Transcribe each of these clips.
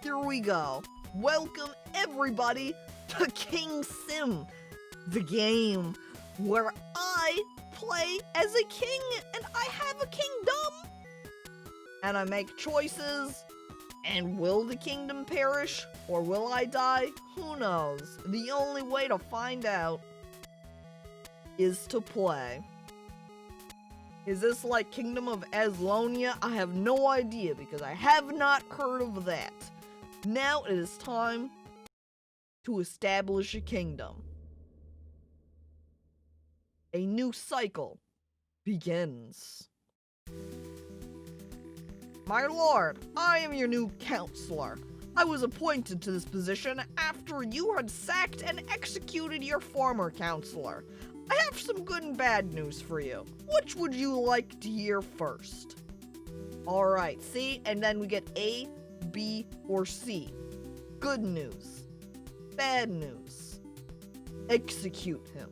here we go. Welcome everybody to KingSim, the game where I play as a king and I have a kingdom. And I make choices, and will the kingdom perish or will I die? Who knows? The only way to find out is to play. Is this like Kingdom of Aslonia? I have no idea because I have not heard of that. Now it is time to establish a kingdom. A new cycle begins. My lord, I am your new counselor. I was appointed to this position after you had sacked and executed your former counselor. I have some good and bad news for you. Which would you like to hear first? Alright, see? And then we get A, B, or C. Good news. Bad news. Execute him.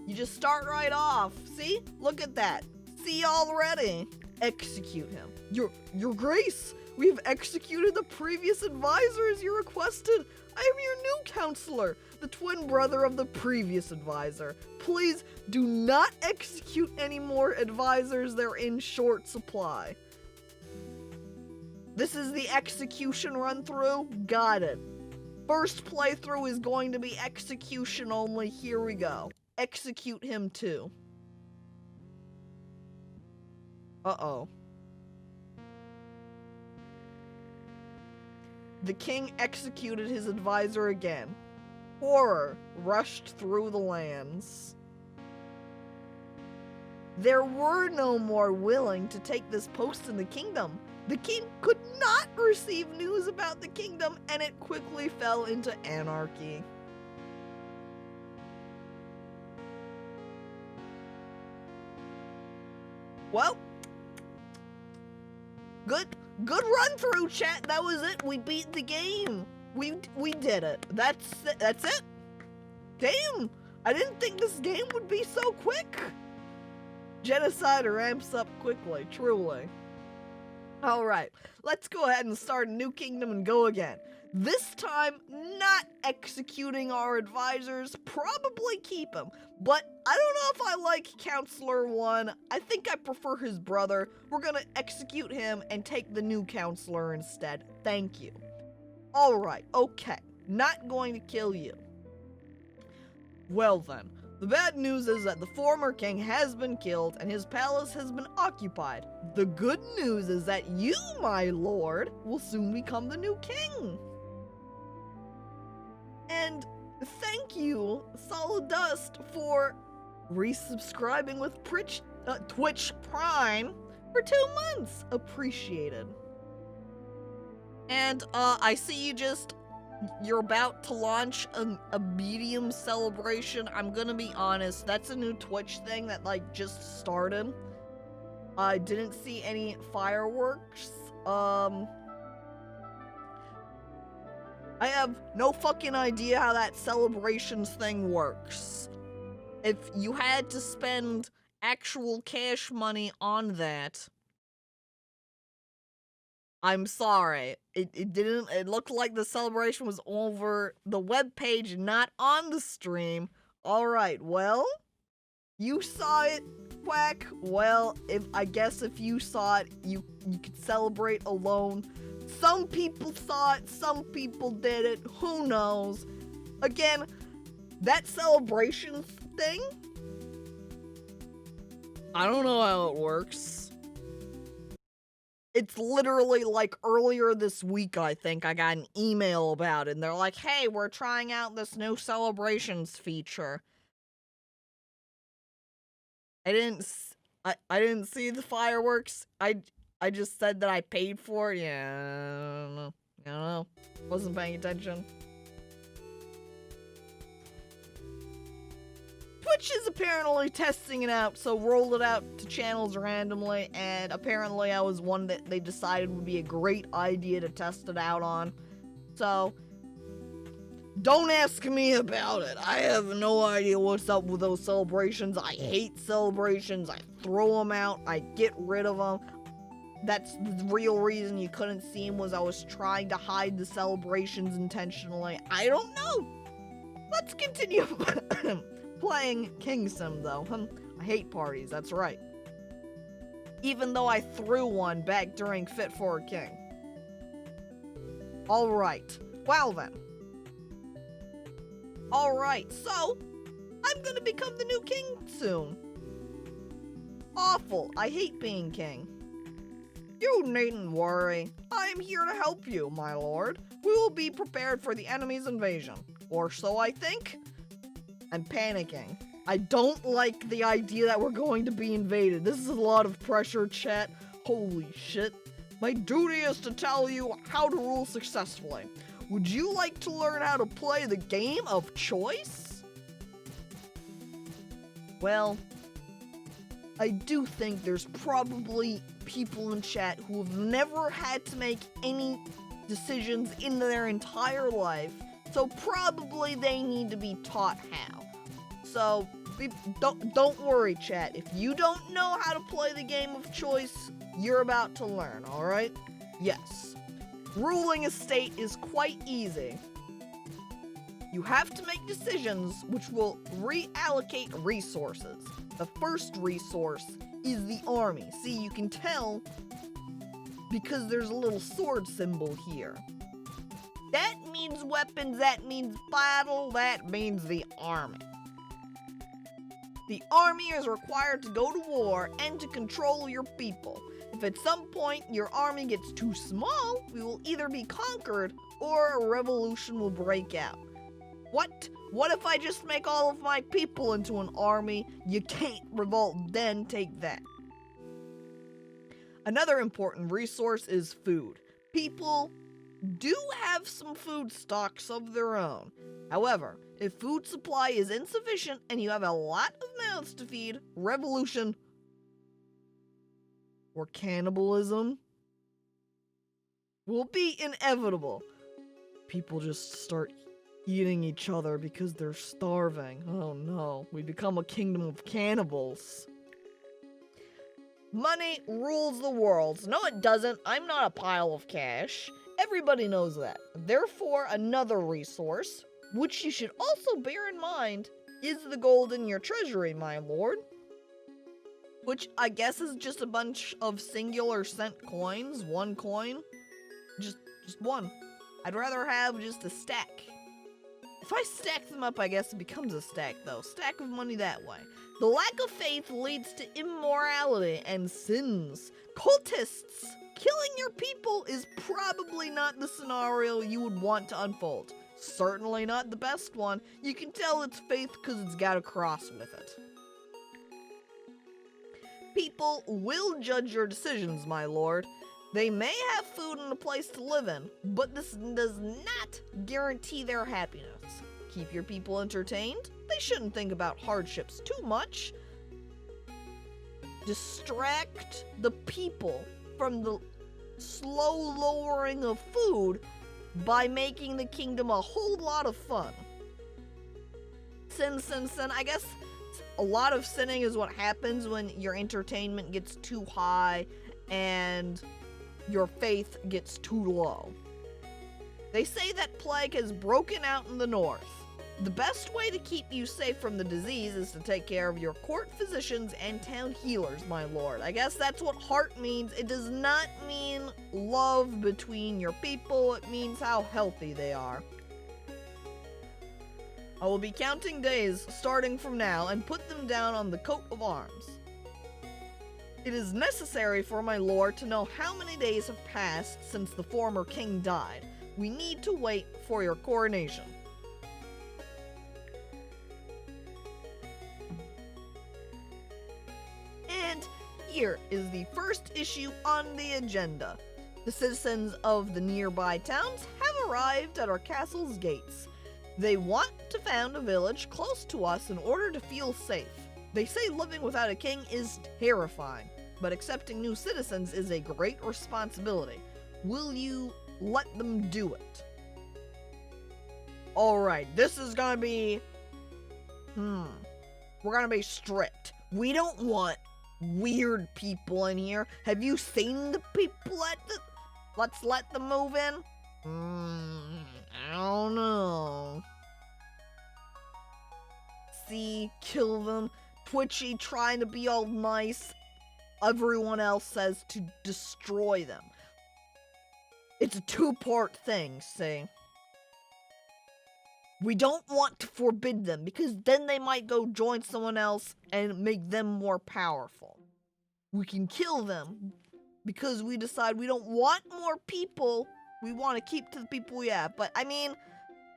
You just start right off. See? Look at that. See already. Execute him. Your Grace, we have executed the previous advisor as you requested. I am your new counselor, the twin brother of the previous advisor. Please do not execute any more advisors. They're in short supply. This is the execution run through. Got it. First playthrough is going to be execution only. Here we go. Execute him too. Uh-oh. The king executed his advisor again. Horror rushed through the lands. There were no more willing to take this post in the kingdom. The king could not receive news about the kingdom, and it quickly fell into anarchy. Well, good run through, chat. That was it. We beat the game. We did it. That's it. Damn, I didn't think this game would be so quick. Genocide ramps up quickly, truly. All right, let's go ahead and start a new kingdom and go again. This time, not executing our advisors, probably keep him. But I don't know if I like Counselor 1. I think I prefer his brother. We're gonna execute him and take the new counselor instead. Thank you. All right, okay. Not going to kill you. Well then, the bad news is that the former king has been killed and his palace has been occupied. The good news is that you, my lord, will soon become the new king. And thank you, Solid Dust, for resubscribing with Twitch Prime for 2 months. Appreciated. And I see you're about to launch a medium celebration. I'm gonna be honest, that's a new Twitch thing that just started. I didn't see any fireworks. I have no fucking idea how that celebrations thing works. If you had to spend actual cash money on that, I'm sorry. It looked like the celebration was over the webpage, not on the stream. Alright, well, you saw it, Quack. Well, I guess if you saw it, you could celebrate alone. Some people saw it, some people didn't, who knows. Again, that celebration thing, I don't know how it works. It's literally like earlier this week, I think, I got an email about it, and they're like, hey, we're trying out this new celebrations feature. I didn't see the fireworks. I just said that I paid for it. Yeah, I don't know. Wasn't paying attention. Twitch is apparently testing it out, so rolled it out to channels randomly, and apparently I was one that they decided would be a great idea to test it out on. So, don't ask me about it. I have no idea what's up with those celebrations. I hate celebrations. I throw them out. I get rid of them. that's the real reason you couldn't see him was I was trying to hide the celebrations intentionally. I don't know. Let's continue playing KingSim though. I hate parties, that's right. Even though I threw one back during Fit for a King. Alright, well then. Alright, so, I'm gonna become the new king soon. Awful, I hate being king. You needn't worry. I am here to help you, my lord. We will be prepared for the enemy's invasion. Or so I think. I'm panicking. I don't like the idea that we're going to be invaded. This is a lot of pressure, chat. Holy shit. My duty is to tell you how to rule successfully. Would you like to learn how to play the game of choice? Well, I do think there's probably people in chat who have never had to make any decisions in their entire life, so probably they need to be taught how. So, don't worry, chat. If you don't know how to play the game of choice, you're about to learn, alright? Yes. Ruling a state is quite easy. You have to make decisions which will reallocate resources. The first resource is the army. See, you can tell because there's a little sword symbol here. That means weapons, that means battle, that means the army. The army is required to go to war and to control your people. If at some point your army gets too small, we will either be conquered or a revolution will break out. What? What if I just make all of my people into an army? You can't revolt, then take that. Another important resource is food. People do have some food stocks of their own. However, if food supply is insufficient and you have a lot of mouths to feed, revolution or cannibalism will be inevitable. People just start eating each other because they're starving. Oh no, we become a kingdom of cannibals. Money rules the world. No, it doesn't. I'm not a pile of cash. Everybody knows that. Therefore, another resource, which you should also bear in mind, is the gold in your treasury, my lord. Which I guess is just a bunch of singular cent coins. One coin. Just one. I'd rather have just a stack. If I stack them up, I guess it becomes a stack, though. Stack of money that way. The lack of faith leads to immorality and sins. Cultists! Killing your people is probably not the scenario you would want to unfold. Certainly not the best one. You can tell it's faith because it's got a cross with it. People will judge your decisions, my lord. They may have food and a place to live in, but this does not guarantee their happiness. Keep your people entertained. They shouldn't think about hardships too much. Distract the people from the slow lowering of food by making the kingdom a whole lot of fun. Sin. I guess a lot of sinning is what happens when your entertainment gets too high and your faith gets too low. They say that plague has broken out in the north. The best way to keep you safe from the disease is to take care of your court physicians and town healers, my lord. I guess that's what heart means. It does not mean love between your people. It means how healthy they are. I will be counting days starting from now and put them down on the coat of arms. It is necessary for my lord to know how many days have passed since the former king died. We need to wait for your coronation. And here is the first issue on the agenda. The citizens of the nearby towns have arrived at our castle's gates. They want to found a village close to us in order to feel safe. They say living without a king is terrifying, but accepting new citizens is a great responsibility. Will you let them do it? Alright, this is gonna be... We're gonna be strict. We don't want weird people in here. Have you seen the people at the... Let's let them move in? I don't know. See, kill them. Twitchy trying to be all nice. Everyone else says to destroy them. It's a two-part thing, see? We don't want to forbid them, because then they might go join someone else and make them more powerful. We can kill them, because we decide we don't want more people. We want to keep to the people we have. But, I mean,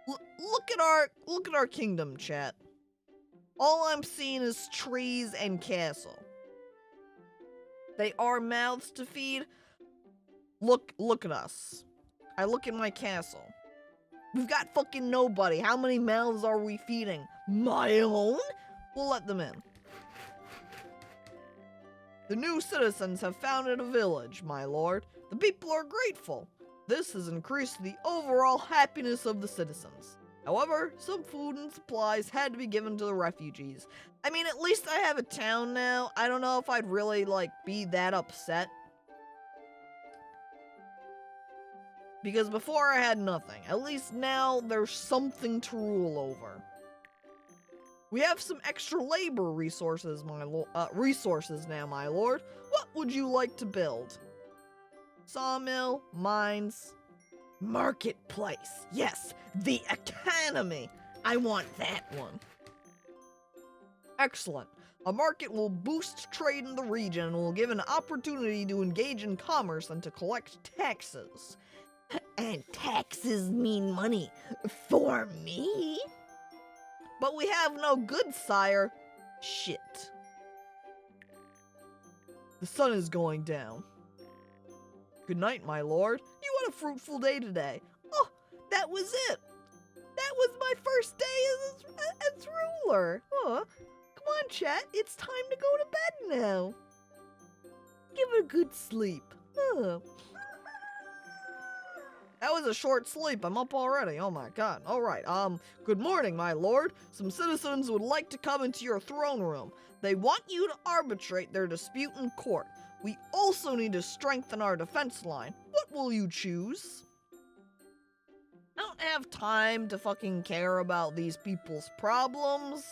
look at our kingdom, chat. All I'm seeing is trees and castle. They are mouths to feed. Look at us. I look at my castle. We've got fucking nobody. How many mouths are we feeding? My own? We'll let them in. The new citizens have founded a village, my lord. The people are grateful. This has increased the overall happiness of the citizens. However, some food and supplies had to be given to the refugees. I mean, at least I have a town now. I don't know if I'd really, be that upset. Because before I had nothing. At least now there's something to rule over. We have some extra labor resources, now, my lord. What would you like to build? Sawmill, mines, marketplace. Yes, the economy. I want that one. Excellent. A market will boost trade in the region and will give an opportunity to engage in commerce and to collect taxes. And taxes mean money for me? But we have no goods, sire. Shit. The sun is going down. Good night, my lord. You had a fruitful day today. Oh, that was it. That was my first day as ruler. Oh, come on, chat. It's time to go to bed now. Give it a good sleep. Oh. That was a short sleep. I'm up already. Oh my god. Alright, good morning, my lord. Some citizens would like to come into your throne room. They want you to arbitrate their dispute in court. We also need to strengthen our defense line. What will you choose? I don't have time to fucking care about these people's problems.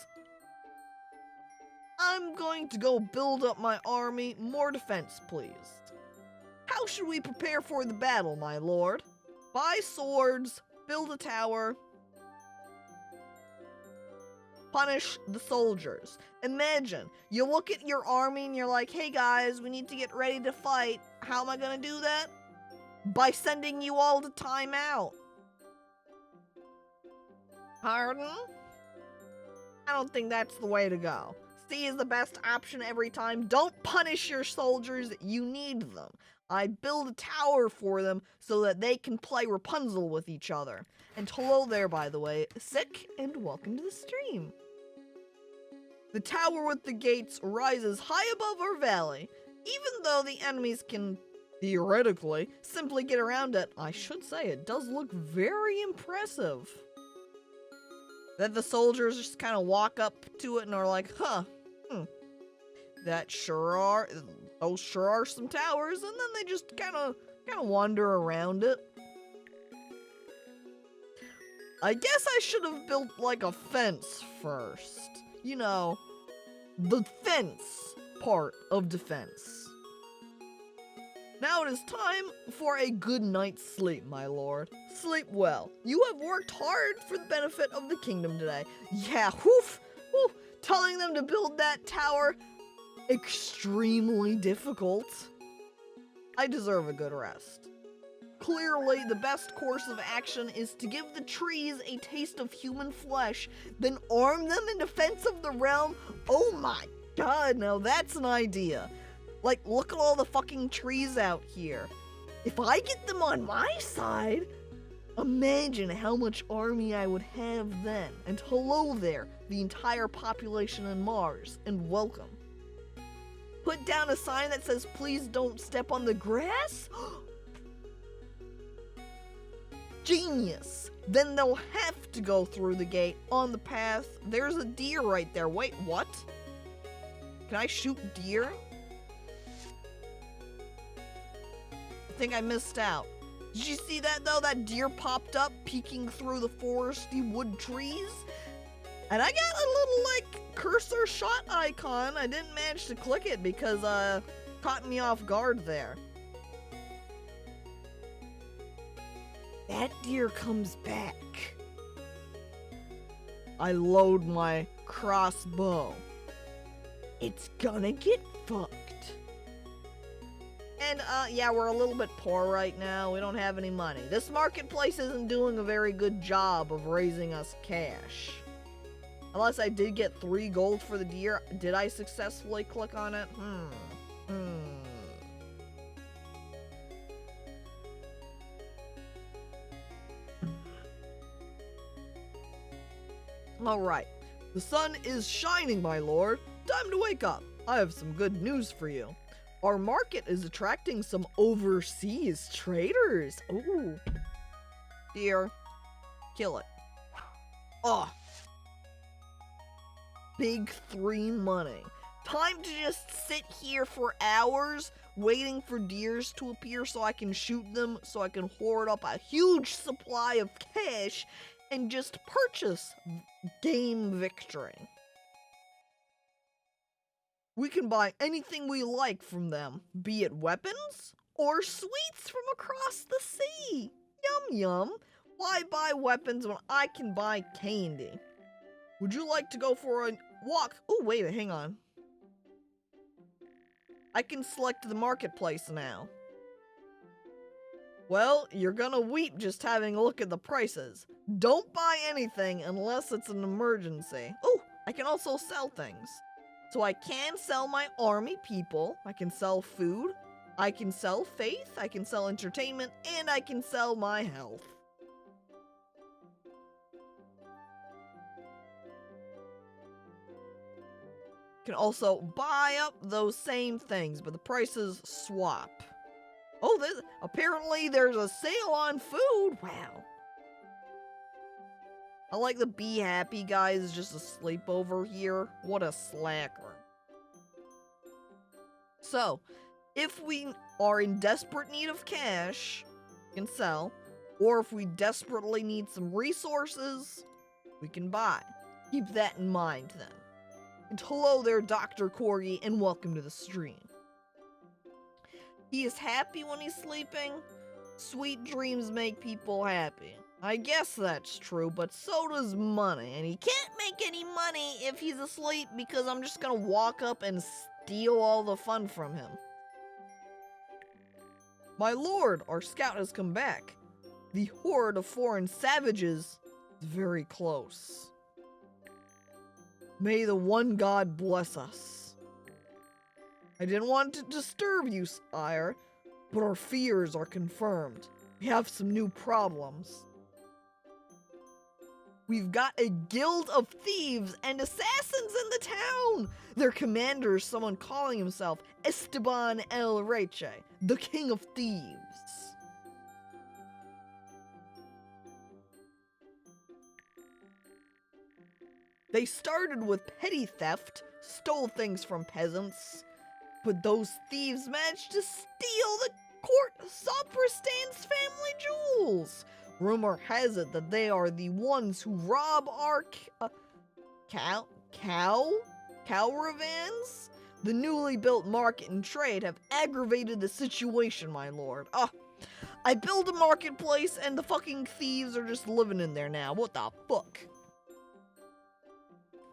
I'm going to go build up my army. More defense, please. How should we prepare for the battle, my lord? Buy swords, build a tower, punish the soldiers. Imagine, you look at your army and you're like, hey guys, we need to get ready to fight. How am I gonna do that? By sending you all to time out. Pardon? I don't think that's the way to go. C is the best option every time. Don't punish your soldiers, you need them. I build a tower for them so that they can play Rapunzel with each other. And hello there, by the way, Sick, and welcome to the stream. The tower with the gates rises high above our valley. Even though the enemies can, theoretically, simply get around it, I should say it does look very impressive. That the soldiers just kind of walk up to it and are like, those sure are some towers, and then they just kind of wander around it. I guess I should have built like a fence first. You know, the fence part of defense. Now it is time for a good night's sleep, my lord. Sleep well. You have worked hard for the benefit of the kingdom today. Yeah, woof. Telling them to build that tower, extremely difficult. I deserve a good rest. Clearly, the best course of action is to give the trees a taste of human flesh, then arm them in defense of the realm. Oh my god, now that's an idea. Like, look at all the fucking trees out here. If I get them on my side, imagine how much army I would have then. And hello there, the entire population on Mars, and welcome. Put down a sign that says, please don't step on the grass? Genius! Then they'll have to go through the gate on the path. There's a deer right there. Wait, what? Can I shoot deer? think I missed out. Did you see that though? That deer popped up peeking through the foresty wood trees? And I got a little like cursor shot icon. I didn't manage to click it because caught me off guard there. That deer comes back. I load my crossbow. It's gonna get fucked. And yeah, we're a little bit poor right now. We don't have any money. This marketplace isn't doing a very good job of raising us cash. Unless I did get 3 gold for the deer. Did I successfully click on it? Alright. The sun is shining, my lord. Time to wake up. I have some good news for you. Our market is attracting some overseas traders. Ooh. Deer. Kill it. Oh. Big 3 money. Time to just sit here for hours waiting for deers to appear so I can shoot them, so I can hoard up a huge supply of cash and just purchase game victory. We can buy anything we like from them, be it weapons or sweets from across the sea. Yum yum. Why buy weapons when I can buy candy? Would you like to go for a walk? Oh, wait, hang on. I can select the marketplace now. Well, you're gonna weep just having a look at the prices. Don't buy anything unless it's an emergency. Oh, I can also sell things. So I can sell my army people, I can sell food, I can sell faith, I can sell entertainment, and I can sell my health. Can also buy up those same things, but the prices swap. Oh, apparently there's a sale on food. Wow. I like the be happy guy is just asleep over here. What a slacker. So, if we are in desperate need of cash, we can sell. Or if we desperately need some resources, we can buy. Keep that in mind then. And hello there, Dr. Corgi, and welcome to the stream. He is happy when he's sleeping. Sweet dreams make people happy. I guess that's true, but so does money. And he can't make any money if he's asleep because I'm just gonna walk up and steal all the fun from him. My lord, our scout has come back. The horde of foreign savages is very close. May the one God bless us. I didn't want to disturb you, sire, but our fears are confirmed. We have some new problems. We've got a guild of thieves and assassins in the town! Their commander is someone calling himself Esteban el Reche, the king of thieves. They started with petty theft, stole things from peasants, but those thieves managed to steal the court Sapristan's family jewels. Rumor has it that they are the ones who rob our cow caravans? The newly built market and trade have aggravated the situation, my lord. I built a marketplace and the fucking thieves are just living in there now. What the fuck?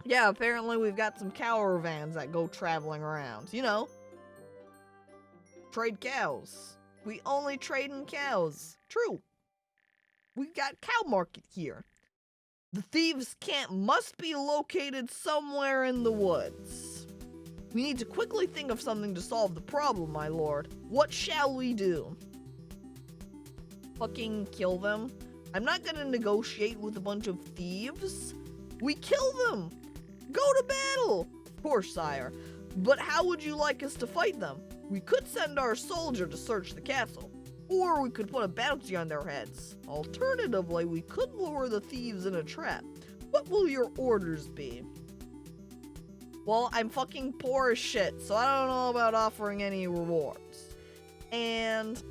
Yeah, apparently we've got some caravans that go traveling around. You know. Trade cows. We only trade in cows. True. We've got cow market here. The thieves' camp must be located somewhere in the woods. We need to quickly think of something to solve the problem, my lord. What shall we do? Fucking kill them? I'm not gonna negotiate with a bunch of thieves. We kill them! Go to battle! Of course, sire. But how would you like us to fight them? We could send our soldier to search the castle. Or we could put a bounty on their heads. Alternatively, we could lure the thieves in a trap. What will your orders be? Well, I'm fucking poor as shit, so I don't know about offering any rewards. And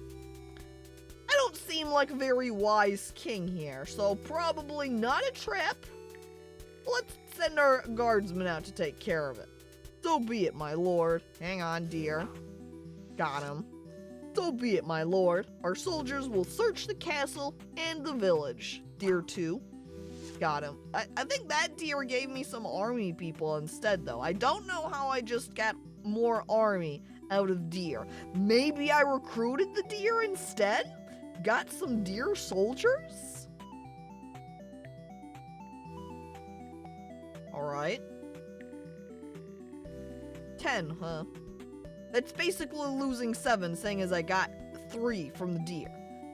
seem like a very wise king here, so probably not a trap. Let's send our guardsmen out to take care of it. So be it, my lord. Hang on, dear. Got him. So be it, my lord. Our soldiers will search the castle and the village. Deer 2. Got him. I think that deer gave me some army people instead, though. I don't know how I just got more army out of deer. Maybe I recruited the deer instead? Got some deer soldiers? Alright. 10, huh? That's basically losing 7, saying as I got 3 from the deer.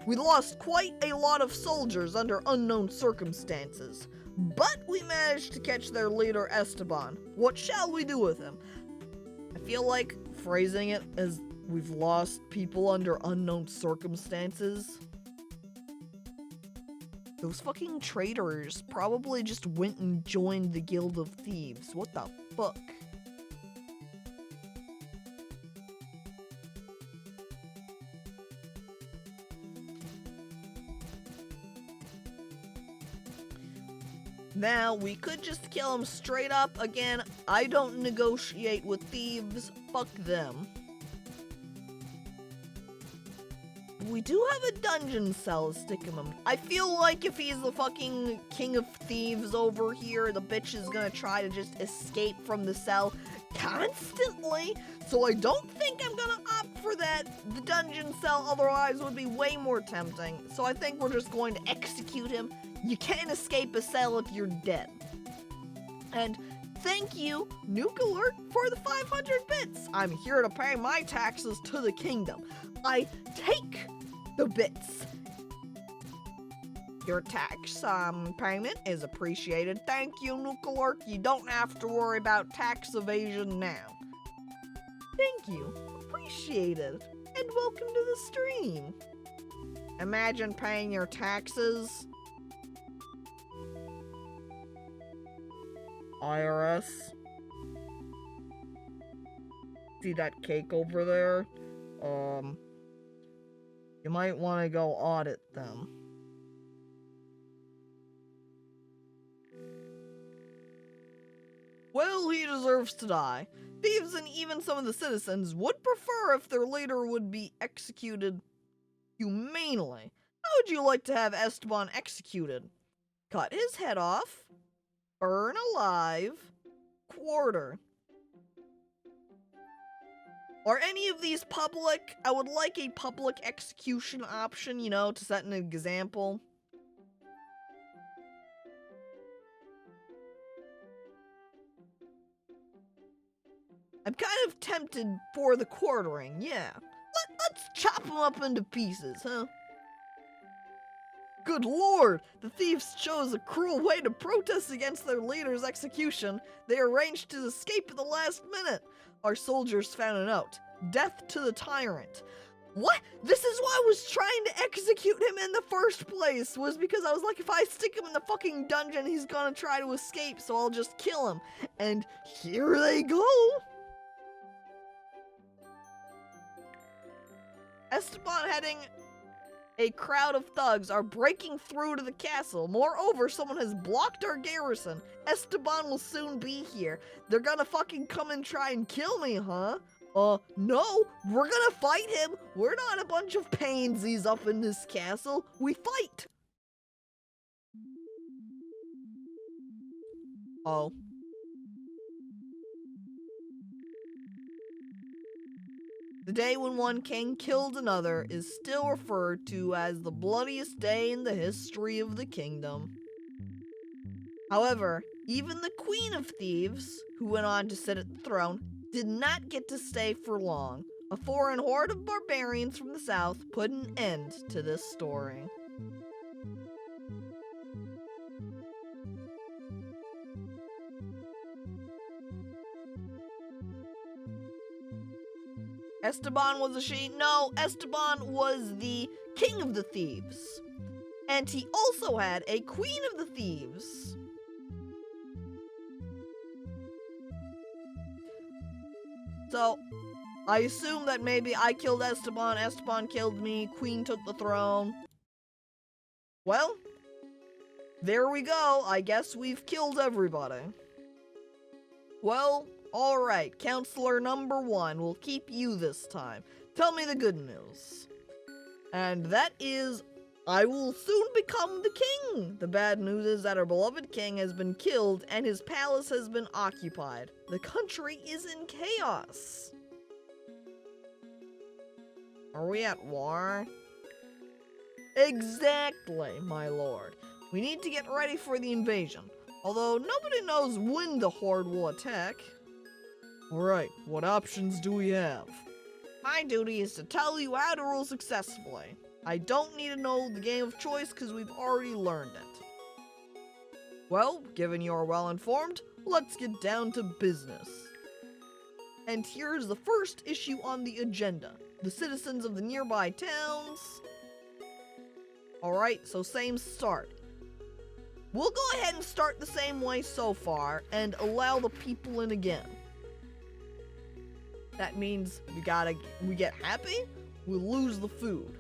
We lost quite a lot of soldiers under unknown circumstances, but we managed to catch their leader Esteban. What shall we do with him? I feel like phrasing it as we've lost people under unknown circumstances. Those fucking traitors probably just went and joined the Guild of Thieves. What the fuck? Now, we could just kill him straight up. Again, I don't negotiate with thieves. Fuck them. We do have a dungeon cell sticking him. I feel like if he's the fucking king of thieves over here, the bitch is gonna try to just escape from the cell constantly. So I don't think I'm gonna opt for that. The dungeon cell otherwise would be way more tempting. So I think we're just going to execute him. You can't escape a cell if you're dead. And thank you, Nuke Alert, for the 500 bits. I'm here to pay my taxes to the kingdom. I take the bits. Your tax payment is appreciated. Thank you, Nuke Alert. You don't have to worry about tax evasion now. Thank you. Appreciated. And welcome to the stream. Imagine paying your taxes. IRS. See that cake over there? You might want to go audit them. Well, he deserves to die. Thieves and even some of the citizens would prefer if their leader would be executed humanely. How would you like to have Esteban executed? Cut his head off. Burn alive. Quarter. Are any of these public? I would like a public execution option, you know, to set an example. I'm kind of tempted for the quartering, yeah. Let's chop them up into pieces, huh? Good lord! The thieves chose a cruel way to protest against their leader's execution. They arranged to escape at the last minute. Our soldiers found a note. Death to the tyrant. What? This is why I was trying to execute him in the first place, was because I was like, if I stick him in the fucking dungeon, he's gonna try to escape, so I'll just kill him. And here they go! Esteban heading a crowd of thugs are breaking through to the castle. Moreover, someone has blocked our garrison. Esteban will soon be here. They're gonna fucking come and try and kill me, huh? No, we're gonna fight him. We're not a bunch of pansies up in this castle. We fight. Oh. The day when one king killed another is still referred to as the bloodiest day in the history of the kingdom. However, even the Queen of Thieves, who went on to sit at the throne, did not get to stay for long. A foreign horde of barbarians from the south put an end to this story. Esteban was a she? No, Esteban was the king of the thieves. And he also had a queen of the thieves. So, I assume that maybe I killed Esteban, Esteban killed me, queen took the throne. Well, there we go. I guess we've killed everybody. Well, alright, Counselor number 1, we'll keep you this time. Tell me the good news. And that is, I will soon become the king. The bad news is that our beloved king has been killed and his palace has been occupied. The country is in chaos. Are we at war? Exactly, my lord. We need to get ready for the invasion. Although nobody knows when the horde will attack. Alright, what options do we have? My duty is to tell you how to rule successfully. I don't need to know the game of choice because we've already learned it. Well, given you're well informed, let's get down to business. And here's the first issue on the agenda. The citizens of the nearby towns. Alright, so same start. We'll go ahead and start the same way so far and allow the people in again. That means we get happy, we lose the food.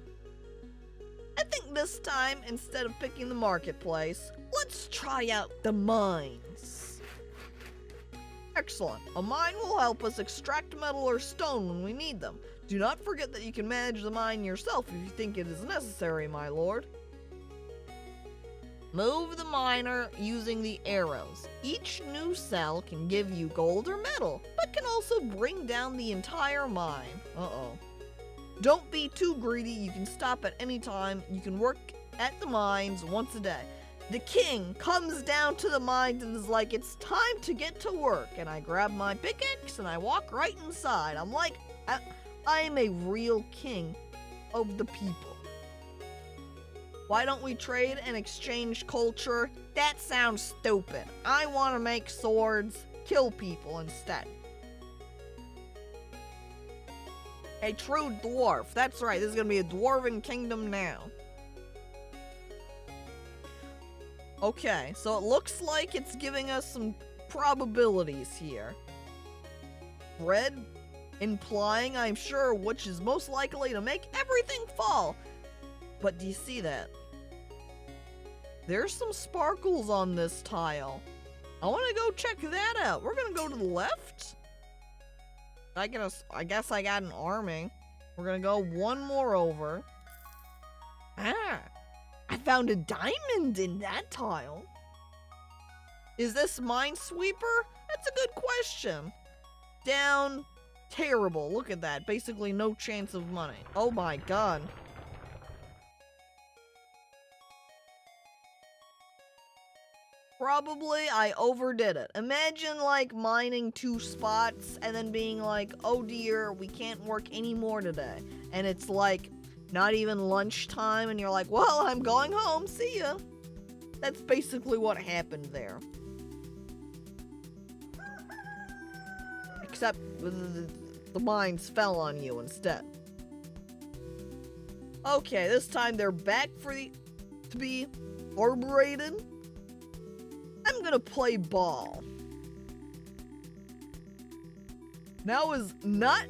I think this time, instead of picking the marketplace, let's try out the mines. Excellent. A mine will help us extract metal or stone when we need them. Do not forget that you can manage the mine yourself if you think it is necessary, my lord. Move the miner using the arrows. Each new cell can give you gold or metal, but can also bring down the entire mine. Uh-oh. Don't be too greedy, you can stop at any time. You can work at the mines once a day. The king comes down to the mines and is like, it's time to get to work. And I grab my pickaxe and I walk right inside. I'm like, I am a real king of the people. Why don't we trade and exchange culture? That sounds stupid. I want to make swords, kill people instead. A true dwarf. That's right, this is gonna be a dwarven kingdom now. Okay, so it looks like it's giving us some probabilities here. Red, implying, I'm sure, which is most likely to make everything fall. But do you see that? There's some sparkles on this tile. I want to go check that out. We're gonna go to the left. I guess I got an army. We're gonna go one more over. Ah, I found a diamond in that tile. Is this Minesweeper? That's a good question. Down, terrible. Look at that. Basically no chance of money. Oh my god. Probably I overdid it. Imagine like mining 2 spots and then being like, oh dear, we can't work anymore today. And it's like not even lunchtime and you're like, well, I'm going home, see ya. That's basically what happened there. Except the mines fell on you instead. Okay, this time they're back to be arborated. I'm gonna play ball. Now is not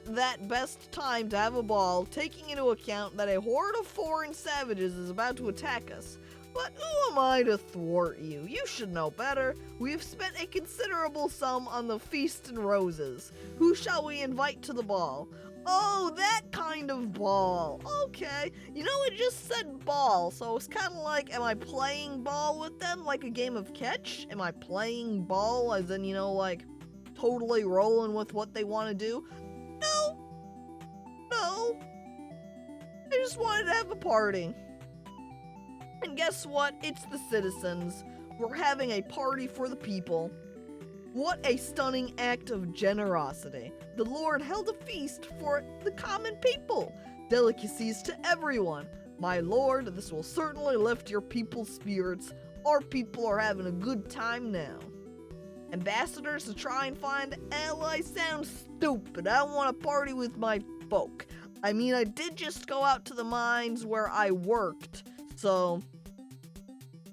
that best time to have a ball, taking into account that a horde of foreign savages is about to attack us. But who am I to thwart you? You should know better. We've spent a considerable sum on the feast and roses. Who shall we invite to the ball? Oh, that kind of ball. Okay. You know, it just said ball, so it's kind of like, am I playing ball with them like a game of catch? Am I playing ball as in, you know, like, totally rolling with what they want to do? No. No. I just wanted to have a party. And guess what? It's the citizens. We're having a party for the people. What a stunning act of generosity. The Lord held a feast for the common people. Delicacies to everyone. My Lord, this will certainly lift your people's spirits. Our people are having a good time now. Ambassadors to try and find allies sound stupid. I want to party with my folk. I mean, I did just go out to the mines where I worked, so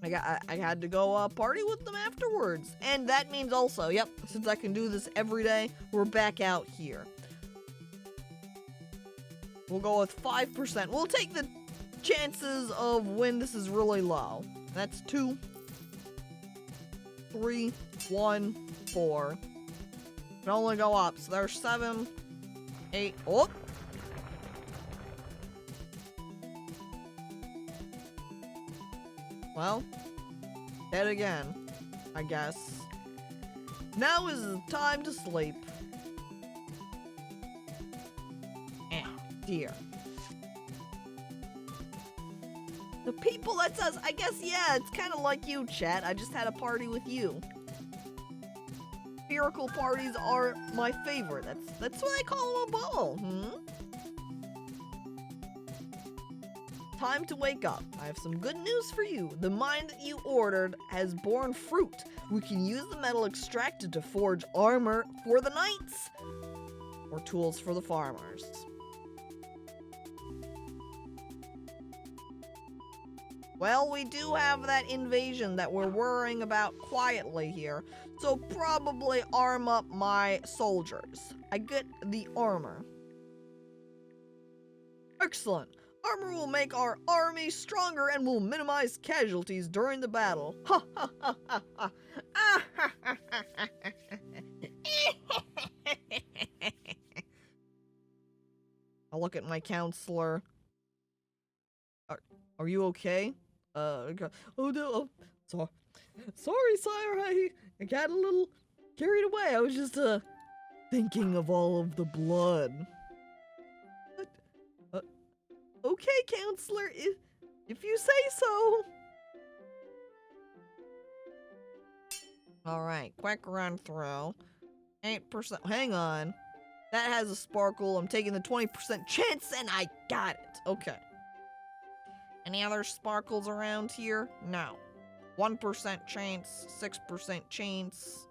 I had to go party with them afterwards. And that means also, yep, since I can do this every day, we're back out here. We'll go with 5%. We'll take the chances of when this is really low. That's 2, 3, 1, 4. Can only go up. So there's 7, 8. Oh! Well, dead again, I guess. Now is the time to sleep. Dear. The people, that says, I guess, yeah, it's kind of like you, chat. I just had a party with you. Spherical parties are my favorite. That's why I call them a ball, Time to wake up. I have some good news for you. The mine that you ordered has borne fruit. We can use the metal extracted to forge armor for the knights. Or tools for the farmers. Well, we do have that invasion that we're worrying about quietly here, so probably arm up my soldiers. I get the armor. Excellent. Armor will make our army stronger and will minimize casualties during the battle. Ha ha ha ha ha. Ah, ha, ha, ha, ha, ha. I look at my counselor. Are you okay? Oh no, sorry, sire, I got a little carried away. I was just, thinking of all of the blood. Okay, counselor, if you say so. Alright, quick run through. 8%, hang on. That has a sparkle, I'm taking the 20% chance and I got it, okay. Any other sparkles around here? No. 1% chance, 6% chance.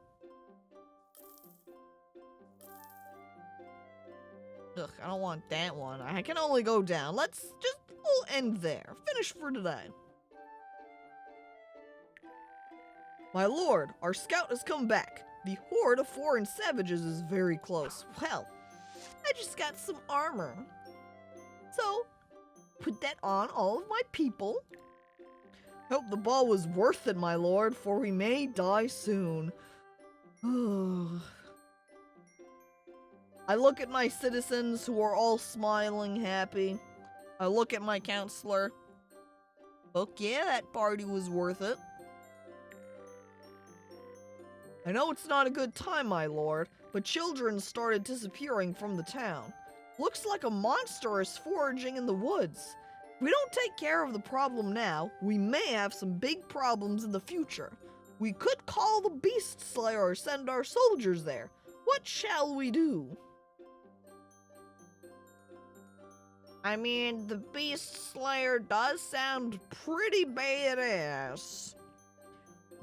Ugh, I don't want that one. I can only go down. We'll end there. Finish for today. My lord, our scout has come back. The horde of foreign savages is very close. Well, I just got some armor. So, put that on all of my people. Hope the ball was worth it, my lord, for we may die soon. I look at my citizens who are all smiling happy. I look at my counselor. Look, yeah, that party was worth it. I know it's not a good time, my lord, but children started disappearing from the town. Looks like a monster is foraging in the woods. If we don't take care of the problem now, we may have some big problems in the future. We could call the Beast Slayer or send our soldiers there. What shall we do? I mean, the Beast Slayer does sound pretty badass.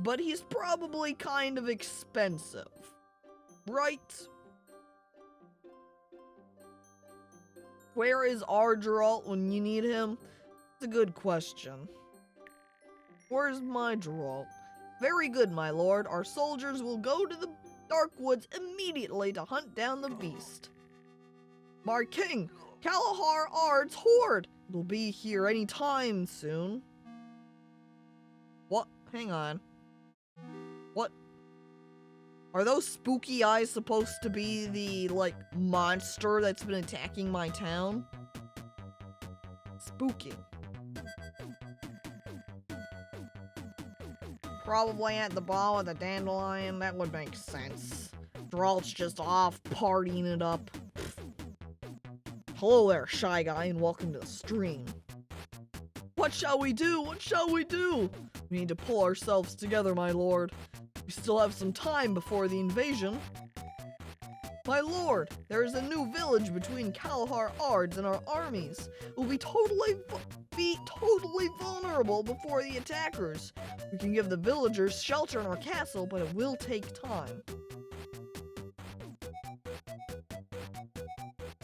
But he's probably kind of expensive. Right? Where is Argeralt when you need him? It's a good question. Where's my Geralt? Very good, my lord. Our soldiers will go to the Dark Woods immediately to hunt down the beast. My king, Kalahar Ard's horde. It'll be here any time soon. What? Hang on. What? Are those spooky eyes supposed to be the, like, monster that's been attacking my town? Spooky. Probably at the ball of the dandelion. That would make sense. Geralt's just off partying it up. Hello there, shy guy, and welcome to the stream. What shall we do? What shall we do? We need to pull ourselves together, my lord. We still have some time before the invasion. My lord, there is a new village between Kalahar Ards and our armies. We'll be totally vulnerable before the attackers. We can give the villagers shelter in our castle, but it will take time.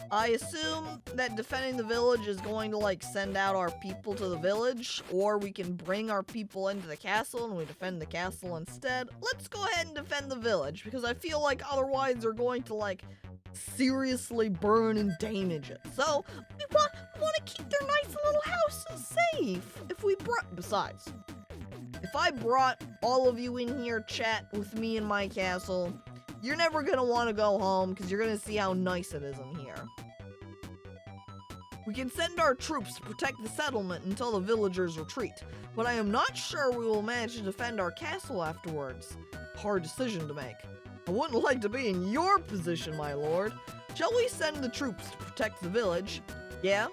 I assume that defending the village is going to, like, send out our people to the village, or we can bring our people into the castle and we defend the castle instead. Let's go ahead and defend the village, because I feel like otherwise they're going to, like, seriously burn and damage it. So, we want to keep their nice little houses me if we besides, if I brought all of you in here, chat, with me in my castle, you're never gonna want to go home because you're gonna see how nice it is in here. We can send our troops to protect the settlement until the villagers retreat, but I am not sure we will manage to defend our castle afterwards. Hard decision to make. I wouldn't like to be in your position, my lord. Shall we send the troops to protect the village? Yeah?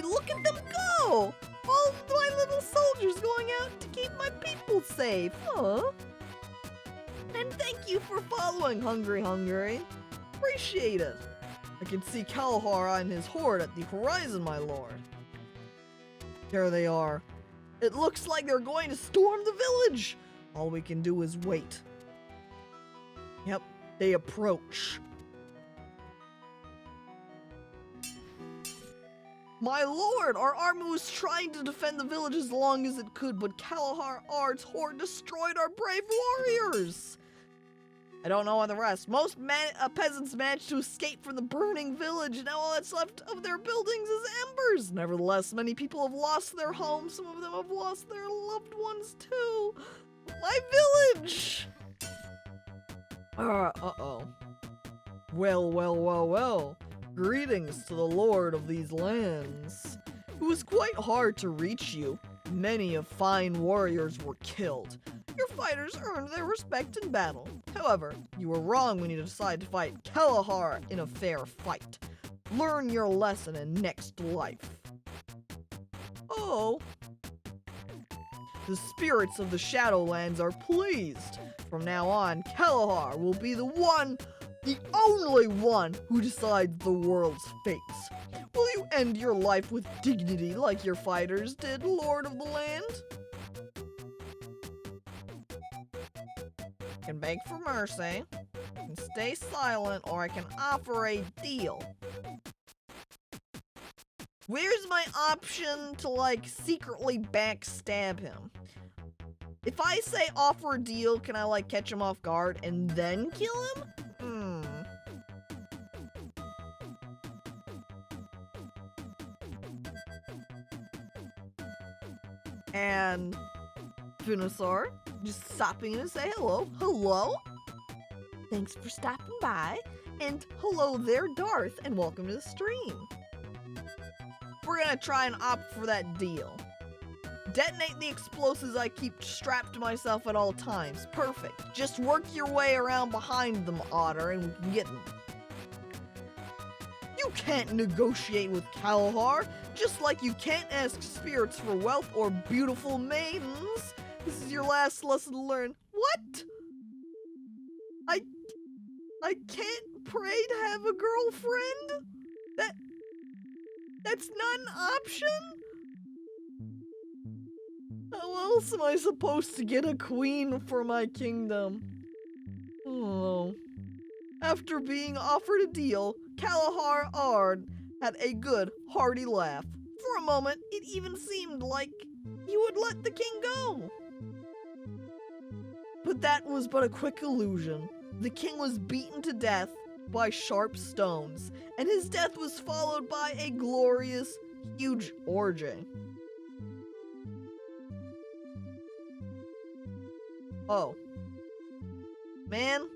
Look at them go! All my little soldiers going out to keep my people safe. Huh? And thank you for following, Hungry. Appreciate it. I can see Kalahar and his horde at the horizon, my lord. There they are. It looks like they're going to storm the village. All we can do is wait. Yep, they approach. My lord, our army was trying to defend the village as long as it could, but Kalahar Ard's horde destroyed our brave warriors. I don't know on the rest. Most peasants managed to escape from the burning village, and now all that's left of their buildings is embers. Nevertheless, many people have lost their homes. Some of them have lost their loved ones too. My village! Uh-oh. Well. Greetings to the lord of these lands. It was quite hard to reach you. Many of fine warriors were killed. Your fighters earned their respect in battle. However, you were wrong when you decided to fight Kalahar in a fair fight. Learn your lesson in next life. Oh. The spirits of the Shadowlands are pleased. From now on, Kalahar will be the only one who decides the world's fates. Will you end your life with dignity like your fighters did, Lord of the Land? I can beg for mercy, I can stay silent, or I can offer a deal. Where's my option to, like, secretly backstab him? If I say offer a deal, can I, like, catch him off guard and then kill him? And Venusaur just stopping in to say hello. Hello? Thanks for stopping by. And hello there, Darth, and welcome to the stream. We're gonna try and opt for that deal. Detonate the explosives I keep strapped to myself at all times. Perfect. Just work your way around behind them, Otter, and we can get them. You can't negotiate with Kalahar, just like you can't ask spirits for wealth or beautiful maidens. This is your last lesson to learn. What? I can't pray to have a girlfriend? That's not an option? How else am I supposed to get a queen for my kingdom? Oh. After being offered a deal, Kalahar Ard had a good, hearty laugh. For a moment, it even seemed like he would let the king go. But that was but a quick illusion. The king was beaten to death by sharp stones, and his death was followed by a glorious, huge orgy. Oh. Man,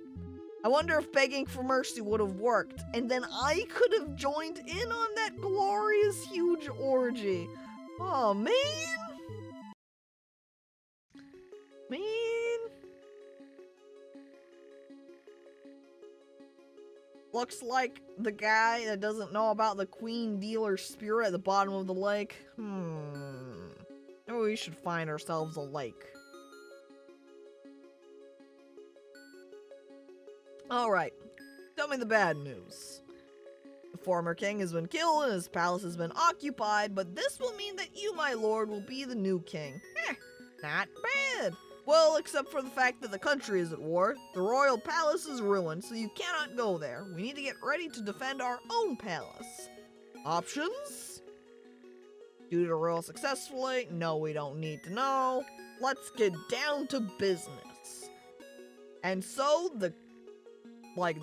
I wonder if begging for mercy would have worked, and then I could have joined in on that glorious, huge orgy. Oh, man. Looks like the guy that doesn't know about the queen dealer spirit at the bottom of the lake. Maybe we should find ourselves a lake. Alright, tell me the bad news. The former king has been killed and his palace has been occupied, but this will mean that you, my lord, will be the new king. Not bad. Well, except for the fact that the country is at war. The royal palace is ruined, so you cannot go there. We need to get ready to defend our own palace. Options? Do the rule successfully? No, we don't need to know. Let's get down to business. And so, the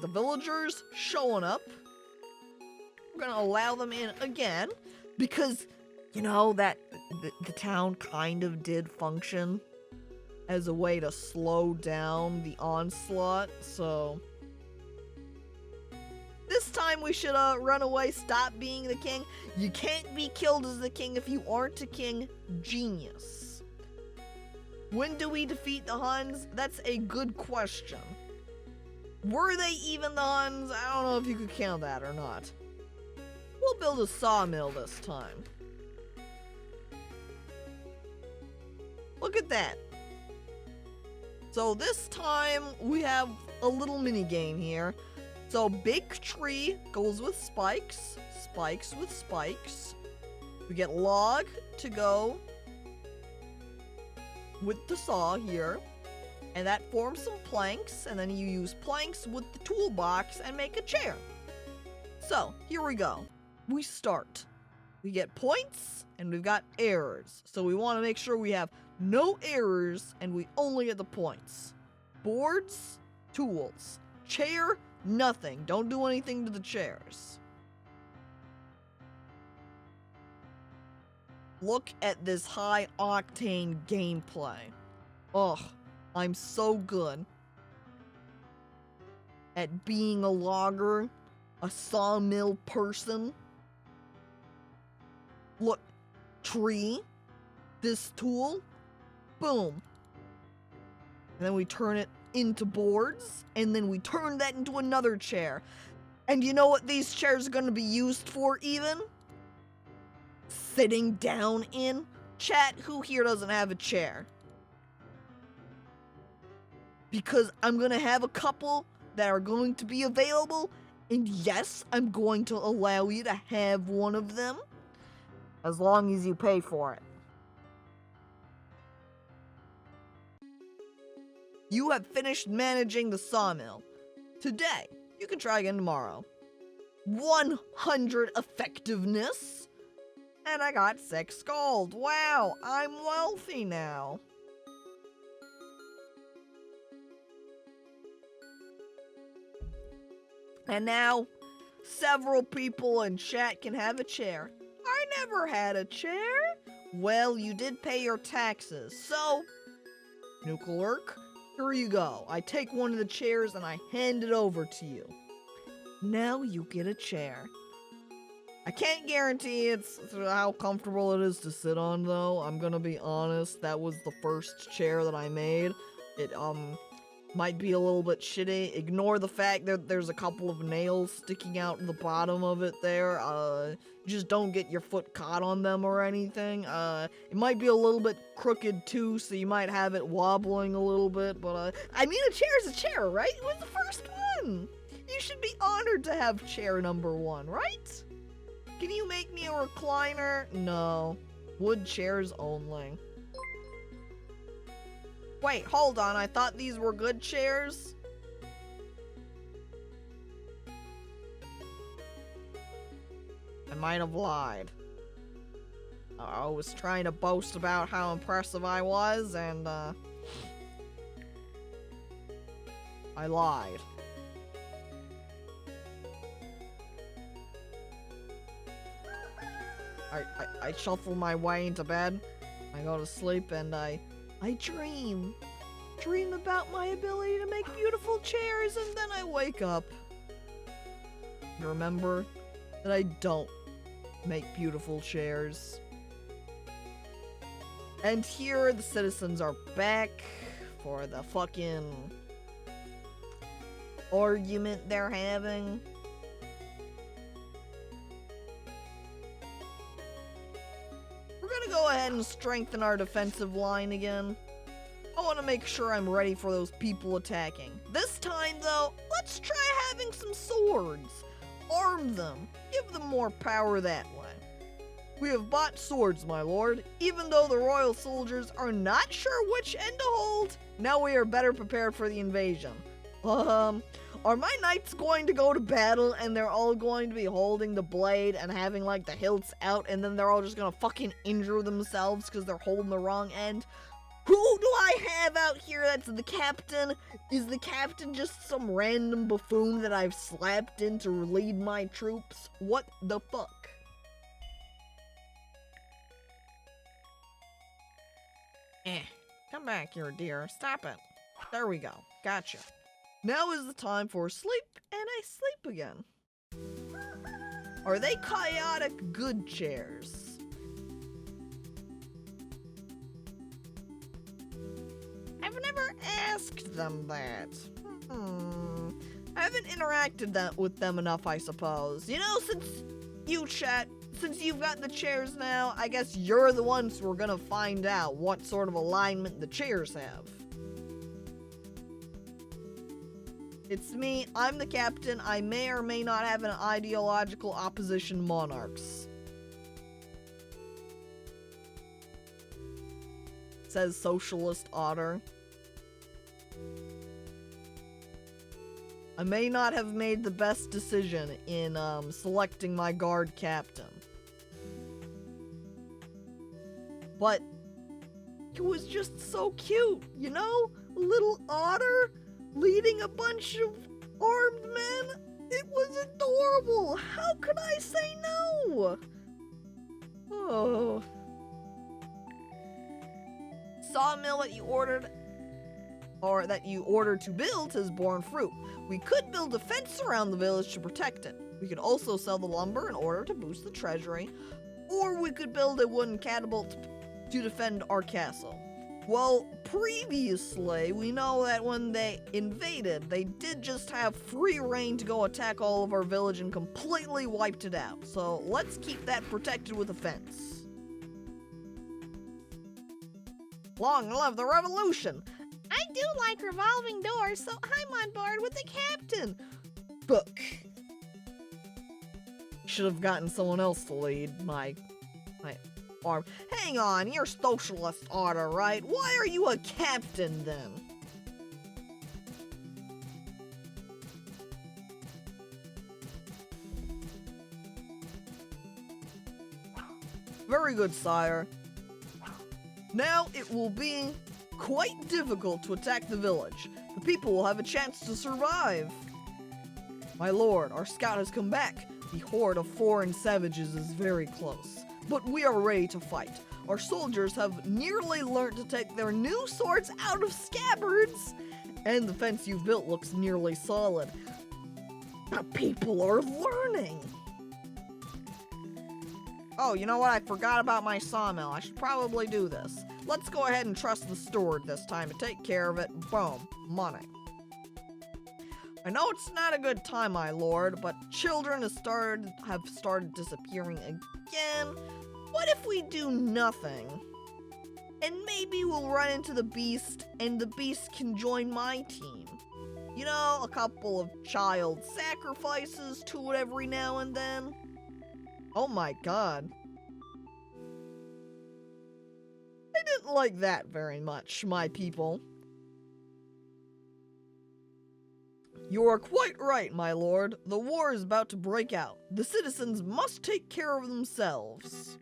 villagers showing up, we're gonna allow them in again, because You know, that the town kind of did function as a way to slow down the onslaught, so this time we should run away, stop being the king. You can't be killed as the king if you aren't a king. Genius. When do we defeat the Huns? That's a good question. Were they even the Huns? I don't know if you could count that or not. We'll build a sawmill this time. Look at that. So this time we have a little mini game here. So big tree goes with spikes, spikes with spikes. We get log to go with the saw here, and that forms some planks, and then you use planks with the toolbox and make a chair. So here we go. We start. We get points and we've got errors. So we want to make sure we have no errors and we only get the points. Boards, tools, chair, nothing. Don't do anything to the chairs. Look at this high octane gameplay. Ugh, I'm so good at being a logger, a sawmill person. Look, tree, this tool, boom. And then we turn it into boards, and then we turn that into another chair. And you know what these chairs are going to be used for even? Sitting down in. Chat, who here doesn't have a chair? Because I'm going to have a couple that are going to be available, and yes, I'm going to allow you to have one of them, as long as you pay for it. You have finished managing the sawmill. Today, you can try again tomorrow. 100 effectiveness. And I got 6 gold. Wow, I'm wealthy now. And now, several people in chat can have a chair. I never had a chair. Well, you did pay your taxes, so Nucleark, here you go. I take one of the chairs and I hand it over to you. Now you get a chair. I can't guarantee it's how comfortable it is to sit on, though. I'm gonna be honest, that was the first chair that I made. It might be a little bit shitty. Ignore the fact that there's a couple of nails sticking out the bottom of it there. Just don't get your foot caught on them or anything. It might be a little bit crooked too, so you might have it wobbling a little bit, but I mean, a chair's a chair, right? It was the first one! You should be honored to have chair number 1, right? Can you make me a recliner? No. Wood chairs only. Wait, hold on. I thought these were good chairs. I might have lied. I was trying to boast about how impressive I was, and I lied. I shuffle my way into bed. I go to sleep and I dream. Dream about my ability to make beautiful chairs, and then I wake up. Remember that I don't make beautiful chairs. And here the citizens are back for the fucking argument they're having. We're gonna go ahead and strengthen our defensive line again. I want to make sure I'm ready for those people attacking. This time, though, let's try having some swords. Arm them. Give them more power that way. We have bought swords, my lord. Even though the royal soldiers are not sure which end to hold, now we are better prepared for the invasion. Are my knights going to go to battle and they're all going to be holding the blade and having like the hilts out, and then they're all just gonna fucking injure themselves because they're holding the wrong end? Who do I have out here that's the captain? Is the captain just some random buffoon that I've slapped in to lead my troops? What the fuck? Come back here, dear. Stop it. There we go. Gotcha. Now is the time for sleep, and I sleep again. Are they chaotic good chairs? I've never asked them that. I haven't interacted with them enough, I suppose. You know, since you've got the chairs now, I guess you're the ones who are gonna find out what sort of alignment the chairs have. It's me, I'm the captain. I may or may not have an ideological opposition monarchs. Says Socialist Otter. I may not have made the best decision in selecting my guard captain. But it was just so cute, you know? A little otter leading a bunch of armed men. It was adorable. How could I say no? Oh. Sawmill that you ordered to build has borne fruit. We could build a fence around the village to protect it. We could also sell the lumber in order to boost the treasury, or we could build a wooden catapult to defend our castle. Well, previously, we know that when they invaded, they did just have free reign to go attack all of our village and completely wiped it out. So let's keep that protected with a fence. Long live the revolution! I do like revolving doors, so I'm on board with the captain. Book. Should have gotten someone else to lead my arm. Hang on, you're Socialist Otter, right? Why are you a captain then? Very good, sire. Now it will be quite difficult to attack the village. The people will have a chance to survive. My lord, our scout has come back. The horde of foreign savages is very close, but we are ready to fight. Our soldiers have nearly learned to take their new swords out of scabbards, and the fence you've built looks nearly solid. The people are learning. Oh, you know what? I forgot about my sawmill. I should probably do this. Let's go ahead and trust the steward this time to take care of it. Boom. Money. I know it's not a good time, my lord, but children have started disappearing again. What if we do nothing? And maybe we'll run into the beast, and the beast can join my team. You know, a couple of child sacrifices to it every now and then. Oh my god. I didn't like that very much, my people. You are quite right, my lord. The war is about to break out. The citizens must take care of themselves.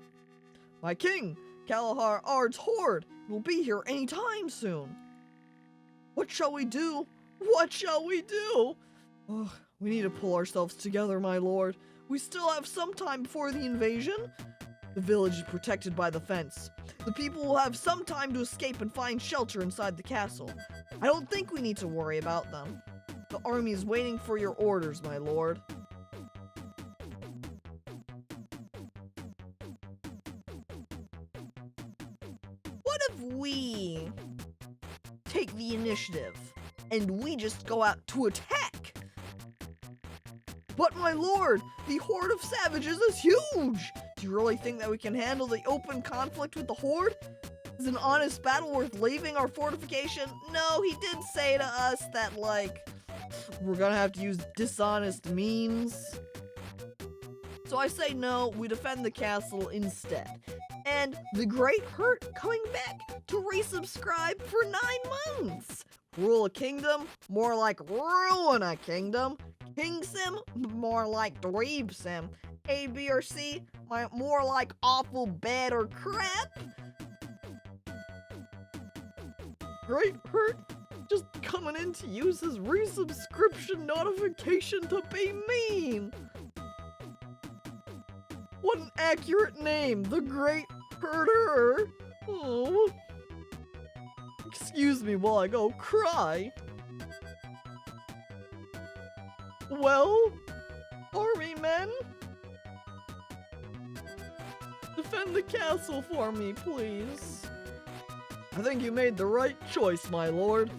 My king, Kalahar Ard's horde will be here any time soon. What shall we do? What shall we do? Oh, we need to pull ourselves together, my lord. We still have some time before the invasion. The village is protected by the fence. The people will have some time to escape and find shelter inside the castle. I don't think we need to worry about them. The army is waiting for your orders, my lord. What if we take the initiative and we just go out to attack? But my lord, the horde of savages is huge! Do you really think that we can handle the open conflict with the horde? Is an honest battle worth leaving our fortification? No, he did say to us that, like, we're gonna have to use dishonest means. So I say no, we defend the castle instead. And the Great Hurt coming back to resubscribe for 9 months. Rule a kingdom, more like ruin a kingdom. KingSim, more like DweebSim. A, B, or C, more like awful, bad, or crap. Great Hurt just coming in to use his resubscription notification to be mean. What an accurate name, the Great Herder. Oh. excuse me while I go cry. Well, army men? Defend the castle for me, please. I think you made the right choice, my lord.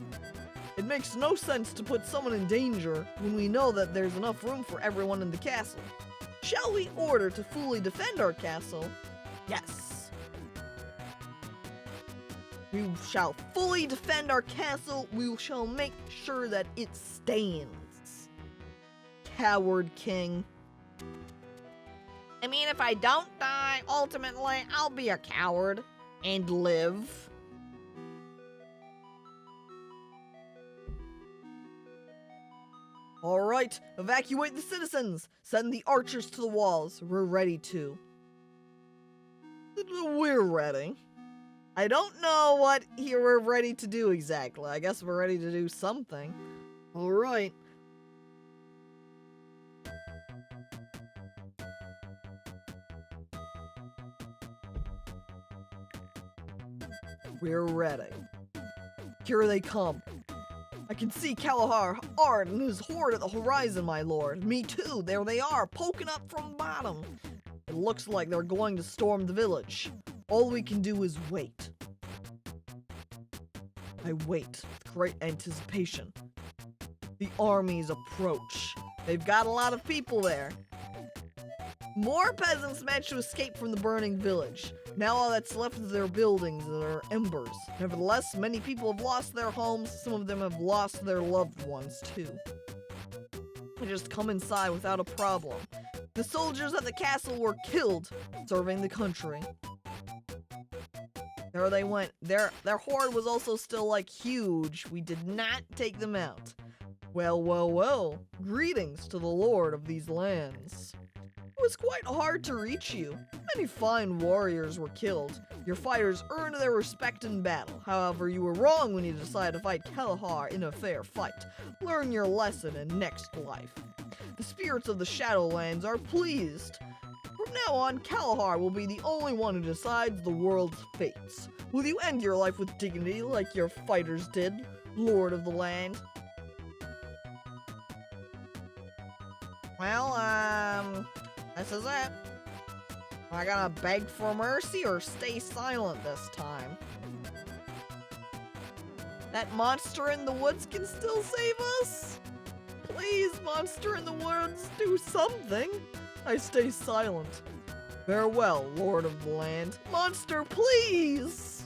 It makes no sense to put someone in danger when we know that there's enough room for everyone in the castle. Shall we order to fully defend our castle? Yes. We shall fully defend our castle. We shall make sure that it stands. Coward king. I mean, if I don't die, ultimately, I'll be a coward and live. All right, evacuate the citizens. Send the archers to the walls. We're ready to. We're ready. I don't know what we're ready to do exactly. I guess we're ready to do something. All right. We're ready. Here they come. I can see Kalahar Ard and his horde at the horizon, my lord. Me too, there they are, poking up from the bottom. It looks like they're going to storm the village. All we can do is wait. I wait with great anticipation. The armies approach. They've got a lot of people there. More peasants managed to escape from the burning village. Now all that's left of their buildings are embers. Nevertheless, many people have lost their homes. Some of them have lost their loved ones too. They just come inside without a problem. The soldiers at the castle were killed, serving the country. There they went. Their horde was also still like huge. We did not take them out. Well, well, well. Greetings to the lord of these lands. It was quite hard to reach you. Many fine warriors were killed. Your fighters earned their respect in battle. However, you were wrong when you decided to fight Kalahar in a fair fight. Learn your lesson in next life. The spirits of the Shadowlands are pleased. From now on, Kalahar will be the only one who decides the world's fates. Will you end your life with dignity like your fighters did, Lord of the Land? Well, this is it. Am I gonna beg for mercy or stay silent this time? That monster in the woods can still save us? Please, monster in the woods, do something. I stay silent. Farewell, Lord of the Land. Monster, please!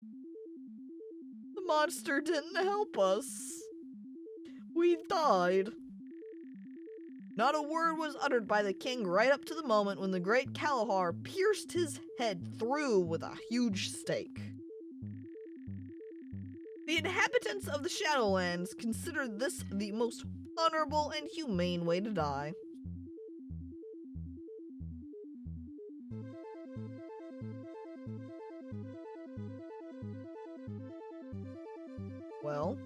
The monster didn't help us. We died. Not a word was uttered by the king right up to the moment when the great Kalahar pierced his head through with a huge stake. The inhabitants of the Shadowlands considered this the most honorable and humane way to die. Well,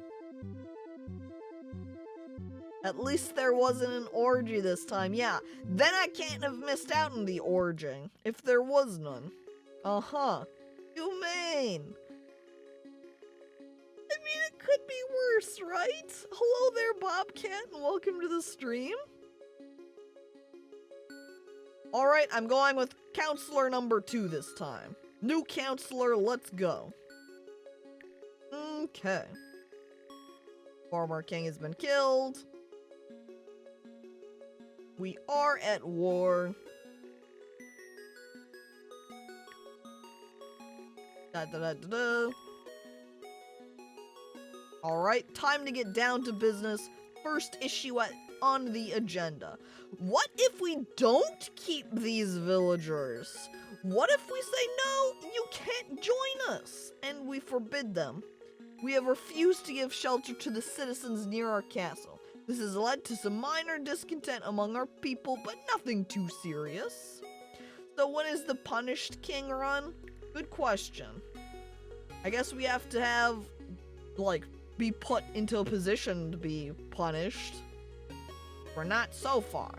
at least there wasn't an orgy this time. Yeah, then I can't have missed out on the orgy, if there was none. Uh-huh. Humane. I mean, it could be worse, right? Hello there, Bobcat, and welcome to the stream. Alright, I'm going with counselor number 2 this time. New counselor, let's go. Okay. Former king has been killed. We are at war. Alright, time to get down to business. First issue on the agenda. What if we don't keep these villagers? What if we say, no, you can't join us, and we forbid them? We have refused to give shelter to the citizens near our castle. This has led to some minor discontent among our people, but nothing too serious. So when is the punished king run? Good question. I guess we have to have, like, be put into a position to be punished. We're not so far.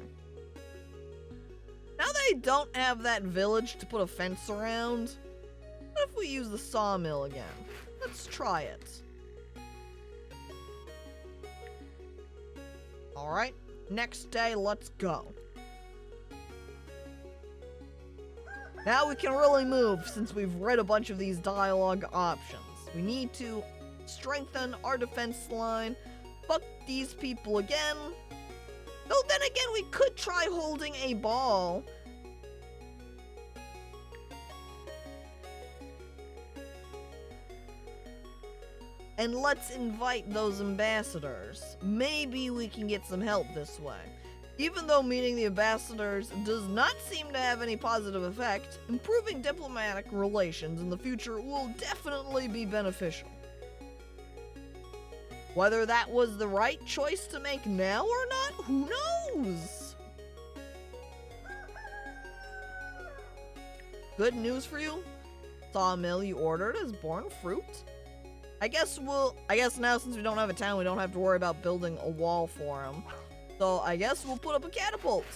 Now they don't have that village to put a fence around, what if if we use the sawmill again? Let's try it. Alright, next day, let's go. Now we can really move since we've read a bunch of these dialogue options. We need to strengthen our defense line, fuck these people again. Though then again, we could try holding a ball. And let's invite those ambassadors. Maybe we can get some help this way. Even though meeting the ambassadors does not seem to have any positive effect, improving diplomatic relations in the future will definitely be beneficial. Whether that was the right choice to make now or not, who knows? Good news for you. Sawmill you ordered has borne fruit. I guess now since we don't have a town, we don't have to worry about building a wall for him. So I guess we'll put up a catapult.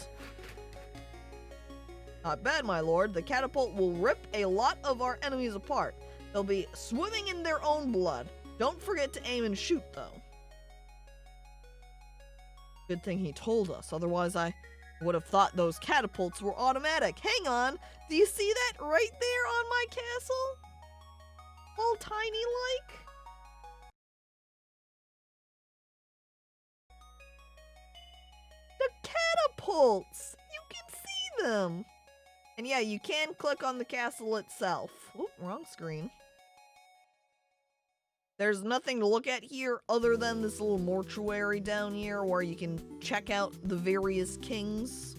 Not bad, my lord. The catapult will rip a lot of our enemies apart. They'll be swimming in their own blood. Don't forget to aim and shoot, though. Good thing he told us, otherwise I would have thought those catapults were automatic. Hang on, do you see that right there on my castle? All tiny-like? The catapults! You can see them! And yeah, you can click on the castle itself. Oop, wrong screen. There's nothing to look at here other than this little mortuary down here where you can check out the various kings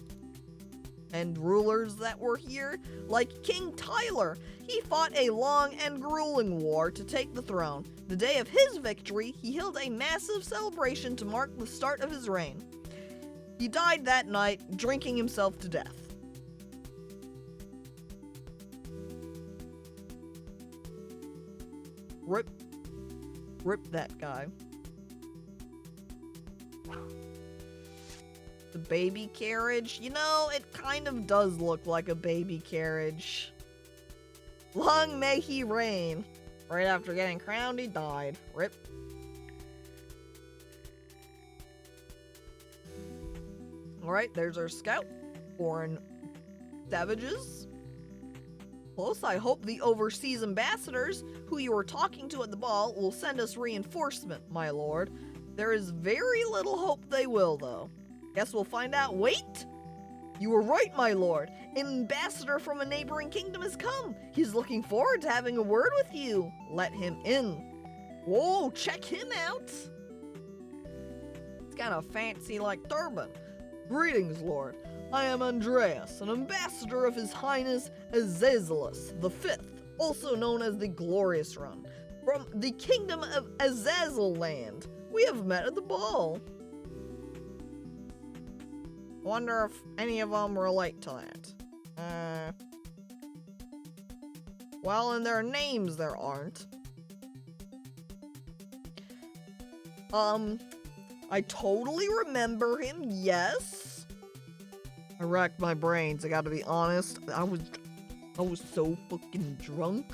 and rulers that were here. Like King Tyler, he fought a long and grueling war to take the throne. The day of his victory, he held a massive celebration to mark the start of his reign. He died that night, drinking himself to death. Rip that guy. The baby carriage? You know, it kind of does look like a baby carriage. Long may he reign. Right after getting crowned, he died. Rip. Alright, there's our scout. Foreign savages. Close. I hope the overseas ambassadors who you were talking to at the ball will send us reinforcement, my lord. There is very little hope they will, though. Guess we'll find out. Wait! You were right, my lord. An ambassador from a neighboring kingdom has come. He's looking forward to having a word with you. Let him in. Whoa, check him out. It's got a fancy, like, turban. Greetings, lord. I am Andreas, an ambassador of His Highness Azazelus V, also known as the Glorious One, from the kingdom of Azazel land. We have met at the ball. Wonder if any of them relate to that. Well, in their names there aren't. I totally remember him, yes. I racked my brains, I gotta be honest. I was so fucking drunk.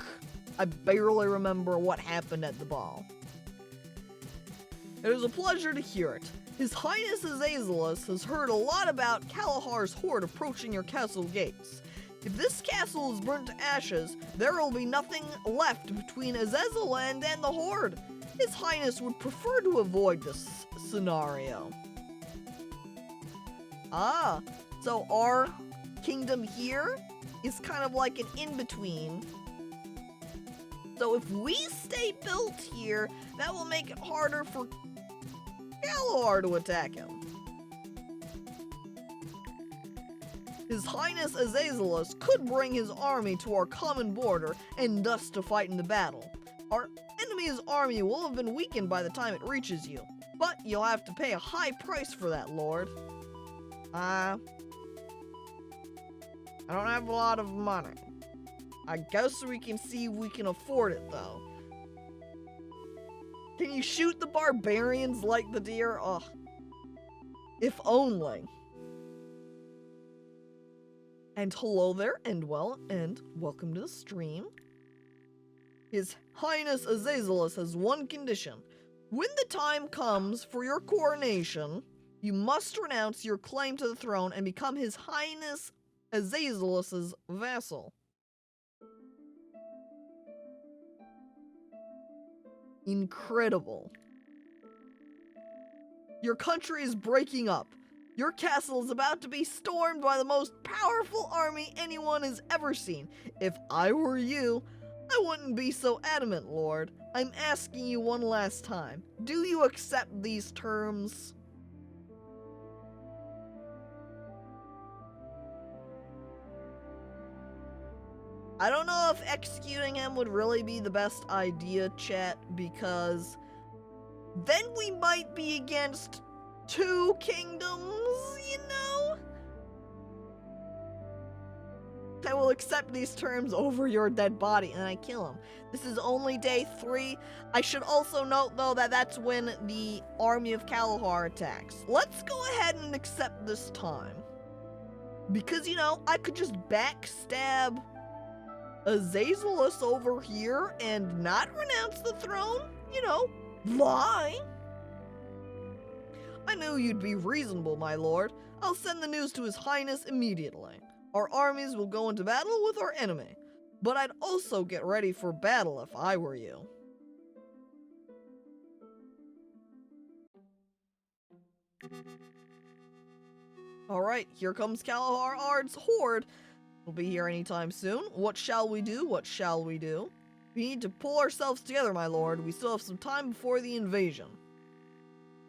I barely remember what happened at the ball. It is a pleasure to hear it. His Highness Azazelus has heard a lot about Kalahar's horde approaching your castle gates. If this castle is burnt to ashes, there will be nothing left between Azazel land and the horde. His Highness would prefer to avoid this scenario. Ah, so our kingdom here is kind of like an in-between. So if we stay built here, that will make it harder for Galahar to attack him. His Highness Azazelus could bring his army to our common border and thus to fight in the battle. Our enemy's army will have been weakened by the time it reaches you, but you'll have to pay a high price for that, lord. I don't have a lot of money. I guess we can see if we can afford it, though. Can you shoot the barbarians like the deer? Ugh. If only. And hello there, and welcome to the stream. His Highness Azazelus has one condition. When the time comes for your coronation, you must renounce your claim to the throne and become His Highness Azazelus's vassal. Incredible. Your country is breaking up. Your castle is about to be stormed by the most powerful army anyone has ever seen. If I were you, I wouldn't be so adamant, Lord. I'm asking you one last time. Do you accept these terms? I don't know if executing him would really be the best idea, chat, because then we might be against two kingdoms, you know? I will accept these terms over your dead body, and I kill him. This is only day 3. I should also note, though, that that's when the army of Kalahar attacks. Let's go ahead and accept this time. Because, you know, I could just backstab Azazelus over here and not renounce the throne. You know, lie. I knew you'd be reasonable, my lord. I'll send the news to His Highness immediately. Our armies will go into battle with our enemy, but I'd also get ready for battle if I were you. Alright, here comes Kalahar Ard's horde. We'll be here anytime soon. What shall we do? What shall we do? We need to pull ourselves together, my lord. We still have some time before the invasion.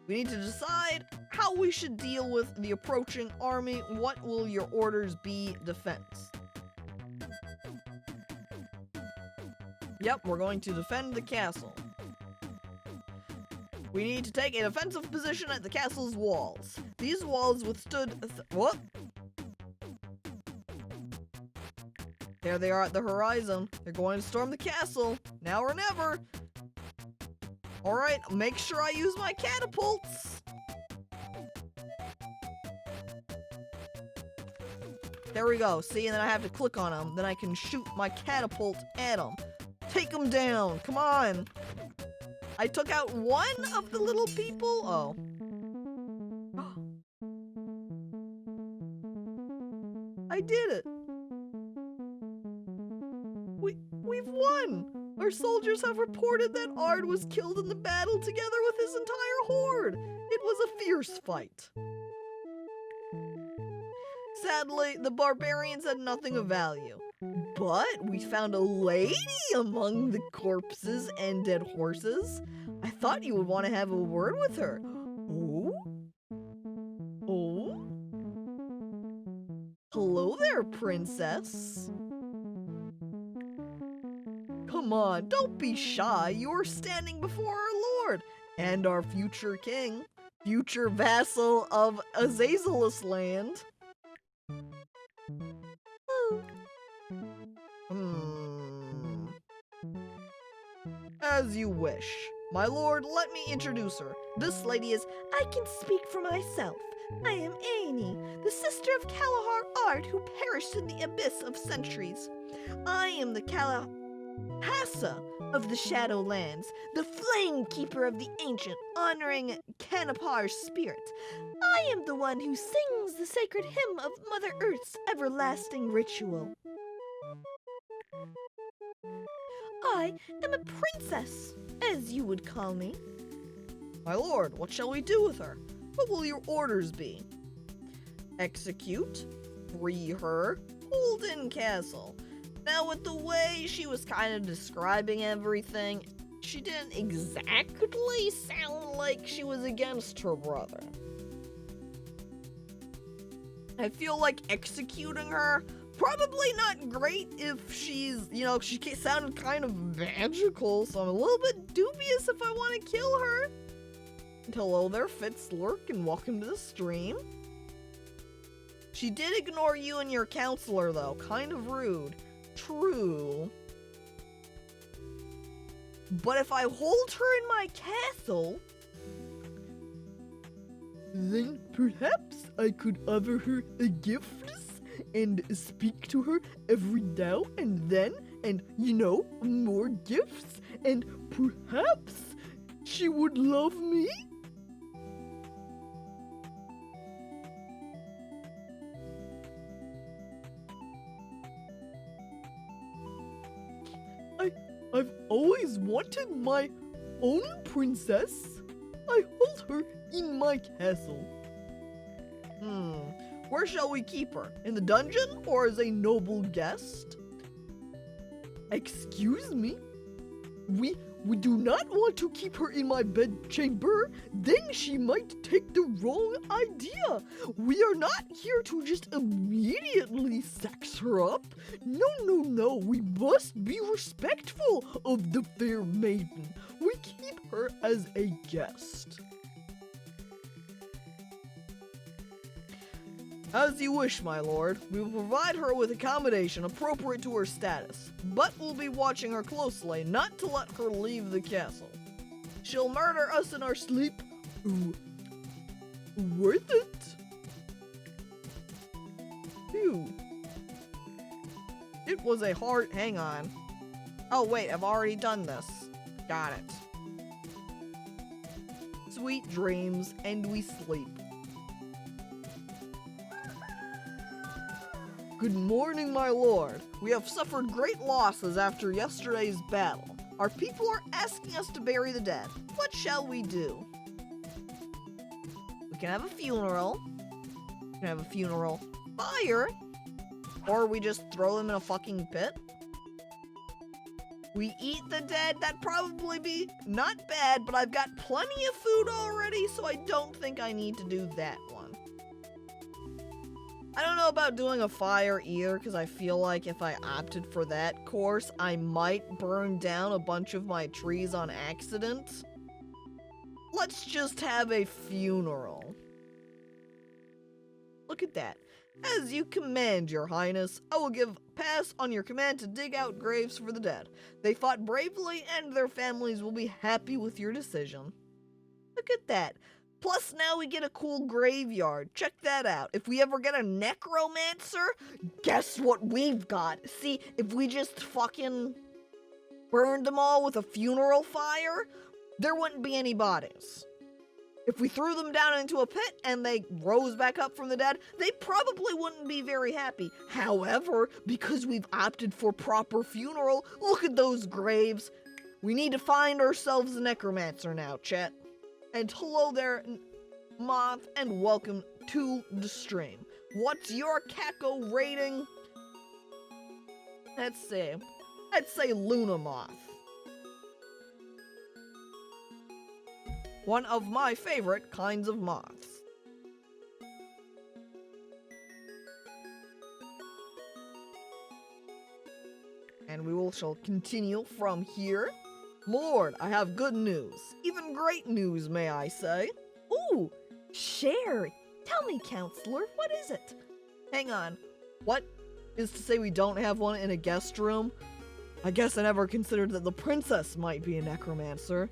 We need to decide how we should deal with the approaching army. What will your orders be? Defense. Yep, we're going to defend the castle. We need to take a defensive position at the castle's walls. These walls withstood what? There they are at the horizon. They're going to storm the castle. Now or never. Alright, make sure I use my catapults. There we go. See, and then I have to click on them. Then I can shoot my catapult at them. Take them down. Come on. I took out one of the little people. Oh. I did it. We've won. Our soldiers have reported that Ard was killed in the battle together with his entire horde. It was a fierce fight. Sadly, the barbarians had nothing of value. But we found a lady among the corpses and dead horses. I thought you would want to have a word with her. Oh? Oh? Hello there, princess. Come on, don't be shy. You're standing before our lord and our future king, future vassal of Azazelus land. As you wish. My lord, let me introduce her. This lady is... I can speak for myself. I am Amy, the sister of Kalahar Ard, who perished in the abyss of centuries. I am the Kalahassa of the Shadowlands, the flame keeper of the ancient, honoring Kanapar's spirit. I am the one who sings the sacred hymn of Mother Earth's everlasting ritual. I am a princess, as you would call me. My lord, what shall we do with her? What will your orders be? Execute, free her, hold in castle. Now, with the way she was kind of describing everything, she didn't exactly sound like she was against her brother. I feel like executing her, probably not great if she's, you know, she sounded kind of magical, so I'm a little bit dubious if I want to kill her. Hello there, Fitzlurk, and welcome to the stream. She did ignore you and your counselor, though. Kind of rude. True. But if I hold her in my castle, then perhaps I could offer her a gift and speak to her every now and then and, more gifts, and perhaps she would love me? I've always wanted my own princess. I hold her in my castle. Where shall we keep her? In the dungeon or as a noble guest? Excuse me? We do not want to keep her in my bedchamber. Then she might take the wrong idea. We are not here to just immediately sex her up. No. We must be respectful of the fair maiden. We keep her as a guest. As you wish, my lord. We will provide her with accommodation appropriate to her status, but we'll be watching her closely not to let her leave the castle. She'll murder us in our sleep. Ooh. Worth it? Phew. It was a hard... Hang on. Oh, wait, I've already done this. Got it. Sweet dreams, and we sleep. Good morning, my lord. We have suffered great losses after yesterday's battle. Our people are asking us to bury the dead. What shall we do? We can have a funeral. We can have a funeral fire. Or we just throw them in a fucking pit. We eat the dead. That'd probably be not bad, but I've got plenty of food already, so I don't think I need to do that one. I don't know about doing a fire either, because I feel like if I opted for that course, I might burn down a bunch of my trees on accident. Let's just have a funeral. Look at that. As you command, your highness, I will give pass on your command to dig out graves for the dead. They fought bravely and their families will be happy with your decision. Look at that. Plus, now we get a cool graveyard. Check that out. If we ever get a necromancer, guess what we've got? See, if we just fucking burned them all with a funeral fire, there wouldn't be any bodies. If we threw them down into a pit and they rose back up from the dead, they probably wouldn't be very happy. However, because we've opted for proper funeral, look at those graves. We need to find ourselves a necromancer now, chat. And hello there, Moth, and welcome to the stream. What's your Caco rating? Let's see. I'd say Luna Moth. One of my favorite kinds of moths. And we shall continue from here. Lord, I have good news. Even great news, may I say. Ooh, share. Tell me, counselor, what is it? Hang on. What is to say we don't have one in a guest room? I guess I never considered that the princess might be a necromancer.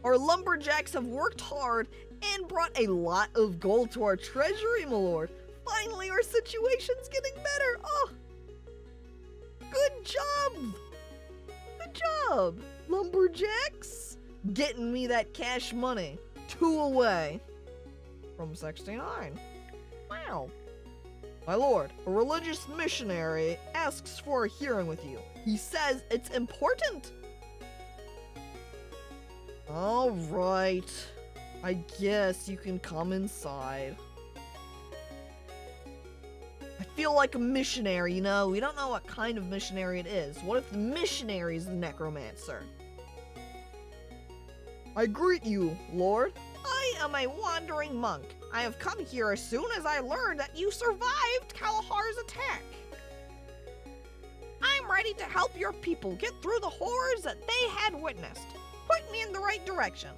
Our lumberjacks have worked hard and brought a lot of gold to our treasury, my lord. Finally, our situation's getting better. Oh, good job. Good job, lumberjacks. Getting me that cash money. 2 away from 69. Wow. My lord, a religious missionary asks for a hearing with you. He says it's important. All right. I guess you can come inside. I feel like a missionary, you know? We don't know what kind of missionary it is. What if the missionary is the necromancer? I greet you, Lord. I am a wandering monk. I have come here as soon as I learned that you survived Kalahar's attack. I'm ready to help your people get through the horrors that they had witnessed. Point me in the right direction.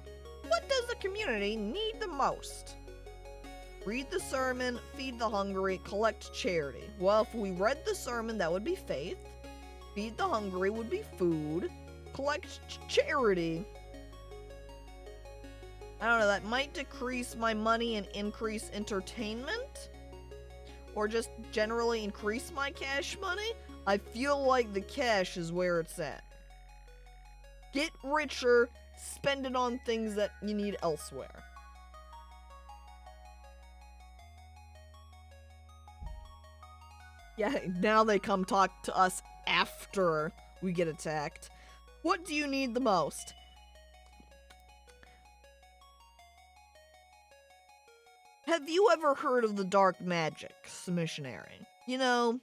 What does the community need the most? Read the sermon, feed the hungry, collect charity. Well, if we read the sermon, that would be faith. Feed the hungry would be food. Collect charity. I don't know, that might decrease my money and increase entertainment. or just generally increase my cash money, I feel like the cash is where it's at. Get richer, spend it on things that you need elsewhere. Yeah, now they come talk to us after we get attacked. What do you need the most? Have you ever heard of the dark magics missionary? You know,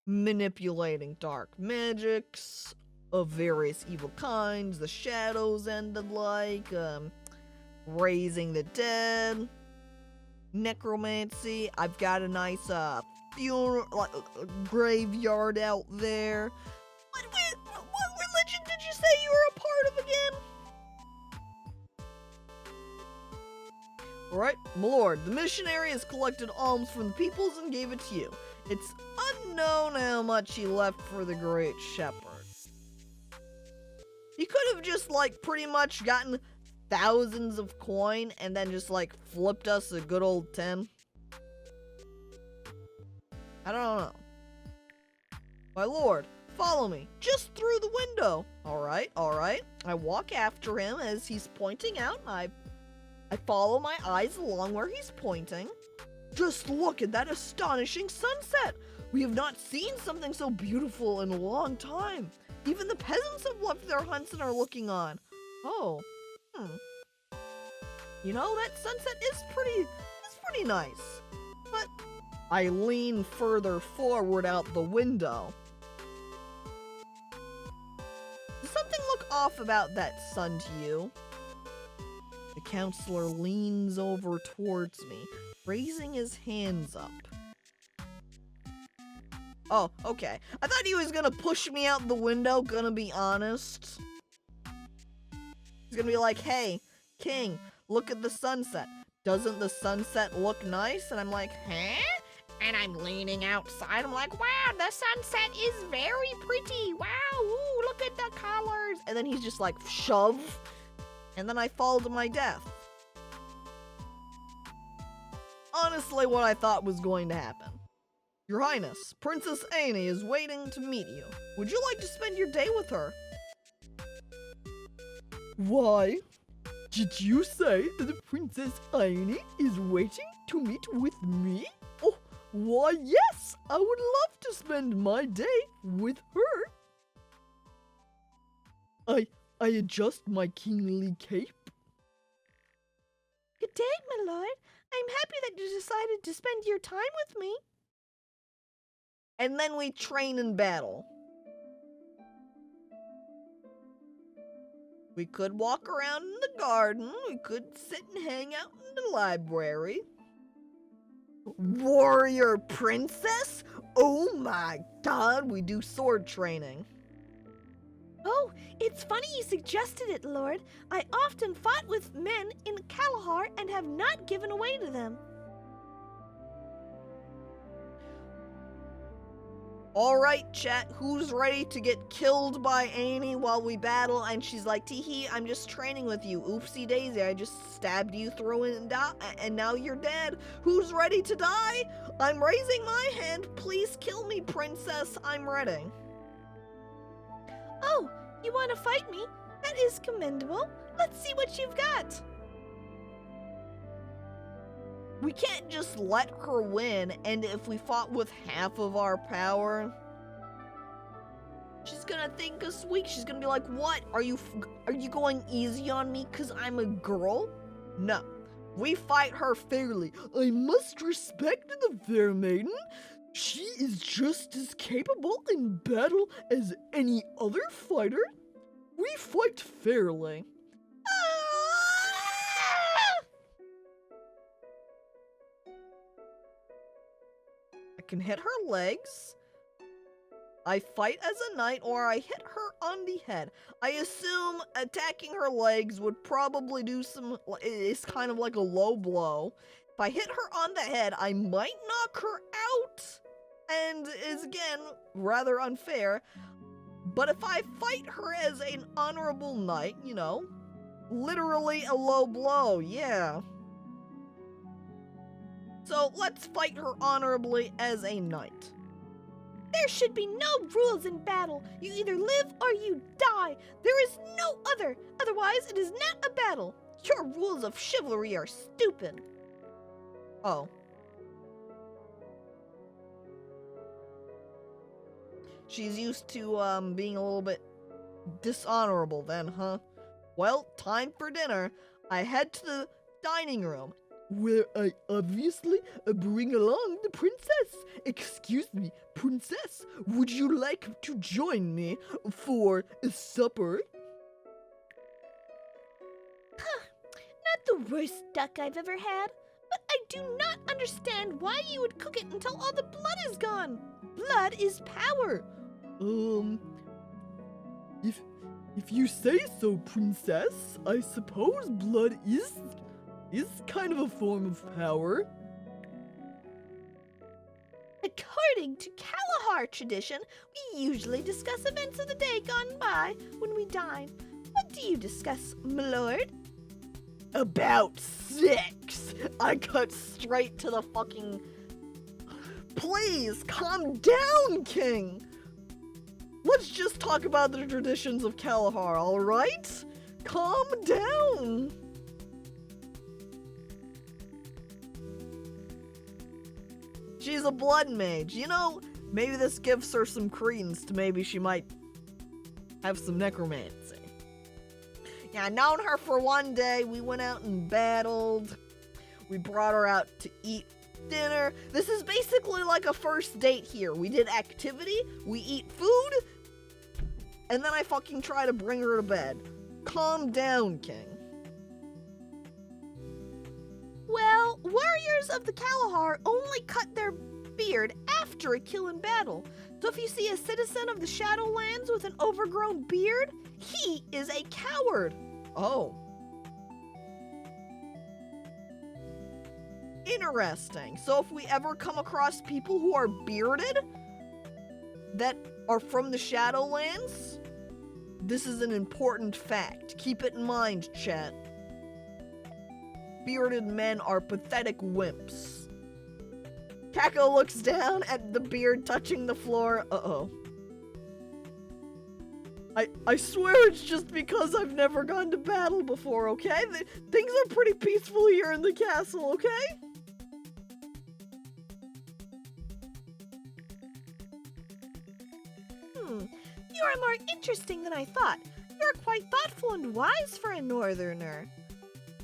manipulating dark magics of various evil kinds, the shadows and the like, raising the dead, necromancy. I've got a nice funeral, like graveyard out there. What religion did you say you were a part of again? Alright, my lord, the missionary has collected alms from the peoples and gave it to you. It's unknown how much he left for the great shepherd. He could have just, like, pretty much gotten thousands of coin and then just, like, flipped us a good old 10. I don't know. My lord, follow me, just through the window. Alright, alright. I walk after him as he's pointing out, and I follow my eyes along where he's pointing. Just look at that astonishing sunset! We have not seen something so beautiful in a long time. Even the peasants have left their hunts and are looking on. Oh, You know, that sunset is pretty nice. But I lean further forward out the window. Does something look off about that sun to you? The counselor leans over towards me, raising his hands up. Oh, okay. I thought he was gonna push me out the window, gonna be honest. He's gonna be like, hey, King, look at the sunset. Doesn't the sunset look nice? And I'm like, huh? And I'm leaning outside. I'm like, wow, the sunset is very pretty. Wow, ooh, look at the colors. And then he's just like, shove. And then I fall to my death. Honestly, what I thought was going to happen. Your Highness, Princess Annie is waiting to meet you. Would you like to spend your day with her? Why? Did you say that the Princess Annie is waiting to meet with me? Oh, why yes, I would love to spend my day with her. I adjust my kingly cape. Good day, my lord. I'm happy that you decided to spend your time with me. And then we train in battle. We could walk around in the garden. We could sit and hang out in the library. Warrior princess? Oh my god, we do sword training. Oh, it's funny you suggested it, Lord. I often fought with men in Kalahar and have not given away to them. Alright, chat, who's ready to get killed by Annie while we battle? And she's like, Teehee, I'm just training with you. Oopsie daisy, I just stabbed you through and now you're dead. Who's ready to die? I'm raising my hand. Please kill me, princess. I'm ready. Oh, you want to fight me? That is commendable. Let's see what you've got. We can't just let her win, and if we fought with half of our power, she's gonna think us weak. She's gonna be like, what? Are you going easy on me because I'm a girl? No. We fight her fairly. I must respect the fair maiden. She is just as capable in battle as any other fighter. We fight fairly. I can hit her legs. I fight as a knight, or I hit her on the head. I assume attacking her legs would probably do some, it's kind of like a low blow. If I hit her on the head, I might knock her out, and is again rather unfair. But if I fight her as an honorable knight, you know, literally a low blow, yeah. So let's fight her honorably as a knight. There should be no rules in battle. You either live or you die. There is no other. Otherwise, it is not a battle. Your rules of chivalry are stupid. Oh. She's used to, being a little bit dishonorable then, huh? Well, time for dinner. I head to the dining room, where I obviously bring along the princess. Excuse me, princess, would you like to join me for supper? Not the worst duck I've ever had. But I do not understand why you would cook it until all the blood is gone. Blood is power. If you say so, princess, I suppose blood is kind of a form of power. According to Kalahar tradition, we usually discuss events of the day gone by when we dine. What do you discuss, my lord? About sex. I cut straight to the fucking... Please, calm down, King. Let's just talk about the traditions of Kalahar, alright? Calm down. She's a blood mage. You know, maybe this gives her some credence to maybe she might have some necromancy. Yeah, I've known her for one day. We went out and battled. We brought her out to eat dinner. This is basically like a first date here. We did activity, we eat food, and then I fucking try to bring her to bed. Calm down, King. Well, warriors of the Kalahar only cut their beard after a kill in battle. So if you see a citizen of the Shadowlands with an overgrown beard, he is a coward. Oh. Interesting. So if we ever come across people who are bearded that are from the Shadowlands, this is an important fact. Keep it in mind, chat. Bearded men are pathetic wimps. Caco looks down at the beard touching the floor. Uh-oh. I swear it's just because I've never gone to battle before, okay? Things are pretty peaceful here in the castle, okay? You are more interesting than I thought. You're quite thoughtful and wise for a northerner.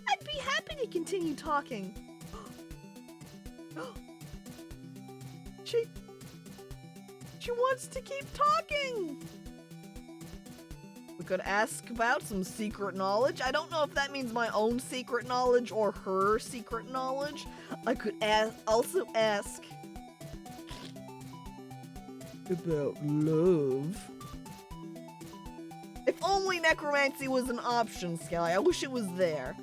I'd be happy to continue talking. She wants to keep talking. We could ask about some secret knowledge. I don't know if that means my own secret knowledge or her secret knowledge. I could also ask about love. If only necromancy was an option, Skelly. I wish it was there.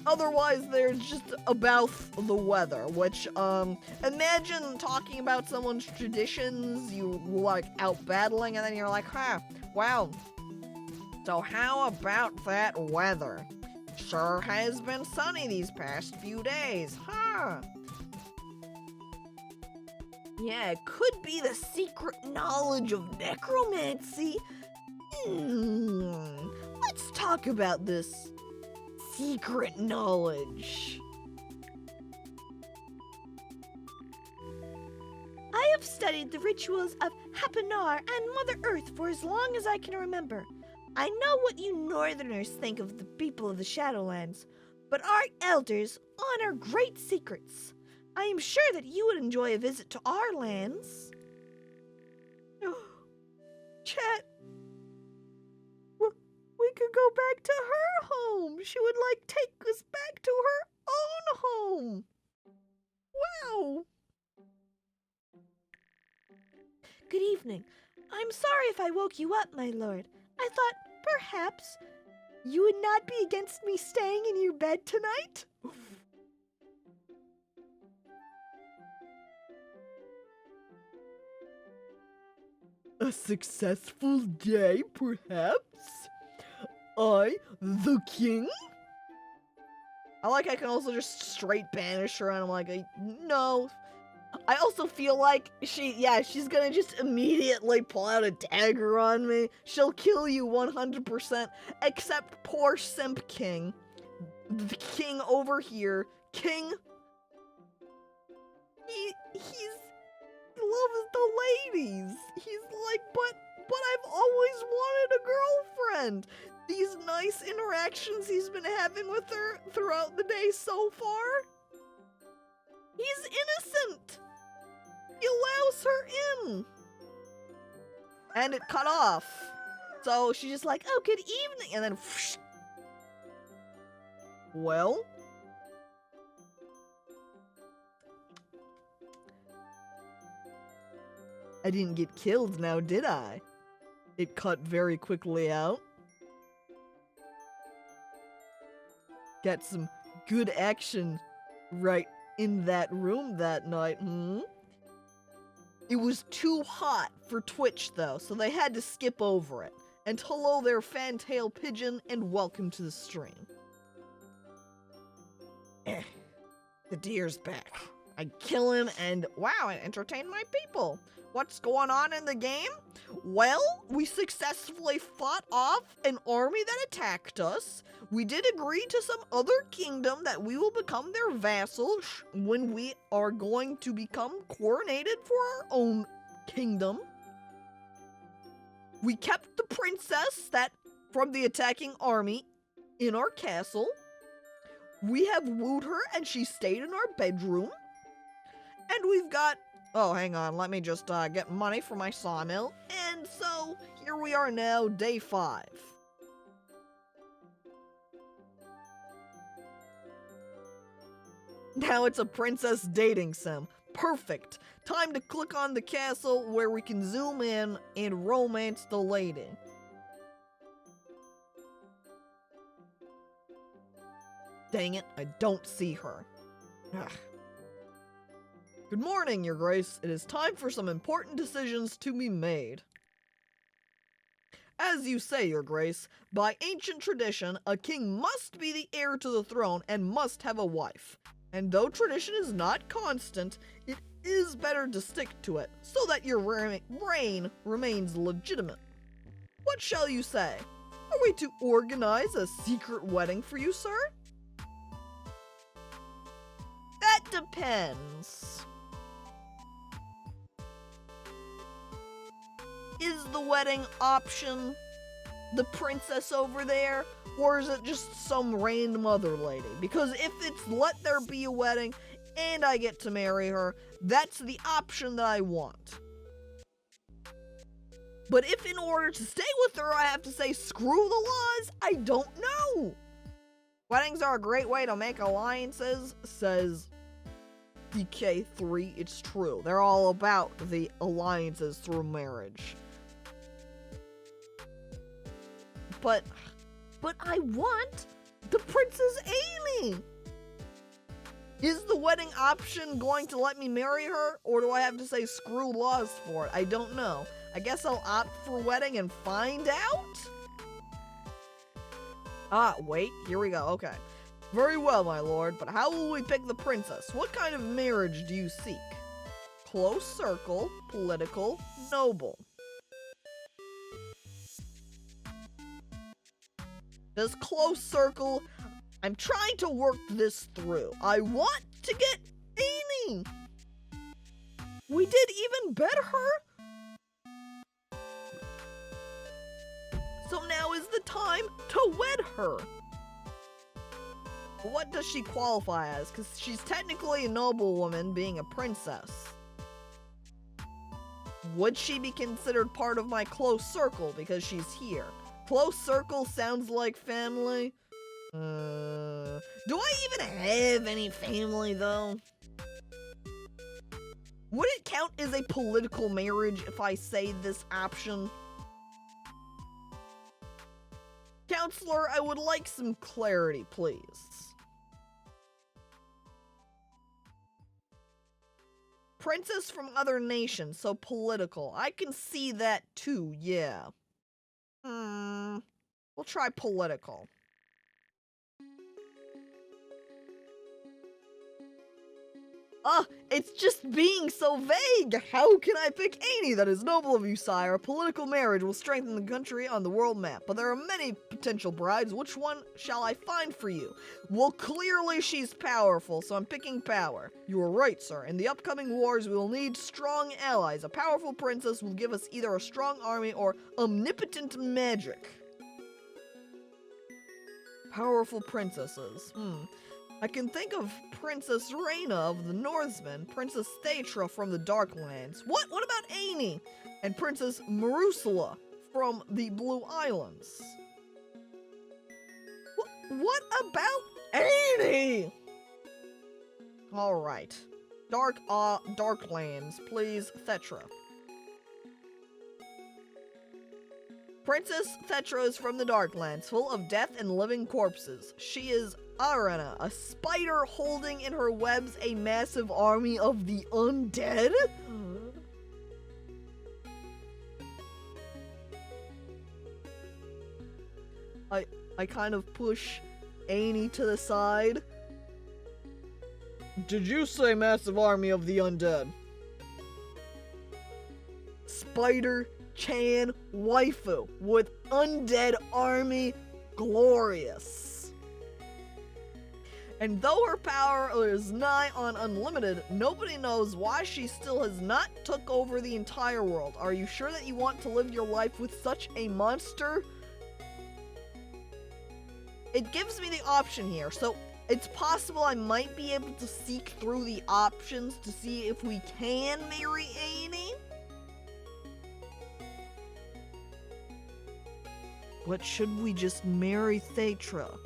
Otherwise, they're just about the weather, which, imagine talking about someone's traditions, you like out battling, and then you're like, huh, wow. So how about that weather? Sure has been sunny these past few days, huh? Yeah, it could be the secret knowledge of necromancy. Let's talk about this secret knowledge. I have studied the rituals of Hapanar and Mother Earth for as long as I can remember. I know what you northerners think of the people of the Shadowlands, but our elders honor great secrets. I am sure that you would enjoy a visit to our lands. Chat, we could go back to her home. She would like take us back to her own home. Wow. Good evening. I'm sorry if I woke you up, my lord. I thought perhaps you would not be against me staying in your bed tonight? A successful day, perhaps? I, the king? I can also just straight banish her, and I'm like, no. I also feel like she's gonna just immediately pull out a dagger on me. She'll kill you 100%, except poor Simp King. The king over here. King. He loves the ladies. He's like, but I've always wanted a girlfriend. These nice interactions he's been having with her throughout the day so far. He's innocent. He allows her in. And it cut off. So she's just like, oh, good evening. And then, whoosh. Well. I didn't get killed now, did I? It cut very quickly out. Got some good action right in that room that night, It was too hot for Twitch, though, so they had to skip over it. And hello there, Fantail Pigeon, and welcome to the stream. The deer's back. I kill him, and wow, it entertained my people. What's going on in the game? Well, we successfully fought off an army that attacked us. We did agree to some other kingdom that we will become their vassal when we are going to become coronated for our own kingdom. We kept the princess from the attacking army in our castle. We have wooed her and she stayed in our bedroom. And we've got, oh, hang on, let me just get money for my sawmill. And so here we are now, day 5. Now it's a princess dating sim. Perfect. Time to click on the castle where we can zoom in and romance the lady. Dang it, I don't see her. Ugh. Good morning, Your Grace. It is time for some important decisions to be made. As you say, Your Grace, by ancient tradition, a king must be the heir to the throne and must have a wife. And though tradition is not constant, it is better to stick to it, so that your reign remains legitimate. What shall you say? Are we to organize a secret wedding for you, sir? That depends. Is the wedding option the princess over there, or is it just some random other lady? Because if it's let there be a wedding and I get to marry her, that's the option that I want. But if in order to stay with her I have to say screw the laws, I don't know. Weddings are a great way to make alliances, says DK3. It's true. They're all about the alliances through marriage. But I want the Princess Amy. Is the wedding option going to let me marry her, or do I have to say screw laws for it? I don't know. I guess I'll opt for wedding and find out? Ah, wait, here we go, okay. Very well, my lord, but how will we pick the princess? What kind of marriage do you seek? Close circle, political, noble. This close circle, I'm trying to work this through. I want to get Amy. We did even better her. So now is the time to wed her. What does she qualify as? Because she's technically a noblewoman, being a princess. Would she be considered part of my close circle because she's here? Close circle sounds like family. Do I even have any family, though? Would it count as a political marriage if I say this option? Counselor, I would like some clarity, please. Princess from other nations, so political. I can see that too, yeah. We'll try political. It's just being so vague. How can I pick any? That is noble of you, sire. A political marriage will strengthen the country on the world map, but there are many potential brides. Which one shall I find for you? Well, clearly she's powerful, so I'm picking power. You are right, sir. In the upcoming wars, we will need strong allies. A powerful princess will give us either a strong army or omnipotent magic. Powerful princesses. I can think of Princess Reyna of the Northmen, Princess Thetra from the Darklands. What about Annie? And Princess Marusula from the Blue Islands. What about Annie? Alright. Darklands, please, Thetra. Princess Thetra is from the Darklands, full of death and living corpses. She is Arena, a spider holding in her webs a massive army of the undead? I kind of push Annie to the side. Did you say massive army of the undead? Spider-Chan waifu with undead army, glorious. And though her power is nigh on unlimited, nobody knows why she still has not took over the entire world. Are you sure that you want to live your life with such a monster? It gives me the option here, so it's possible I might be able to seek through the options to see if we can marry Annie. But should we just marry Thetra?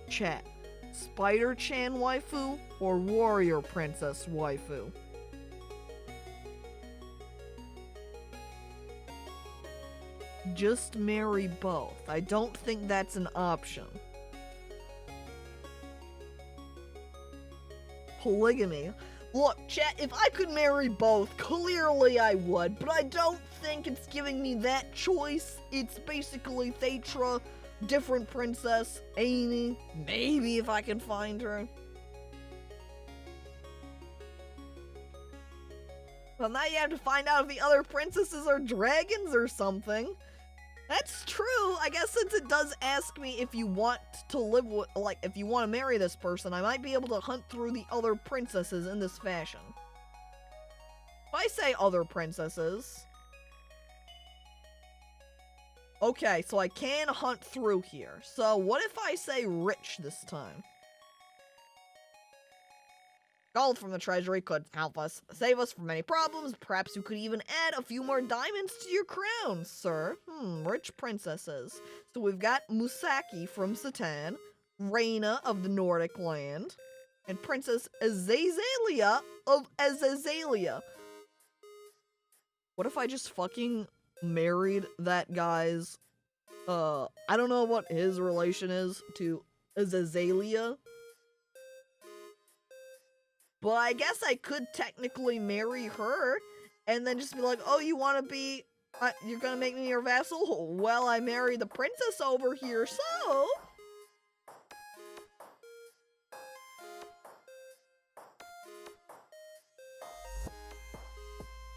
Chat. Spider-Chan waifu or Warrior Princess waifu? Just marry both. I don't think that's an option. Polygamy. Look, chat, if I could marry both, clearly I would, but I don't think it's giving me that choice. It's basically Thetra, different princess, Annie, maybe if I can find her. Well, now you have to find out if the other princesses are dragons or something. That's true. I guess since it does ask me if you want to live with, like, if you want to marry this person, I might be able to hunt through the other princesses in this fashion. If I say other princesses... Okay, so I can hunt through here. So what if I say rich this time? Gold from the treasury could help us save us from many problems. Perhaps you could even add a few more diamonds to your crown, sir. Rich princesses. So we've got Musaki from Satan, Reyna of the Nordic land, and Princess Azazelia of Azazelia. What if I just fucking married that guy's, I don't know what his relation is to Azazelia. But I guess I could technically marry her and then just be like, oh, you want to be, you're going to make me your vassal? Well, I married the princess over here, so...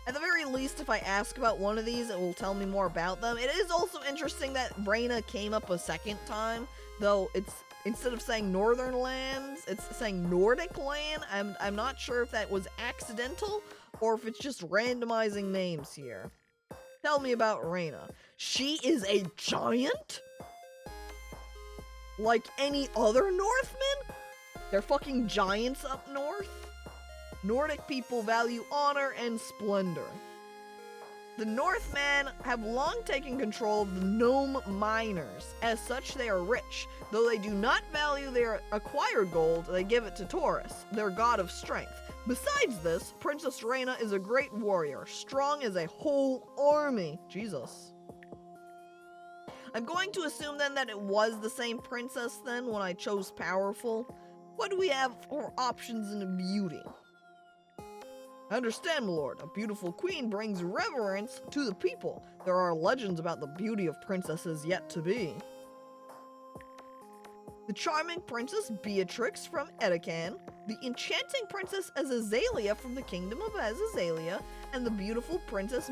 At the very least, if I ask about one of these, it will tell me more about them. It is also interesting that Reyna came up a second time, though it's, instead of saying Northern Lands, it's saying Nordic Land. I'm not sure if that was accidental or if it's just randomizing names here. Tell me about Reyna. She is a giant? Like any other Northmen? They're fucking giants up north? Nordic people value honor and splendor. The Northmen have long taken control of the gnome miners. As such, they are rich. Though they do not value their acquired gold, they give it to Taurus, their god of strength. Besides this, Princess Reyna is a great warrior, strong as a whole army. Jesus. I'm going to assume then that it was the same princess then when I chose powerful. What do we have for options in beauty? I understand, my lord. A beautiful queen brings reverence to the people. There are legends about the beauty of princesses yet to be. The charming Princess Beatrix from Edecan, the enchanting Princess Azazelia from the Kingdom of Azazelia, and the beautiful Princess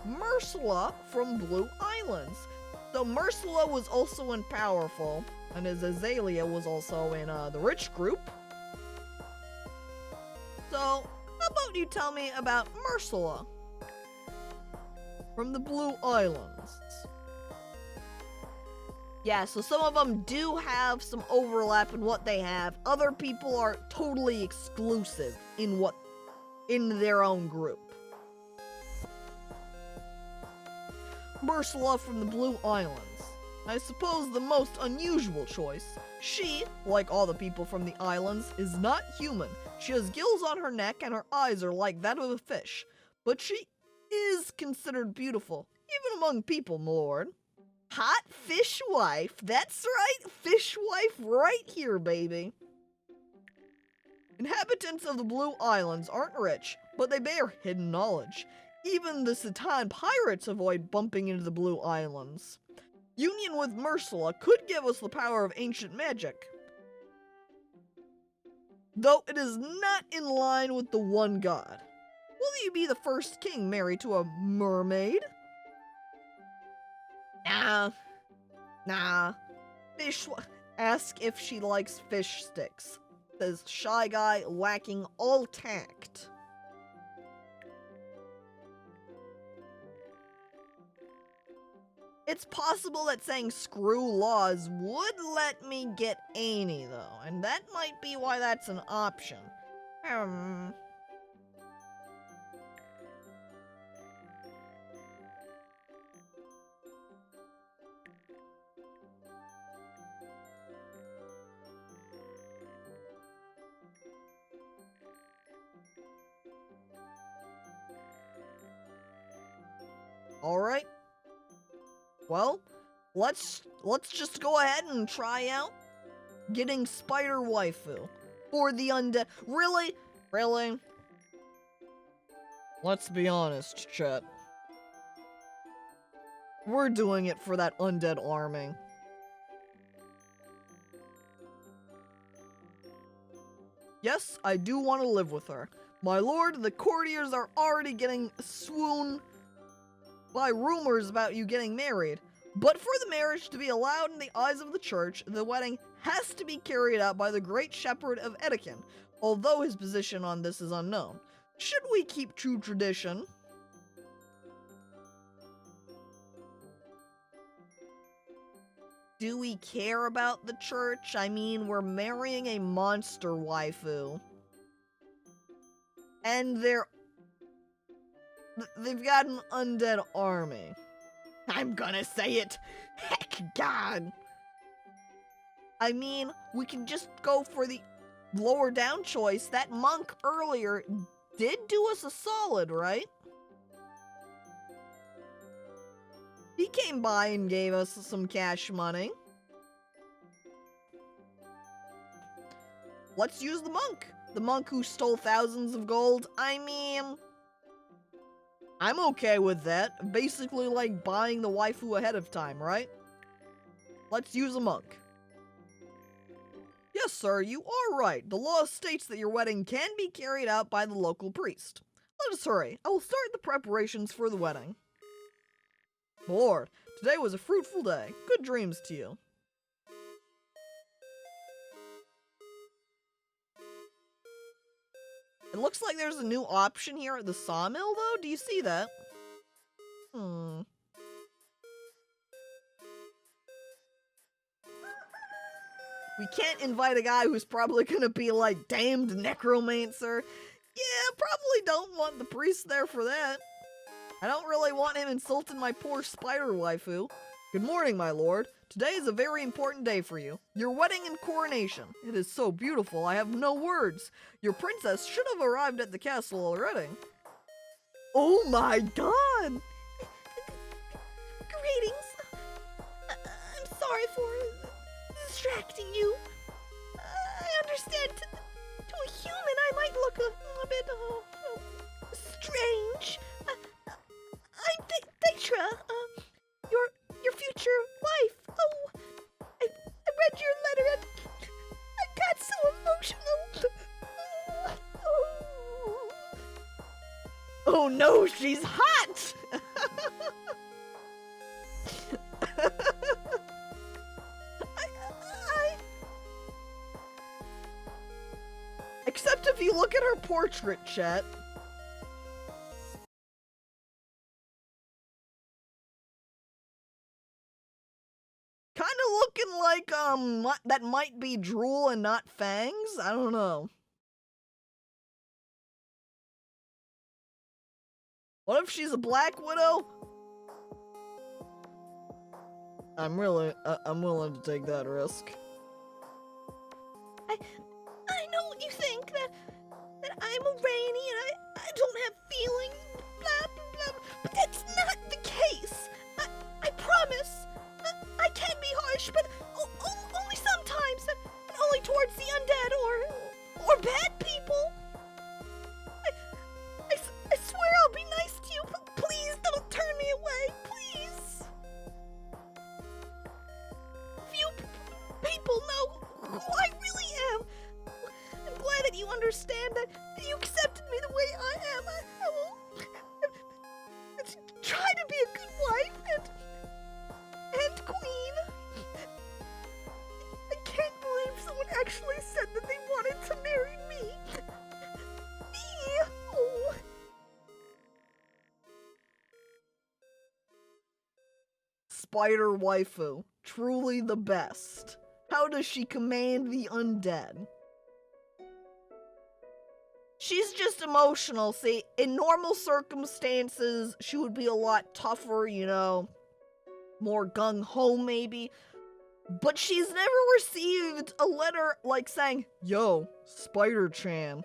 Mersula from Blue Islands. So Mersula was also in Powerful, and Azazelia was also in the Rich group. So, how about you tell me about Mersula from the Blue Islands? Yeah, so some of them do have some overlap in what they have. Other people are totally exclusive in their own group. Mersula from the Blue Islands. I suppose the most unusual choice. She, like all the people from the islands, is not human. She has gills on her neck and her eyes are like that of a fish. But she is considered beautiful, even among people, my lord. Hot fish wife. That's right, fish wife right here, baby. Inhabitants of the Blue Islands aren't rich, but they bear hidden knowledge. Even the Satan pirates avoid bumping into the Blue Islands. Union with Mersula could give us the power of ancient magic, though it is not in line with the one god. Will you be the first king married to a mermaid? Nah. Ask if she likes fish sticks. Says shy guy lacking all tact. It's possible that saying screw laws would let me get Annie though, and that might be why that's an option. Alright. Well, let's just go ahead and try out getting Spider Waifu for the undead. Really? Really? Let's be honest, chat. We're doing it for that undead army. Yes, I do want to live with her. My lord, the courtiers are already getting swooned by rumors about you getting married. But for the marriage to be allowed in the eyes of the church, the wedding has to be carried out by the great shepherd of Edekin, although his position on this is unknown. Should we keep true tradition? Do we care about the church? I mean, we're marrying a monster waifu. And they've got an undead army. I'm gonna say it. Heck God. I mean, we can just go for the lower down choice. That monk earlier did do us a solid, right? He came by and gave us some cash money. Let's use the monk. The monk who stole thousands of gold. I mean, I'm okay with that. Basically like buying the waifu ahead of time, right? Let's use a monk. Yes, sir, you are right. The law states that your wedding can be carried out by the local priest. Let us hurry. I will start the preparations for the wedding. Lord, today was a fruitful day. Good dreams to you. It looks like there's a new option here at the sawmill, though. Do you see that? We can't invite a guy who's probably gonna be like, damned necromancer. Yeah, probably don't want the priest there for that. I don't really want him insulting my poor spider waifu. Good morning, my lord. Today is a very important day for you. Your wedding and coronation. It is so beautiful, I have no words. Your princess should have arrived at the castle already. Oh my god! Greetings. I'm sorry for distracting you. I understand to a human I might look a bit strange. I'm Deitra, your future wife. Oh, I read your letter and I got so emotional. Oh no, she's hot! Except if you look at her portrait, chat. Kinda looking like, that might be drool and not fangs? I don't know. What if she's a Black Widow? I'm willing to take that risk. I know what you think, that I'm a Rainy and I don't have feelings, blah, blah, blah, but that's not the case. I promise. I can be harsh, but only sometimes, and only towards the undead or bad people. I swear I'll be nice to you, but please don't turn me away, please. Few people know who I really am. I'm glad that you understand, that you accepted me the way I am. I will try to be a good wife and queen. I can't believe someone actually said that they wanted to marry me. Me! Oh. Spider waifu, truly the best. How does she command the undead? She's just emotional. See, in normal circumstances, she would be a lot tougher, you know, more gung-ho maybe. But she's never received a letter like saying, yo, Spider-chan,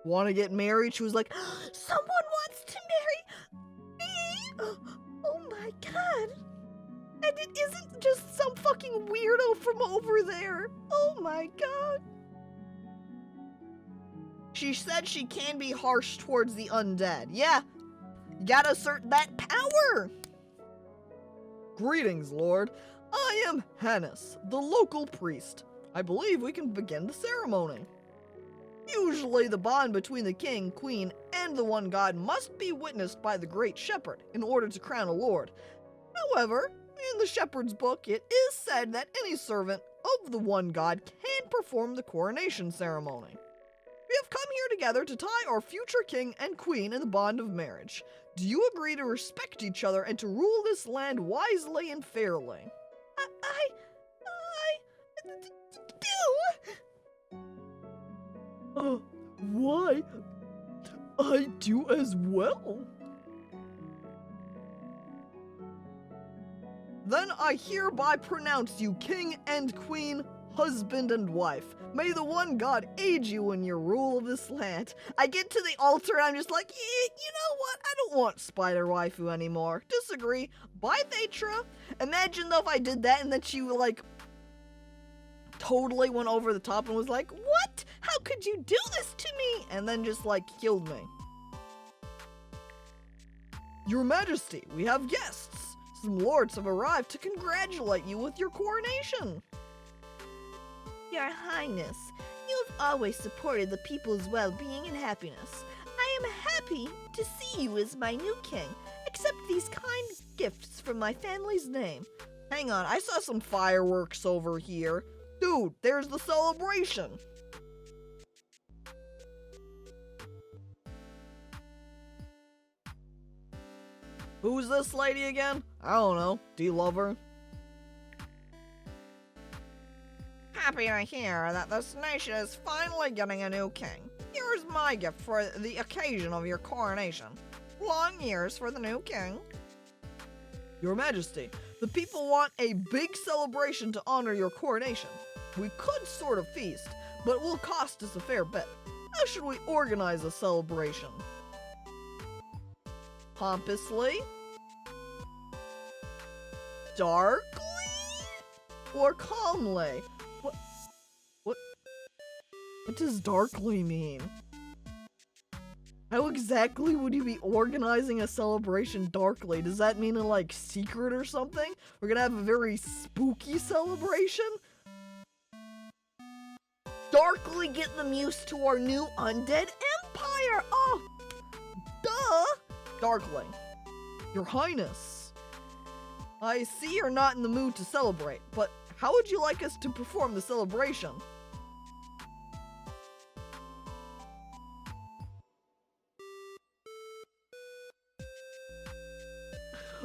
wanna get married? She was like, Someone wants to marry me? Oh my god. And it isn't just some fucking weirdo from over there. Oh my god. She said she can be harsh towards the undead. Yeah, you gotta assert that power. Greetings, Lord. I am Hannes, the local priest. I believe we can begin the ceremony. Usually the bond between the king, queen, and the one god must be witnessed by the great shepherd in order to crown a lord. However, in the shepherd's book, it is said that any servant of the one god can perform the coronation ceremony. We have come here together to tie our future king and queen in the bond of marriage. Do you agree to respect each other and to rule this land wisely and fairly? I do. Why? I do as well. Then I hereby pronounce you king and queen, husband and wife. May the one god aid you in your rule of this land. I get to the altar and I'm just like, you know what? I don't want spider waifu anymore. Disagree. Bye, Thetra. Imagine though if I did that and then she like totally went over the top and was like, what? How could you do this to me? And then just like killed me. Your Majesty, we have guests. Some lords have arrived to congratulate you with your coronation. Your Highness, you have always supported the people's well-being and happiness. I am happy to see you as my new king. Accept these kind gifts from my family's name. Hang on, I saw some fireworks over here. Dude, there's the celebration. Who's this lady again? I don't know. Do you love her? Happy to hear that this nation is finally getting a new king. Here's my gift for the occasion of your coronation. Long years for the new king. Your Majesty, the people want a big celebration to honor your coronation. We could sort of feast, but it will cost us a fair bit. How should we organize a celebration? Pompously? Darkly? Or calmly? What does darkly mean? How exactly would you be organizing a celebration darkly? Does that mean in like secret or something? We're gonna have a very spooky celebration? Darkly get them used to our new undead empire! Oh! Darkling. Your Highness. I see you're not in the mood to celebrate, but how would you like us to perform the celebration?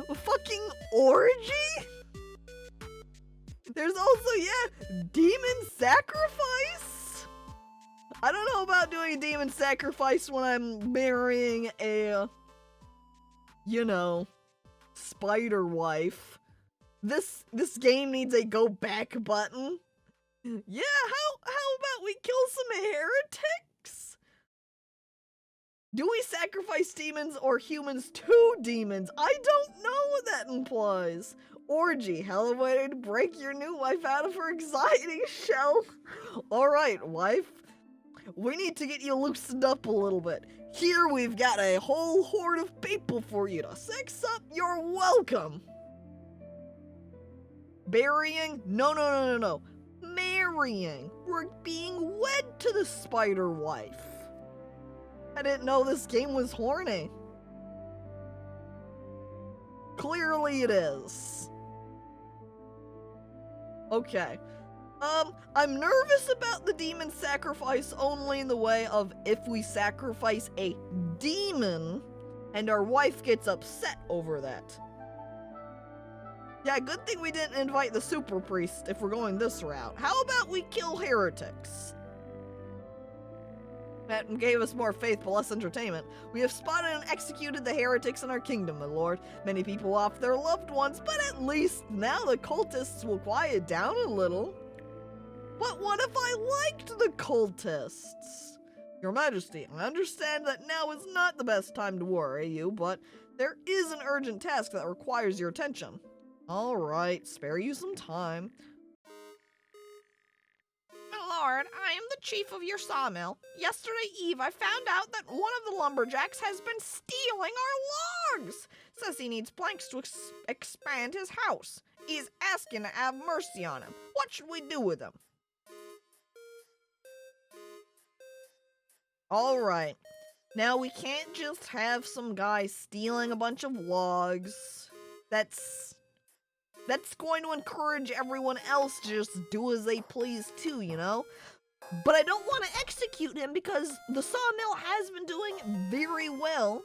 A fucking orgy? There's also, yeah, demon sacrifice? I don't know about doing a demon sacrifice when I'm marrying a, you know, spider wife. This game needs a go back button. Yeah, how about we kill some heretics? Do we sacrifice demons or humans to demons? I don't know what that implies. Orgy, hell of a way to break your new wife out of her anxiety shell. Alright, wife. We need to get you loosened up a little bit. Here we've got a whole horde of people for you to sex up. You're welcome. Burying? No. Marrying. We're being wed to the spider wife. I didn't know this game was horny. Clearly it is. Okay. I'm nervous about the demon sacrifice only in the way of if we sacrifice a demon and our wife gets upset over that. Yeah, good thing we didn't invite the super priest if we're going this route. How about we kill heretics? That gave us more faith but less entertainment. We have spotted and executed the heretics in our kingdom, my lord. Many people lost their loved ones, but at least now the cultists will quiet down a little. But what if I liked the cultists? Your Majesty, I understand that now is not the best time to worry you, but there is an urgent task that requires your attention. All right, spare you some time. My lord, I am the chief of your sawmill. Yesterday eve, I found out that one of the lumberjacks has been stealing our logs. Says he needs planks to expand his house. He's asking to have mercy on him. What should we do with him? All right. Now, we can't just have some guy stealing a bunch of logs. That's going to encourage everyone else to just do as they please too, you know? But I don't want to execute him because the sawmill has been doing very well.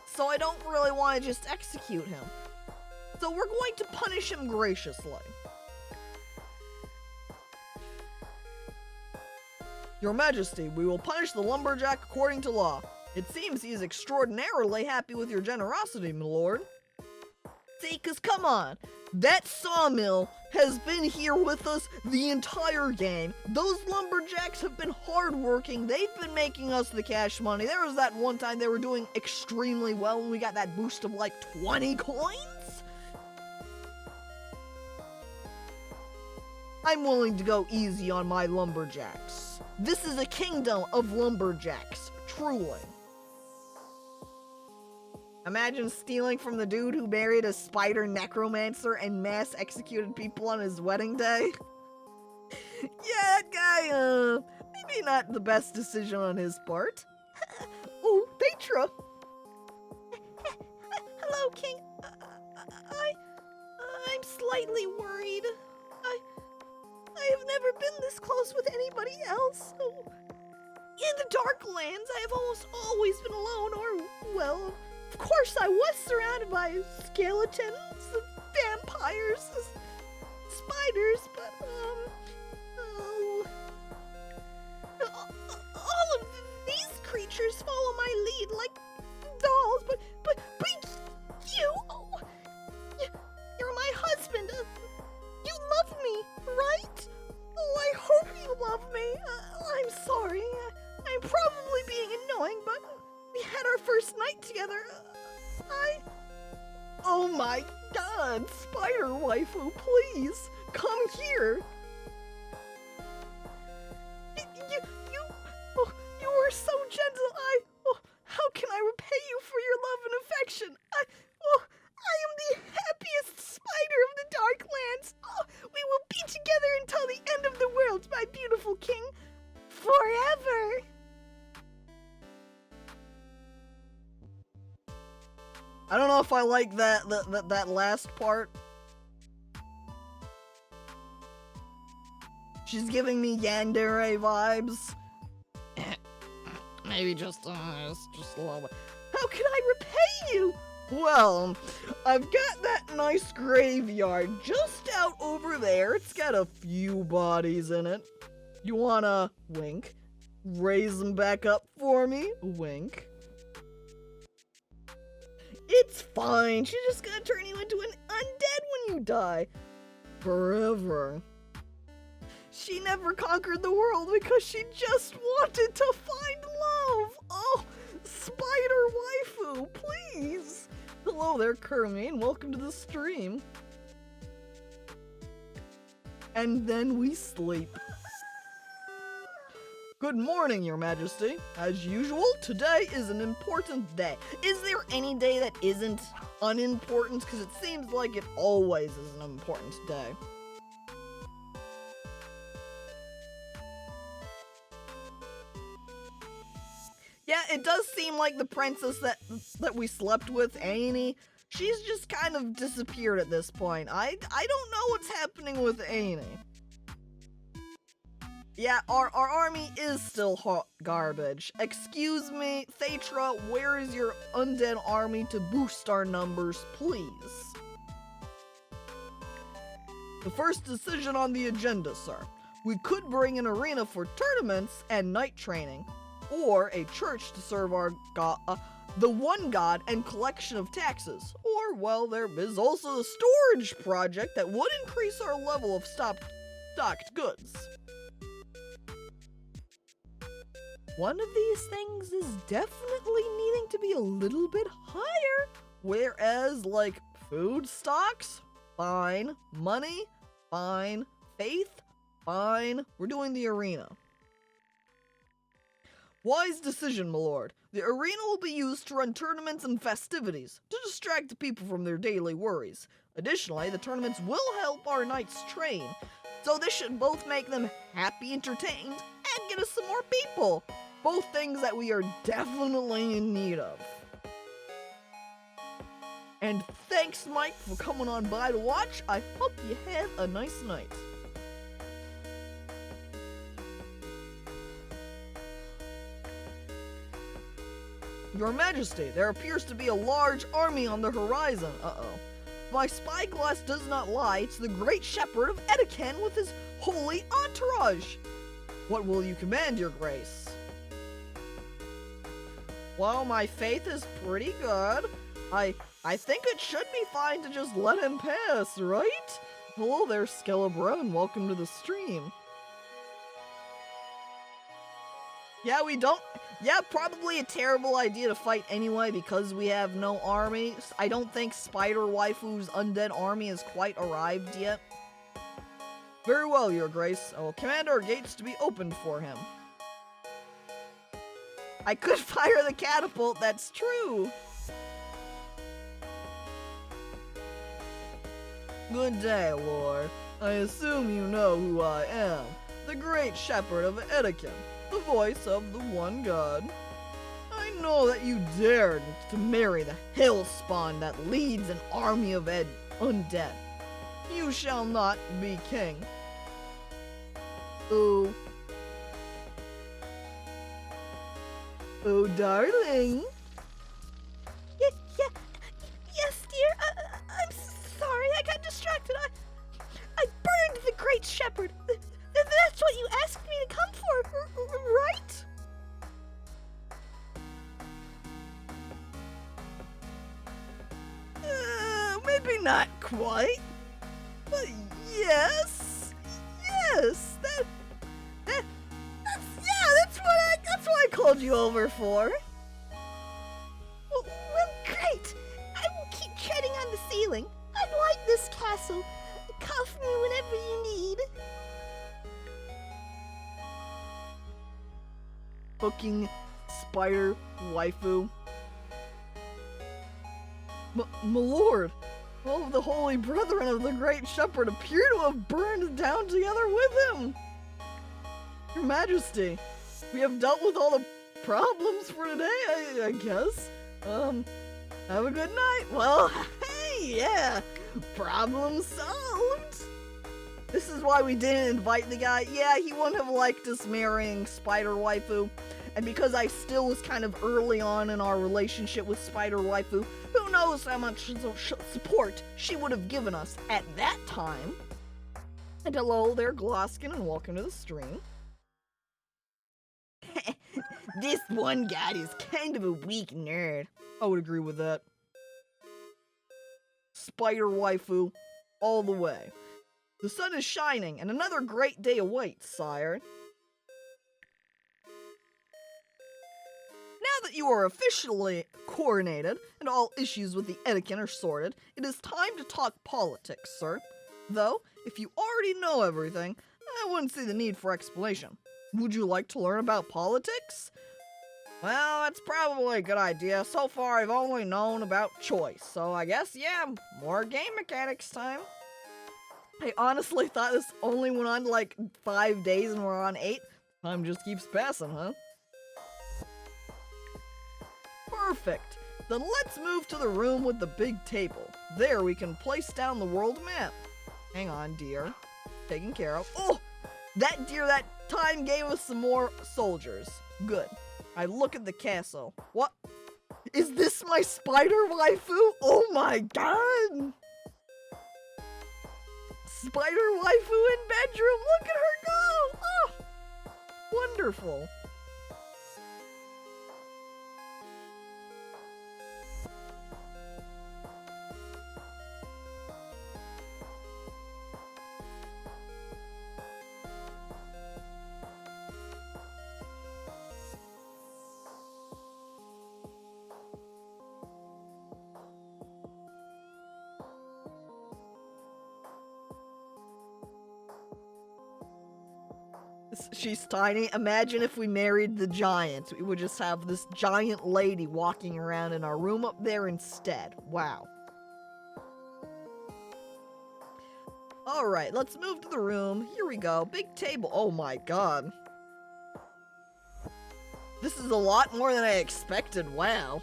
So I don't really want to just execute him. So we're going to punish him graciously. Your Majesty, we will punish the lumberjack according to law. It seems he is extraordinarily happy with your generosity, my lord. See, 'cause come on, that sawmill has been here with us the entire game. Those lumberjacks have been hardworking. They've been making us the cash money. There was that one time they were doing extremely well when we got that boost of like 20 coins. I'm willing to go easy on my lumberjacks. This is a kingdom of lumberjacks, truly. Imagine stealing from the dude who married a spider necromancer and mass executed people on his wedding day. Yeah, that guy, maybe not the best decision on his part. Oh, Petra! Hello, King. I'm slightly worried. I have never been this close with anybody else. In the Darklands, I have almost always been alone, or, well, of course I was surrounded by skeletons, vampires, spiders, but, all of these creatures follow my lead like dolls, but you, you're my husband. You love me, right? Oh, I hope you love me. I'm sorry. I'm probably being annoying, but we had our first night together. Oh my god, spider waifu, please, come here. You were so gentle. How can I repay you for your love and affection? I am the happiest spider of the Darklands. We will be together until the end of the world. I like that last part. She's giving me yandere vibes. Maybe just a little bit. How can I repay you? Well, I've got that nice graveyard just out over there. It's got a few bodies in it. You wanna, wink, raise them back up for me? Wink. It's fine. She's just gonna turn you into an undead when you die. Forever. She never conquered the world because she just wanted to find love. Oh, spider waifu, please. Hello there, Kermane. Welcome to the stream. And then we sleep. Good morning, Your Majesty. As usual, today is an important day. Is there any day that isn't unimportant? Because it seems like it always is an important day. Yeah, it does seem like the princess that we slept with, Annie, she's just kind of disappeared at this point. I don't know what's happening with Annie. Yeah, our army is still hot garbage. Excuse me, Thetra, where is your undead army to boost our numbers, please? The first decision on the agenda, sir. We could bring an arena for tournaments and night training, or a church to serve our god, the one god, and collection of taxes. Or, well, there is also a storage project that would increase our level of stocked goods. One of these things is definitely needing to be a little bit higher, whereas, like, food stocks, fine. Money, fine. Faith, fine. We're doing the arena. Wise decision, my lord. The arena will be used to run tournaments and festivities, to distract the people from their daily worries. Additionally, the tournaments will help our knights train, so this should both make them happy, entertained, and get us some more people. Both things that we are definitely in need of. And thanks, Mike, for coming on by to watch. I hope you had a nice night. Your Majesty, there appears to be a large army on the horizon. Uh-oh. My spyglass does not lie. It's the great shepherd of Edekan with his holy entourage. What will you command, your grace? Well, my faith is pretty good. I think it should be fine to just let him pass, right? Hello there, Skelebra, and welcome to the stream. Yeah, probably a terrible idea to fight anyway because we have no army. I don't think Spider Waifu's undead army has quite arrived yet. Very well, Your Grace. I will command our gates to be opened for him. I could fire the catapult, that's true. Good day, Lord. I assume you know who I am. The great shepherd of Edekan, the voice of the one god. I know that you dared to marry the hellspawn that leads an army of undead. You shall not be king. Ooh. Oh, darling. Yes, dear. I'm sorry. I got distracted. I burned the great shepherd. That's what you asked me to come for, right? Maybe not quite. But yes. That's what I called you over for. Well, great. I will keep treading on the ceiling. I like this castle. Cuff me whenever you need. Fucking spider waifu. My lord, all of the holy brethren of the great shepherd appear to have burned down together with him. Your Majesty, we have dealt with all the problems for today, I guess. Have a good night. Well, hey, yeah, problem solved. This is why we didn't invite the guy. Yeah, he wouldn't have liked us marrying Spider Waifu. And because I still was kind of early on in our relationship with Spider Waifu, who knows how much support she would have given us at that time. And hello there, Gloskin, and welcome to the stream. This one guy is kind of a weak nerd. I would agree with that. Spider Waifu, all the way. The sun is shining, and another great day awaits, sire. Now that you are officially coronated, and all issues with the etiquette are sorted, it is time to talk politics, sir. Though, if you already know everything, I wouldn't see the need for explanation. Would you like to learn about politics? Well, that's probably a good idea. So far, I've only known about choice, so I guess, yeah, more game mechanics time. I honestly thought this only went on like 5 days and we're on 8. Time just keeps passing, huh? Perfect. Then let's move to the room with the big table. There we can place down the world map. Hang on, dear. Taken care of. Oh! That deer that time gave us some more soldiers. Good. I look at the castle. What? Is this my Spider Waifu? Oh my god! Spider Waifu in bedroom! Look at her go! Oh! Wonderful. She's tiny. Imagine if we married the giant. We would just have this giant lady walking around in our room up there instead. Wow. Alright, let's move to the room. Here we go. Big table. Oh my god. This is a lot more than I expected. Wow.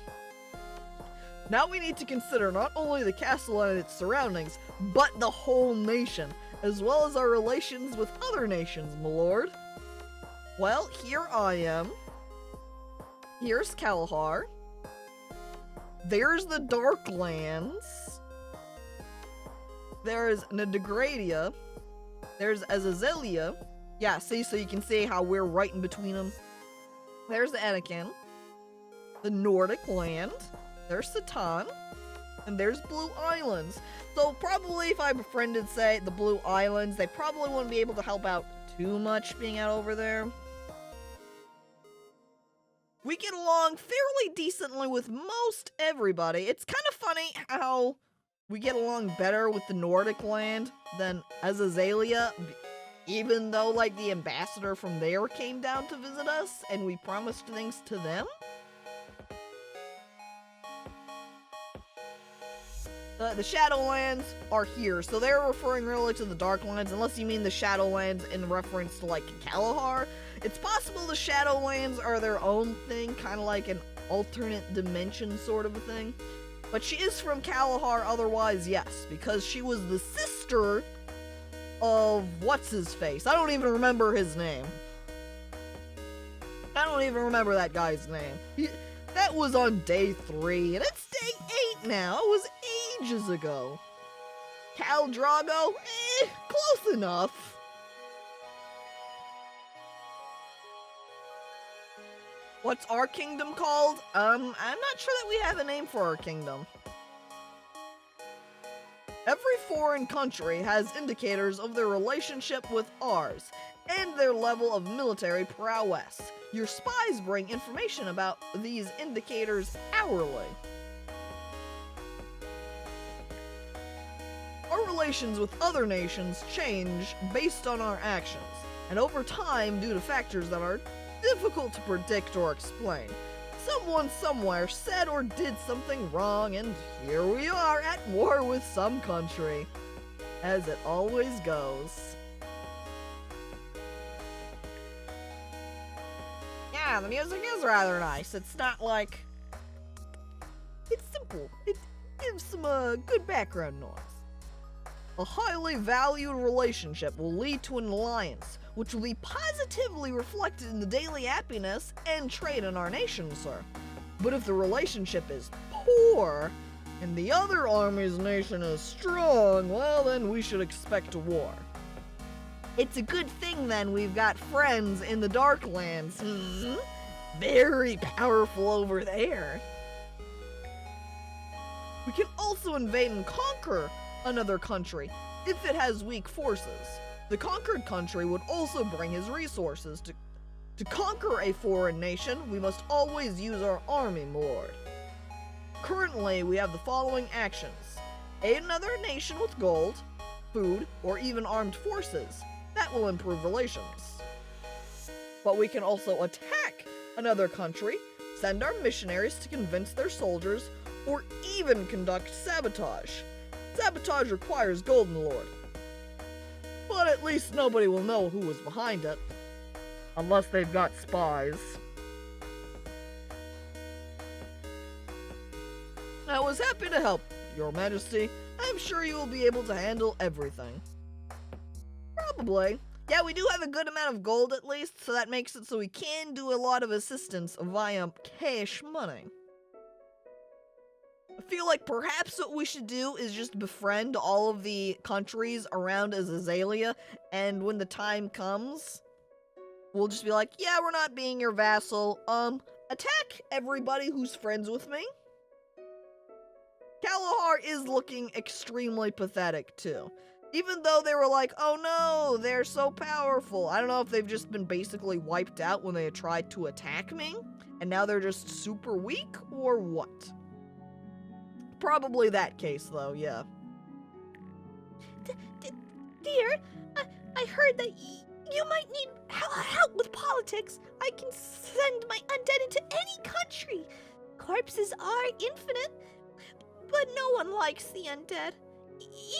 Now we need to consider not only the castle and its surroundings, but the whole nation, as well as our relations with other nations, my lord. Well, here I am. Here's Kalahar. There's the Darklands. There's Nadegradia. There's Azazelia. Yeah, see, so you can see how we're right in between them. There's the Anakin. The Nordic land. There's Satan. And there's Blue Islands. So probably if I befriended, say, the Blue Islands, they probably wouldn't be able to help out too much being out over there. We get along fairly decently with most everybody. It's kind of funny how we get along better with the Nordic land than Azazelia, even though, like, the ambassador from there came down to visit us and we promised things to them. The Shadowlands are here, so they're referring really to the Darklands, unless you mean the Shadowlands in reference to, like, Kalahar. It's possible the Shadowlands are their own thing, kind of like an alternate dimension sort of a thing. But she is from Kalahar, otherwise, yes, because she was the sister of what's-his-face. I don't even remember his name. I don't even remember that guy's name. That was on day 3, and it's day 8 now. It was ages ago. Khal Drogo? Close enough. What's our kingdom called? I'm not sure that we have a name for our kingdom. Every foreign country has indicators of their relationship with ours, and their level of military prowess. Your spies bring information about these indicators hourly. Our relations with other nations change based on our actions, and over time due to factors that are difficult to predict or explain. Someone somewhere said or did something wrong, and here we are at war with some country. As it always goes. Yeah, the music is rather nice. It's not like... It's some helpful. It gives some good background noise. A highly valued relationship will lead to an alliance, which will be positively reflected in the daily happiness and trade in our nation, sir. But if the relationship is poor, and the other army's nation is strong, well then we should expect a war. It's a good thing then we've got friends in the Darklands. Very powerful over there. We can also invade and conquer another country if it has weak forces. The conquered country would also bring his resources. To conquer a foreign nation, we must always use our army, my lord. Currently, we have the following actions. Aid another nation with gold, food, or even armed forces. That will improve relations. But we can also attack another country, send our missionaries to convince their soldiers, or even conduct sabotage. Sabotage requires gold, my lord. But at least nobody will know who was behind it. Unless they've got spies. I was happy to help, Your Majesty. I'm sure you will be able to handle everything. Probably. Yeah, we do have a good amount of gold at least, so that makes it so we can do a lot of assistance via cash money. I feel like perhaps what we should do is just befriend all of the countries around Azazelia, and when the time comes, we'll just be like, yeah, we're not being your vassal. Attack everybody who's friends with me. Kalahar is looking extremely pathetic too. Even though they were like, oh no, they're so powerful. I don't know if they've just been basically wiped out when they tried to attack me, and now they're just super weak, or what? Probably that case though, yeah. Dear, I heard that you might need help with politics. I can send my undead into any country. Corpses are infinite, but no one likes the undead.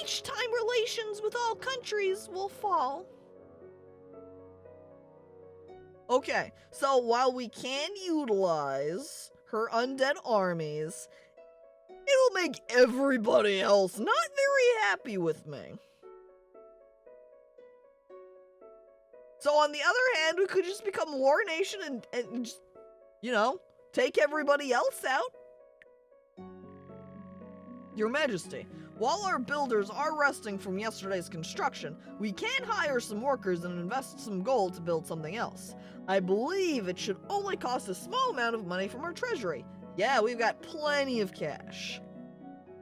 Each time relations with all countries will fall. Okay, so while we can utilize her undead armies, it'll make everybody else not very happy with me. So on the other hand, we could just become War Nation and just, you know, take everybody else out. Your Majesty, while our builders are resting from yesterday's construction, we can hire some workers and invest some gold to build something else. I believe it should only cost a small amount of money from our treasury. Yeah, we've got plenty of cash.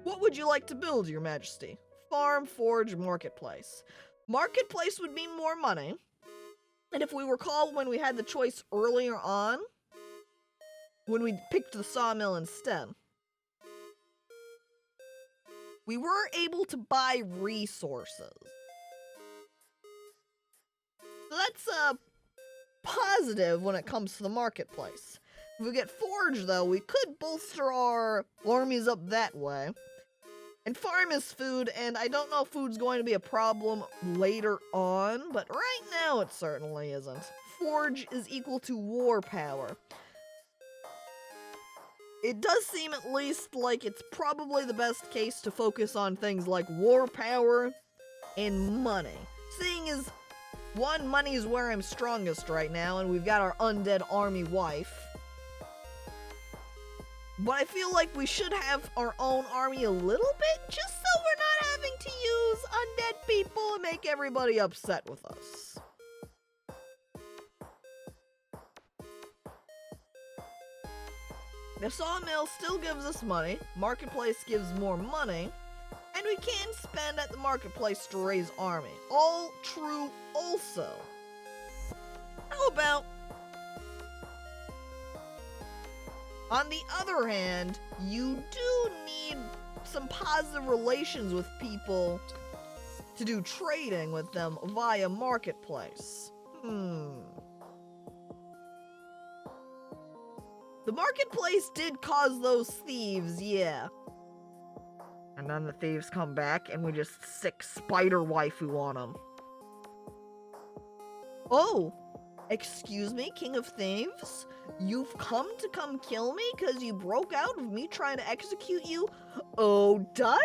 What would you like to build, Your Majesty? Farm, forge, marketplace. Marketplace would mean more money. And if we recall when we had the choice earlier on, when we picked the sawmill instead, we were able to buy resources. So that's positive when it comes to the marketplace. If we get forge, though, we could bolster our armies up that way. And farm is food, and I don't know if food's going to be a problem later on, but right now it certainly isn't. Forge is equal to war power. It does seem at least like it's probably the best case to focus on things like war power and money. Seeing as, one, money is where I'm strongest right now, and we've got our undead army wife. But I feel like we should have our own army a little bit, just so we're not having to use undead people and make everybody upset with us. The sawmill still gives us money, marketplace gives more money, and we can spend at the marketplace to raise army. All true also. How about, on the other hand, you do need some positive relations with people to do trading with them via marketplace. The marketplace did cause those thieves, yeah. And then the thieves come back and we just sick spider waifu on them. Oh! Excuse me, King of Thieves? You've come kill me because you broke out of me trying to execute you? Oh, darling!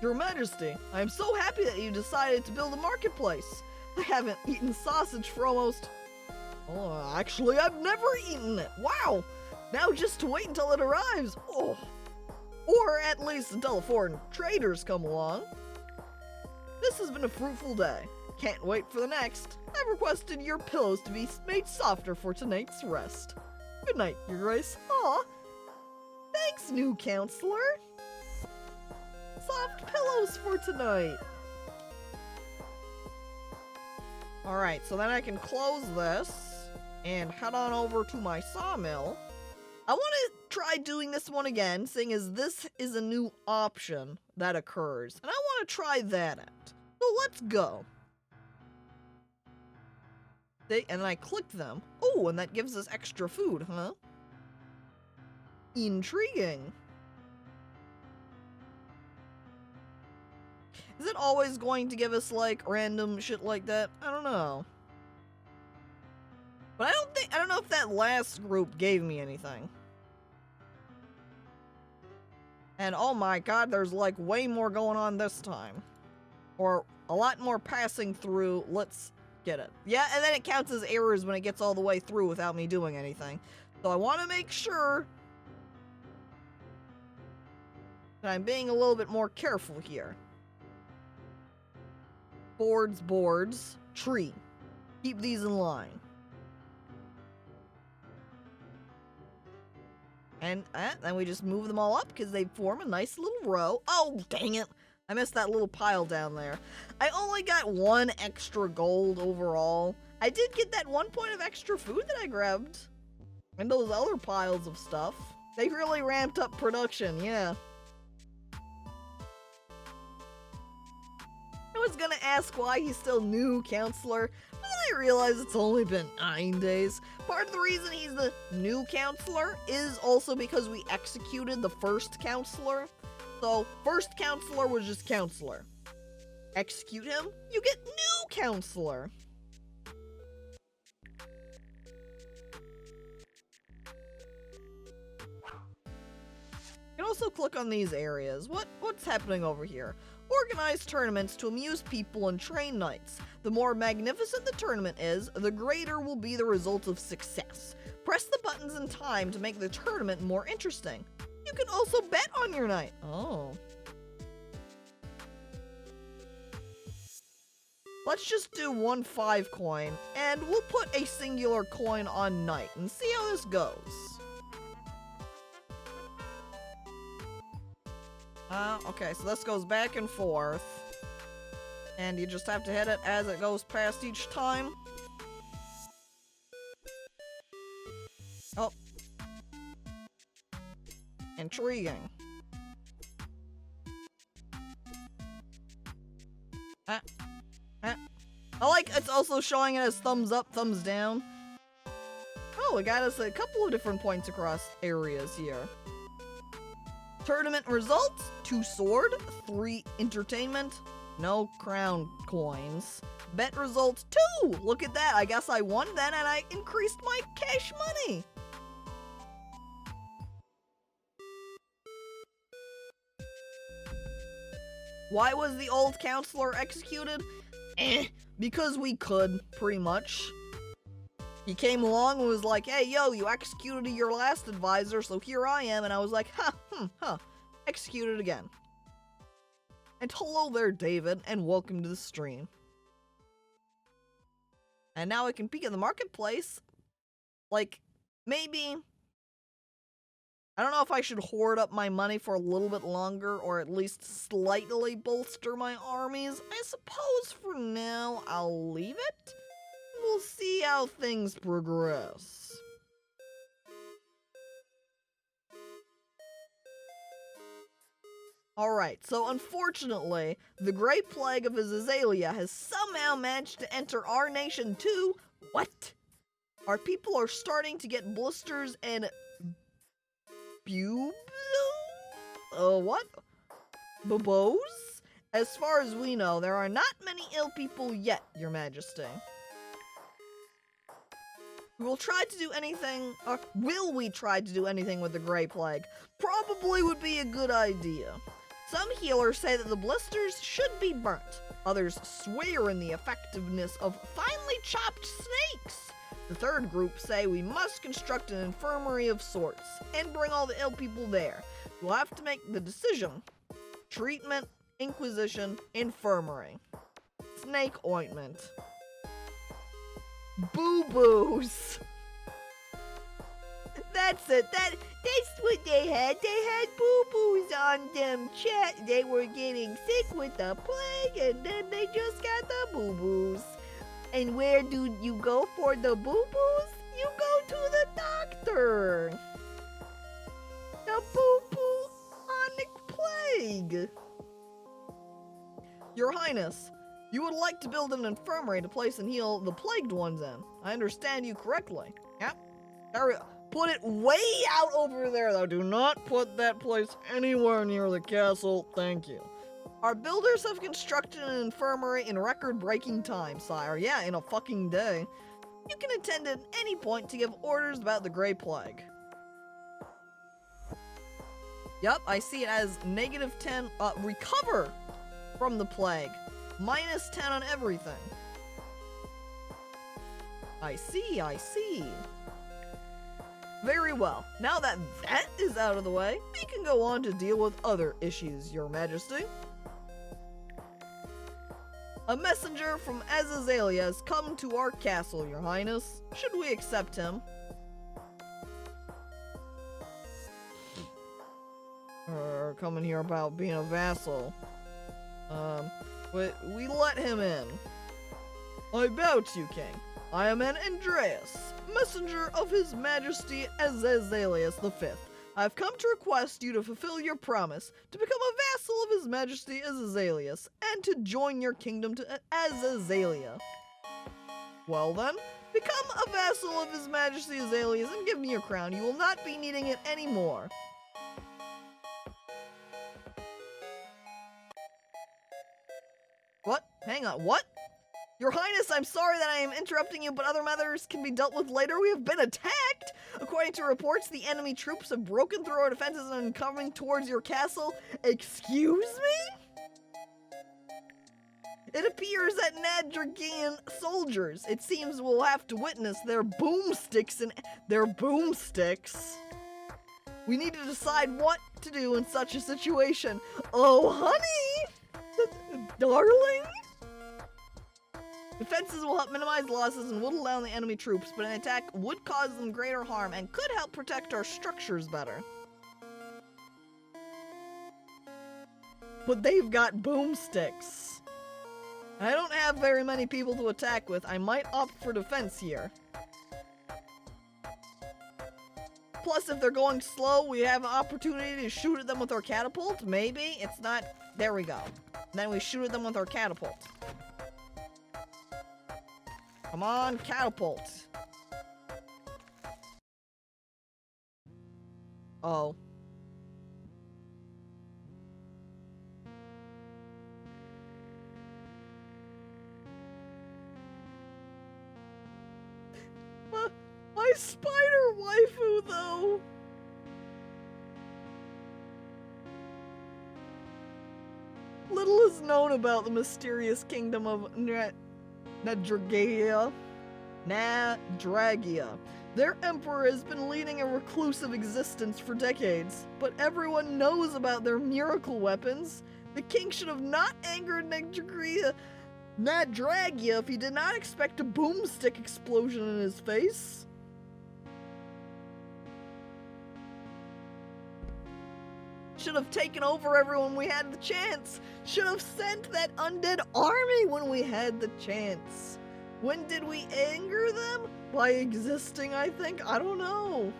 Your Majesty, I am so happy that you decided to build a marketplace. I haven't eaten sausage for almost... Oh, actually, I've never eaten it. Wow! Now just to wait until it arrives. Oh. Or at least until foreign traders come along. This has been a fruitful day. Can't wait for the next. I've requested your pillows to be made softer for tonight's rest. Good night, Your Grace. Aw. Thanks, new counselor. Soft pillows for tonight. Alright, so then I can close this and head on over to my sawmill. I want to try doing this one again, seeing as this is a new option that occurs. And I want to try that out. So let's go. And I click them. Oh, and that gives us extra food, huh? Intriguing. Is it always going to give us, like, random shit like that? I don't know. But I don't know if that last group gave me anything. And oh my god, there's like way more going on this time. Or a lot more passing through. Let's get it. Yeah, and then it counts as errors when it gets all the way through without me doing anything. So I want to make sure that I'm being a little bit more careful here. Boards, tree. Keep these in line. And then we just move them all up because they form a nice little row. Oh, dang it. I missed that little pile down there. I only got 1 extra gold overall. I did get that 1 point of extra food that I grabbed. And those other piles of stuff. They really ramped up production, yeah. I was gonna ask why he's still new counselor, but then I realized it's only been 9 days. Part of the reason he's the new counselor is also because we executed the first counselor. So, first counselor was just counselor. Execute him, you get new counselor. You can also click on these areas. What's happening over here? Organize tournaments to amuse people and train knights. The more magnificent the tournament is, the greater will be the result of success. Press the buttons in time to make the tournament more interesting. You can also bet on your knight. Oh. Let's just do 1 5 coin, and we'll put a singular coin on knight and see how this goes. Okay, so this goes back and forth. And you just have to hit it as it goes past each time. Oh. Intriguing. I like it's also showing it as thumbs up, thumbs down. Oh, it got us a couple of different points across areas here. Tournament results, 2 sword, 3 entertainment, no crown coins. Bet results, 2! Look at that, I guess I won then and I increased my cash money. Why was the old counselor executed? Because we could, pretty much. He came along and was like, hey, yo, you executed your last advisor, so here I am. And I was like, executed again. And hello there, David, and welcome to the stream. And now I can peek at the marketplace. Like, maybe... I don't know if I should hoard up my money for a little bit longer, or at least slightly bolster my armies. I suppose for now, I'll leave it. We'll see how things progress. Alright, so unfortunately, the Great Plague of Azazelia has somehow managed to enter our nation too. What? Our people are starting to get blisters and what? Bobos? As far as we know, there are not many ill people yet, Your Majesty. We will try to do anything, or will we try to do anything with the Grey Plague? Probably would be a good idea. Some healers say that the blisters should be burnt. Others swear in the effectiveness of finely chopped snakes. The third group say we must construct an infirmary of sorts and bring all the ill people there. We'll have to make the decision. Treatment, Inquisition, Infirmary. Snake ointment. Boo-boos. That's it. That's what they had. They had boo-boos on them, chat. They were getting sick with the plague, and then they just got the boo-boos. And where do you go for the boo-boos? You go to the doctor. The boo-boo-onic plague. Your Highness, you would like to build an infirmary to place and heal the plagued ones in. I understand you correctly. Yep. Put it way out over there, though. Do not put that place anywhere near the castle. Thank you. Our builders have constructed an infirmary in record-breaking time, sire. Yeah, in a fucking day. You can attend at any point to give orders about the Grey Plague. Yep, I see it as -10, recover from the plague. -10 on everything. I see. Very well. Now that that is out of the way, we can go on to deal with other issues, Your Majesty. A messenger from Azazelia has come to our castle, Your Highness. Should we accept him? Coming here about being a vassal. We let him in. I bow to you, King. I am an Andreas, messenger of His Majesty Azazelius V. I've come to request you to fulfill your promise to become a vassal of His Majesty Azazelius and to join your kingdom to Azazelia. Well then, become a vassal of His Majesty Azalius and give me your crown. You will not be needing it anymore. What? Hang on, what? Your Highness, I'm sorry that I am interrupting you, but other matters can be dealt with later. We have been attacked! According to reports, the enemy troops have broken through our defenses and are coming towards your castle. Excuse me? It appears that Nadragian soldiers. It seems we'll have to witness their boomsticks and their boomsticks. We need to decide what to do in such a situation. Oh, honey! Darling? Defenses will help minimize losses and whittle down the enemy troops, but an attack would cause them greater harm and could help protect our structures better. But they've got boomsticks. I don't have very many people to attack with. I might opt for defense here. Plus, if they're going slow, we have an opportunity to shoot at them with our catapult. Maybe. It's not... There we go. Then we shoot at them with our catapult. Come on, catapult. Oh. My spider waifu, though. Little is known about the mysterious kingdom of Nadragia. Their emperor has been leading a reclusive existence for decades, but everyone knows about their miracle weapons. The king should have not angered Nadragia if he did not expect a boomstick explosion in his face. Should have taken over everyone we had the chance. Should have sent that undead army when we had the chance. When did we anger them? By existing, I think? I don't know.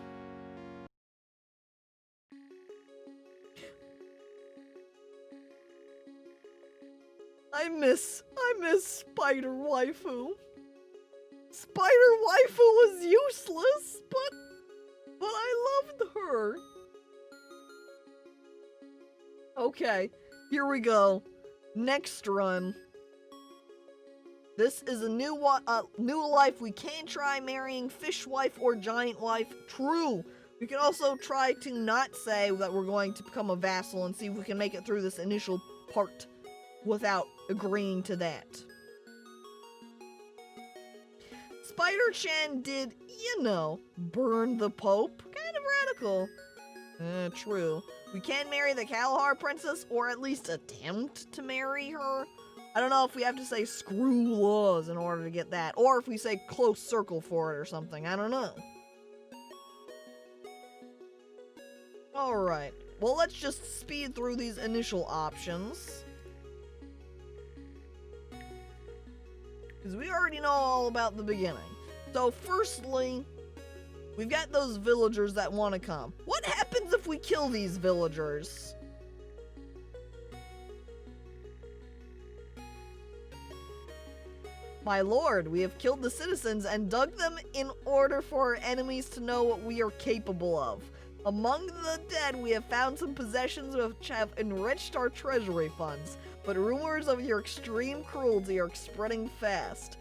I miss Spider Waifu. Spider Waifu was useless, but I loved her. Okay, here we go. Next run. This is a new life. We can try marrying fish wife or giant wife. True. We can also try to not say that we're going to become a vassal and see if we can make it through this initial part without agreeing to that. Spider-Chan did, burn the Pope. Kind of radical. True. We can marry the Kalahar princess, or at least attempt to marry her. I don't know if we have to say screw laws in order to get that, or if we say close circle for it or something. I don't know. Alright. Well, let's just speed through these initial options. Because we already know all about the beginning. So, firstly, we've got those villagers that want to come. What happens if we kill these villagers? My lord, we have killed the citizens and dug them in order for our enemies to know what we are capable of. Among the dead, we have found some possessions which have enriched our treasury funds, but rumors of your extreme cruelty are spreading fast.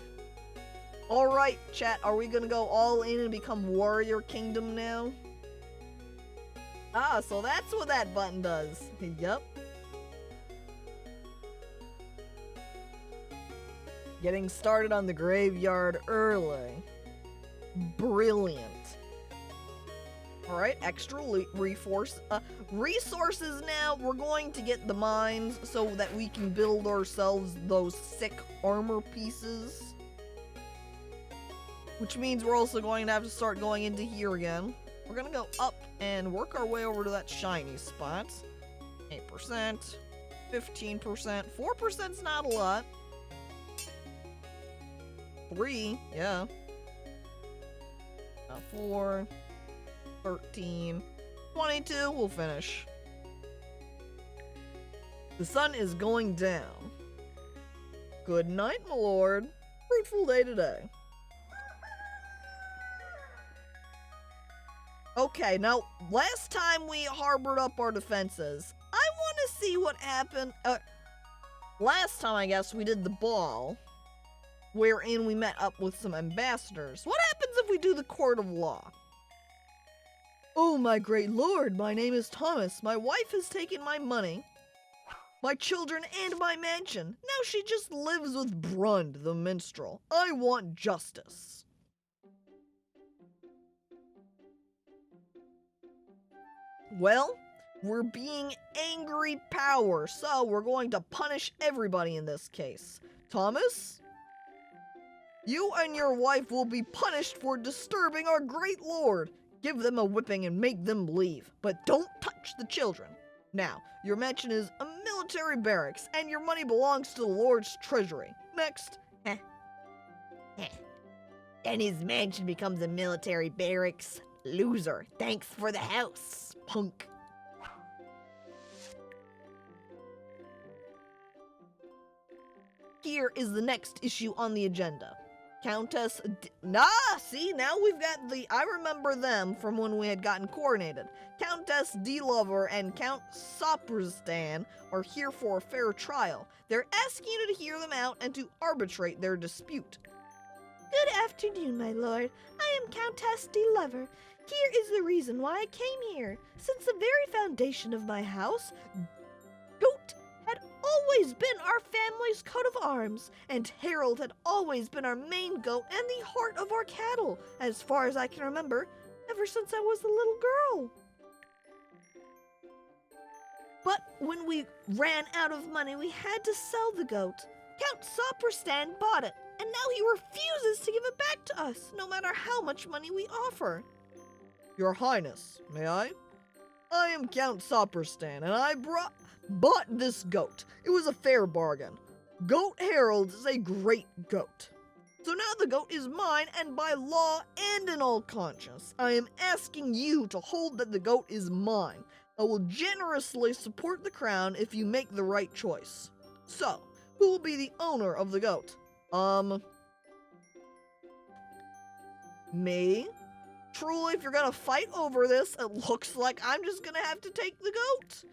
Alright, chat, are we gonna go all in and become Warrior Kingdom now? Ah, so that's what that button does. Yup. Getting started on the graveyard early. Brilliant. Alright, extra resources now. We're going to get the mines so that we can build ourselves those sick armor pieces. Which means we're also going to have to start going into here again. We're gonna go up and work our way over to that shiny spot. 8%, 15%, 4%'s not a lot. 3, yeah. 4, 13, 22, we'll finish. The sun is going down. Good night, my lord. Fruitful day today. Okay, now, last time we harbored up our defenses. I want to see what happened. Last time, I guess, we did the ball, wherein we met up with some ambassadors. What happens if we do the court of law? Oh, my great lord, my name is Thomas. My wife has taken my money, my children, and my mansion. Now she just lives with Brund, the minstrel. I want justice. Well, we're being angry power, so we're going to punish everybody in this case. Thomas? You and your wife will be punished for disturbing our great lord. Give them a whipping and make them leave, but don't touch the children. Now, your mansion is a military barracks, and your money belongs to the lord's treasury. Next. And his mansion becomes a military barracks. Loser. Thanks for the house, punk. Here is the next issue on the agenda. Countess see, now we've got I remember them from when we had gotten coronated. Countess D-Lover and Count Sopristan are here for a fair trial. They're asking you to hear them out and to arbitrate their dispute. Good afternoon, my lord. I am Countess D-Lover. Here is the reason why I came here. Since the very foundation of my house, goat had always been our family's coat of arms, and Harold had always been our main goat and the heart of our cattle, as far as I can remember, ever since I was a little girl. But when we ran out of money, we had to sell the goat. Count Sopristan bought it, and now he refuses to give it back to us, no matter how much money we offer. Your Highness, may I? I am Count Sopristan, and I bought this goat. It was a fair bargain. Goat Harold is a great goat. So now the goat is mine, and by law and in all conscience, I am asking you to hold that the goat is mine. I will generously support the crown if you make the right choice. So, who will be the owner of the goat? Me? Truly, if you're gonna fight over this, it looks like I'm just gonna have to take the goat.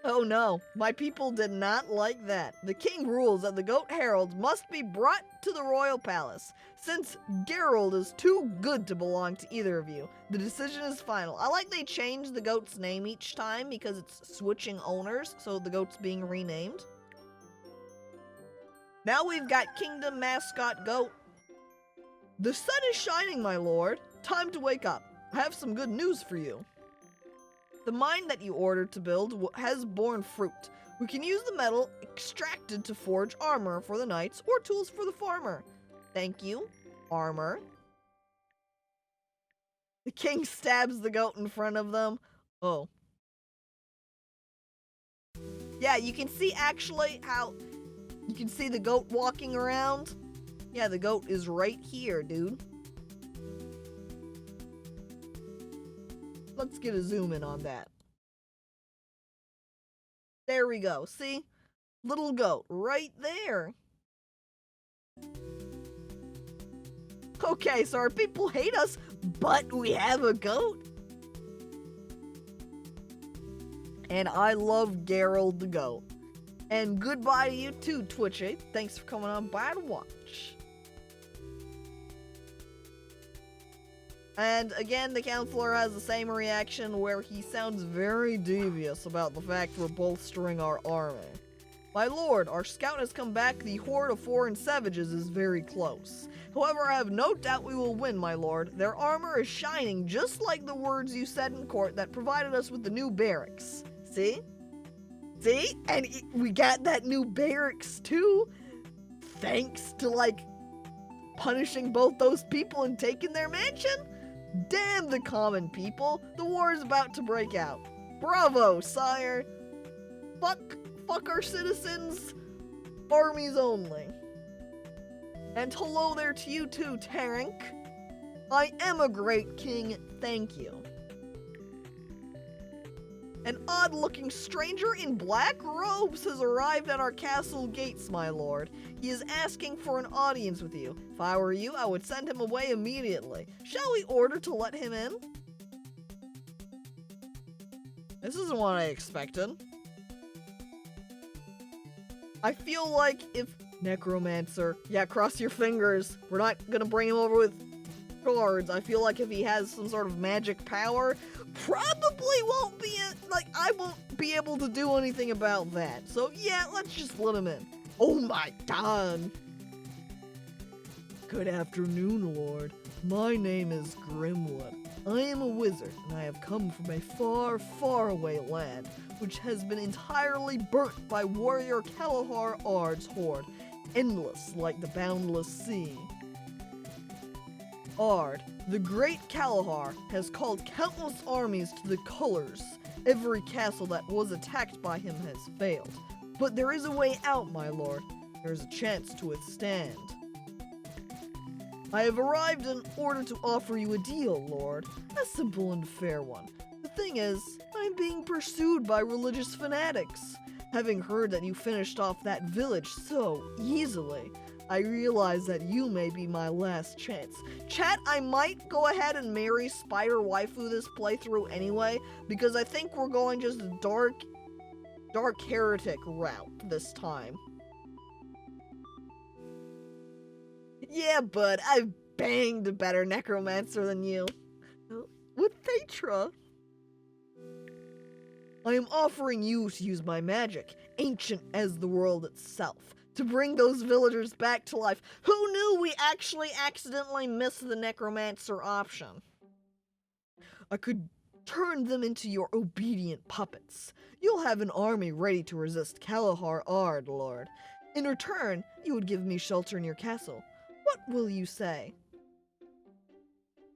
Oh no, my people did not like that. The king rules that the goat heralds must be brought to the royal palace. Since Gerald is too good to belong to either of you, the decision is final. I like they changed the goat's name each time because it's switching owners, so the goat's being renamed. Now we've got Kingdom Mascot Goat. The sun is shining, my lord. Time to wake up. I have some good news for you. The mine that you ordered to build has borne fruit. We can use the metal extracted to forge armor for the knights or tools for the farmer. Thank you, armor. The king stabs the goat in front of them. Oh. Yeah, you can see actually how you can see the goat walking around. Yeah, the goat is right here, dude. Let's get a zoom in on that. There we go. See? Little goat right there. Okay, so our people hate us, but we have a goat. And I love Gerald the goat. And goodbye to you too, Twitchy. Thanks for coming on by to watch. And again, the counselor has the same reaction where he sounds very devious about the fact we're bolstering our army. My lord, our scout has come back. The horde of foreign savages is very close. However, I have no doubt we will win, my lord. Their armor is shining just like the words you said in court that provided us with the new barracks. See? See? And we got that new barracks too, thanks to, like, punishing both those people and taking their mansion? Damn the common people! The war is about to break out. Bravo, sire! Fuck our citizens! Armies only. And hello there to you too, Terrank. I am a great king, thank you. An odd-looking stranger in black robes has arrived at our castle gates, my lord. He is asking for an audience with you. If I were you, I would send him away immediately. Shall we order to let him in? This isn't what I expected. I feel like if Necromancer, yeah, cross your fingers. We're not gonna bring him over with cards. I feel like if he has some sort of magic power, probably won't be I won't be able to do anything about that. So yeah, let's just let him in. Oh my god. Good afternoon, Lord. My name is Grimwood. I am a wizard, and I have come from a far, far away land, which has been entirely burnt by warrior Kalahar Ard's horde, endless like the boundless sea. Ard, the great Kalahar, has called countless armies to the colors. Every castle that was attacked by him has failed. But there is a way out, my lord. There is a chance to withstand. I have arrived in order to offer you a deal, lord. A simple and fair one. The thing is, I'm being pursued by religious fanatics. Having heard that you finished off that village so easily, I realize that you may be my last chance. Chat, I might go ahead and marry Spider Waifu this playthrough anyway, because I think we're going just a dark heretic route this time. Yeah, bud, I've banged a better necromancer than you. With Thetra. I am offering you to use my magic, ancient as the world itself, to bring those villagers back to life. Who knew we actually accidentally missed the necromancer option? I could turn them into your obedient puppets. You'll have an army ready to resist Kalahar Ard, lord. In return, you would give me shelter in your castle. What will you say?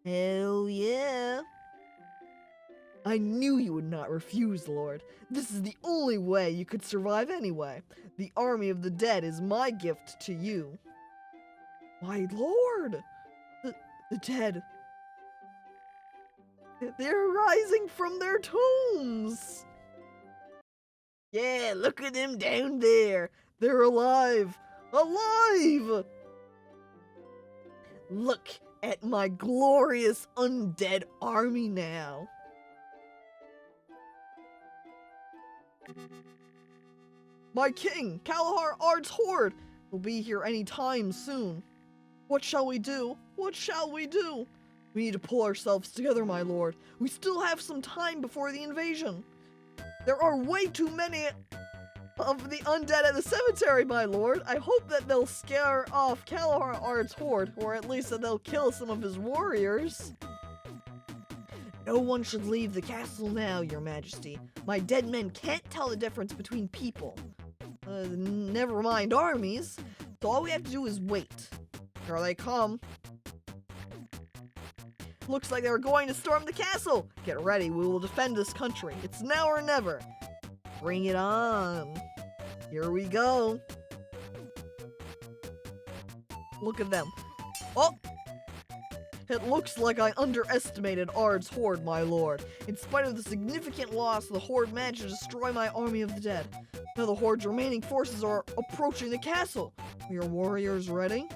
Hell yeah. I knew you would not refuse, lord. This is the only way you could survive anyway. The army of the dead is my gift to you. My lord! The dead. They're rising from their tombs! Yeah, look at them down there. They're alive. Alive! Look at my glorious undead army now. My king, Kalahar Ard's horde, will be here any time soon. What shall we do? What shall we do? We need to pull ourselves together, my lord. We still have some time before the invasion. There are way too many of the undead at the cemetery, my lord. I hope that they'll scare off Kalahar Ard's horde, or at least that they'll kill some of his warriors. No one should leave the castle now, your majesty. My dead men can't tell the difference between people. Never mind armies. So all we have to do is wait. Here they come. Looks like they're going to storm the castle. Get ready, we will defend this country. It's now or never. Bring it on. Here we go. Look at them. Oh! It looks like I underestimated Ard's horde, my lord. In spite of the significant loss, the horde managed to destroy my army of the dead. Now the horde's remaining forces are approaching the castle. Are your warriors ready?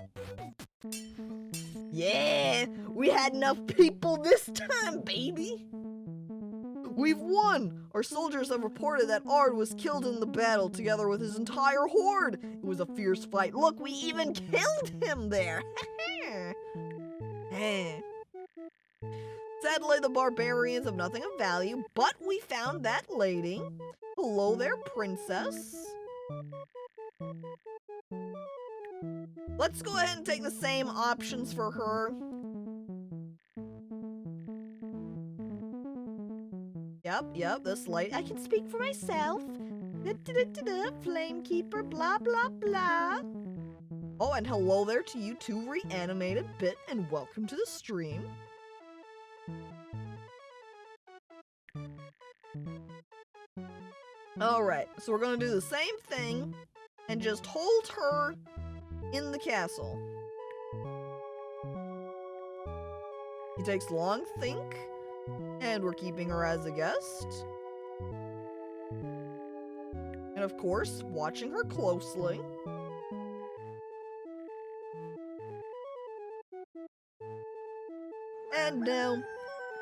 Yeah, we had enough people this time, baby. We've won! Our soldiers have reported that Ard was killed in the battle together with his entire horde. It was a fierce fight. Look, we even killed him there. Sadly, the barbarians have nothing of value, but we found that lady. Hello there, princess. Let's go ahead and take the same options for her. Yep, this lady. I can speak for myself. Flamekeeper, blah, blah, blah. Oh, and hello there to you too, Reanimated Bit, and welcome to the stream. Alright, so we're gonna do the same thing and just hold her in the castle. He takes a long think, and we're keeping her as a guest. And of course, watching her closely. And now,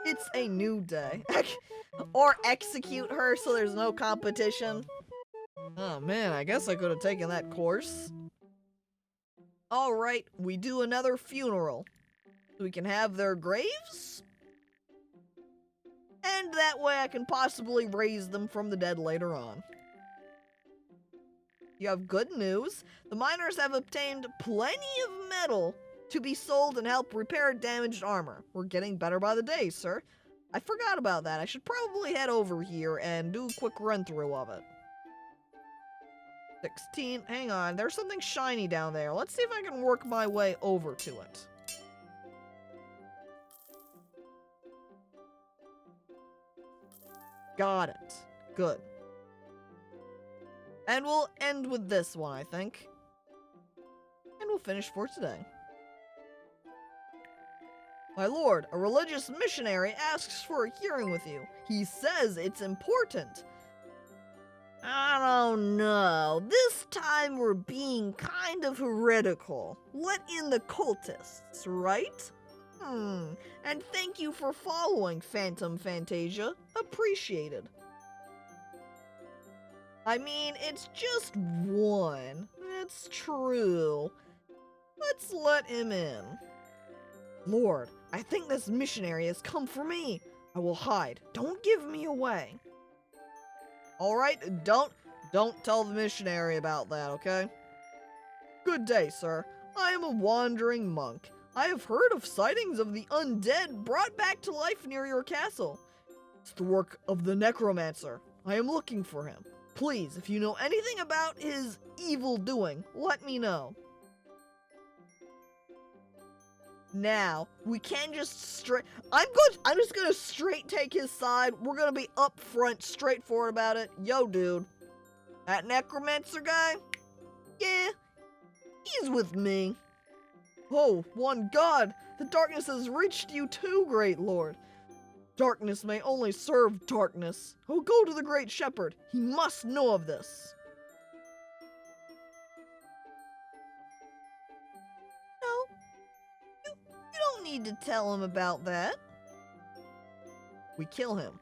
it's a new day. Or execute her so there's no competition. Oh man, I guess I could have taken that course. Alright, we do another funeral. So we can have their graves? And that way I can possibly raise them from the dead later on. You have good news. The miners have obtained plenty of metal to be sold and help repair damaged armor. We're getting better by the day, sir. I forgot about that. I should probably head over here and do a quick run-through of it. 16. Hang on. There's something shiny down there. Let's see if I can work my way over to it. Got it. Good. And we'll end with this one, I think. And we'll finish for today. My lord, a religious missionary asks for a hearing with you. He says it's important. I don't know. This time we're being kind of heretical. Let in the cultists, right? And thank you for following, Phantom Fantasia. Appreciated. I mean, it's just one. It's true. Let's let him in. Lord, I think this missionary has come for me. I will hide. Don't give me away. Alright, don't tell the missionary about that, okay? Good day, sir. I am a wandering monk. I have heard of sightings of the undead brought back to life near your castle. It's the work of the necromancer. I am looking for him. Please, if you know anything about his evil doing, let me know. Now, we can't just straight... I'm just gonna straight take his side. We're gonna be upfront, straightforward about it. Yo, dude. That necromancer guy? Yeah, he's with me. Oh, one god! The darkness has reached you too, great lord. Darkness may only serve darkness. Oh, go to the great shepherd. He must know of this. You don't need to tell him about that. We kill him.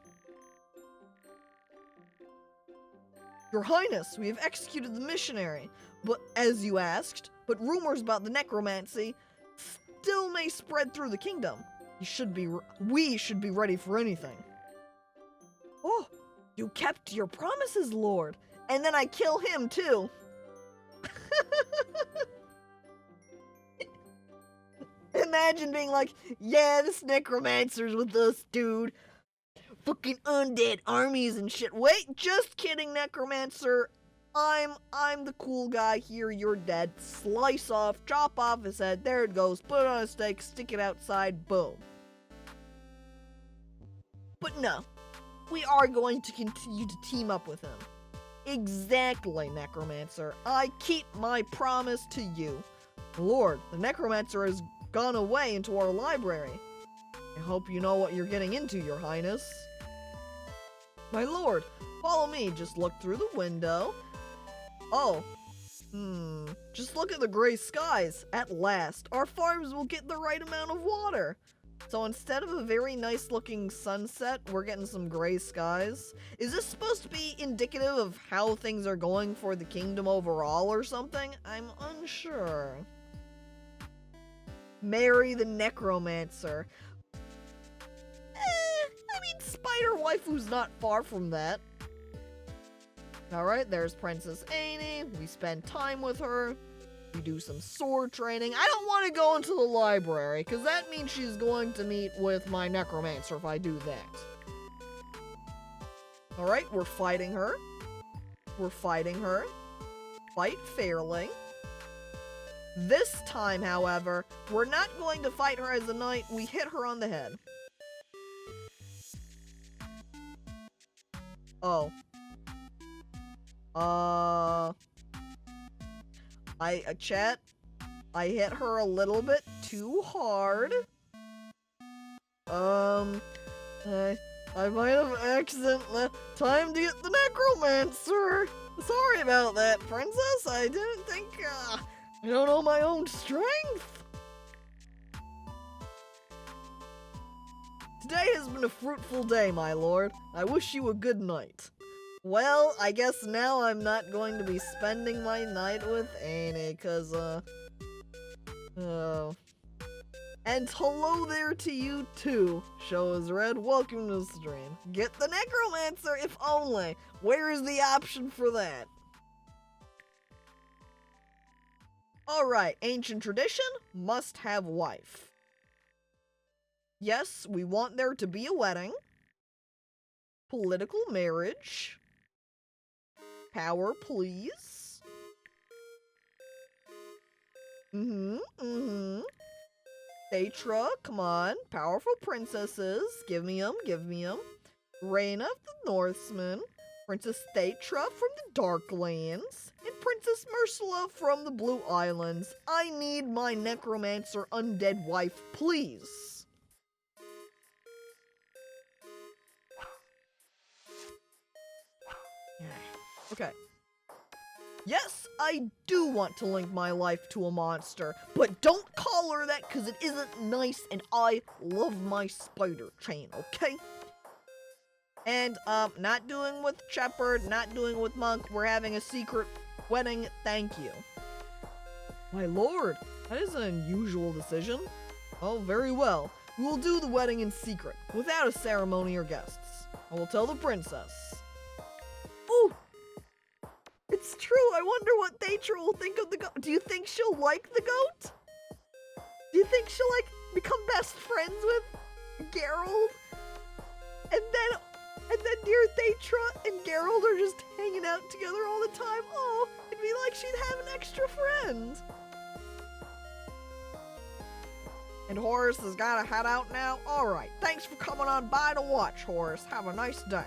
Your Highness, we have executed the missionary, but as you asked, but rumors about the necromancy still may spread through the kingdom. We should be ready for anything. Oh, you kept your promises, Lord. And then I kill him too. Imagine being like, yeah, this necromancer's with us, dude. Fucking undead armies and shit. Wait, just kidding, necromancer. I'm the cool guy here, you're dead. Slice off, chop off his head, there it goes, put it on a stake, stick it outside, boom. But no, we are going to continue to team up with him. Exactly, necromancer. I keep my promise to you. Lord, the necromancer has gone away into our library. I hope you know what you're getting into, your highness. My lord, follow me. Just look through the window. Oh. Just look at the gray skies. At last, our farms will get the right amount of water. So instead of a very nice looking sunset, we're getting some gray skies. Is this supposed to be indicative of how things are going for the kingdom overall or something? I'm unsure. Marry the necromancer. I mean, Spider Waifu's not far from that. Alright, there's Princess Annie. We spend time with her. We do some sword training. I don't want to go into the library, because that means she's going to meet with my necromancer if I do that. Alright, we're fighting her. We're fighting her. Fight fairly. This time, however, we're not going to fight her as a knight. We hit her on the head. Oh. Chat, I hit her a little bit too hard. I might have accidentally time to get the necromancer. Sorry about that, princess. I didn't think, I don't know my own strength. Today has been a fruitful day, my lord. I wish you a good night. Well, I guess now I'm not going to be spending my night with Annie, cause, oh. And hello there to you too, Show is Red. Welcome to the stream. Get the necromancer, if only. Where is the option for that? Alright, ancient tradition, must have wife. Yes, we want there to be a wedding. Political marriage. Power, please. Thetra, come on. Powerful princesses. Give me them, give me them. Reign of the Northmen. Princess Thetra from the Darklands. And Princess Ursula from the Blue Islands. I need my necromancer undead wife, please. Okay. Yes, I do want to link my life to a monster, but don't call her that because it isn't nice and I love my spider chain, okay? And, not doing with Shepherd, not doing with Monk, we're having a secret wedding, thank you. My lord, that is an unusual decision. Oh, very well. We will do the wedding in secret, without a ceremony or guests. I will tell the princess. Ooh! It's true, I wonder what Thetra will think of the goat. Do you think she'll like the goat? Do you think she'll, like, become best friends with Geralt? And then dear Thetra and Geralt are just hanging out together all the time. Oh, it'd be like she'd have an extra friend. And Horace has got to head out now? Alright, thanks for coming on by to watch, Horace. Have a nice day.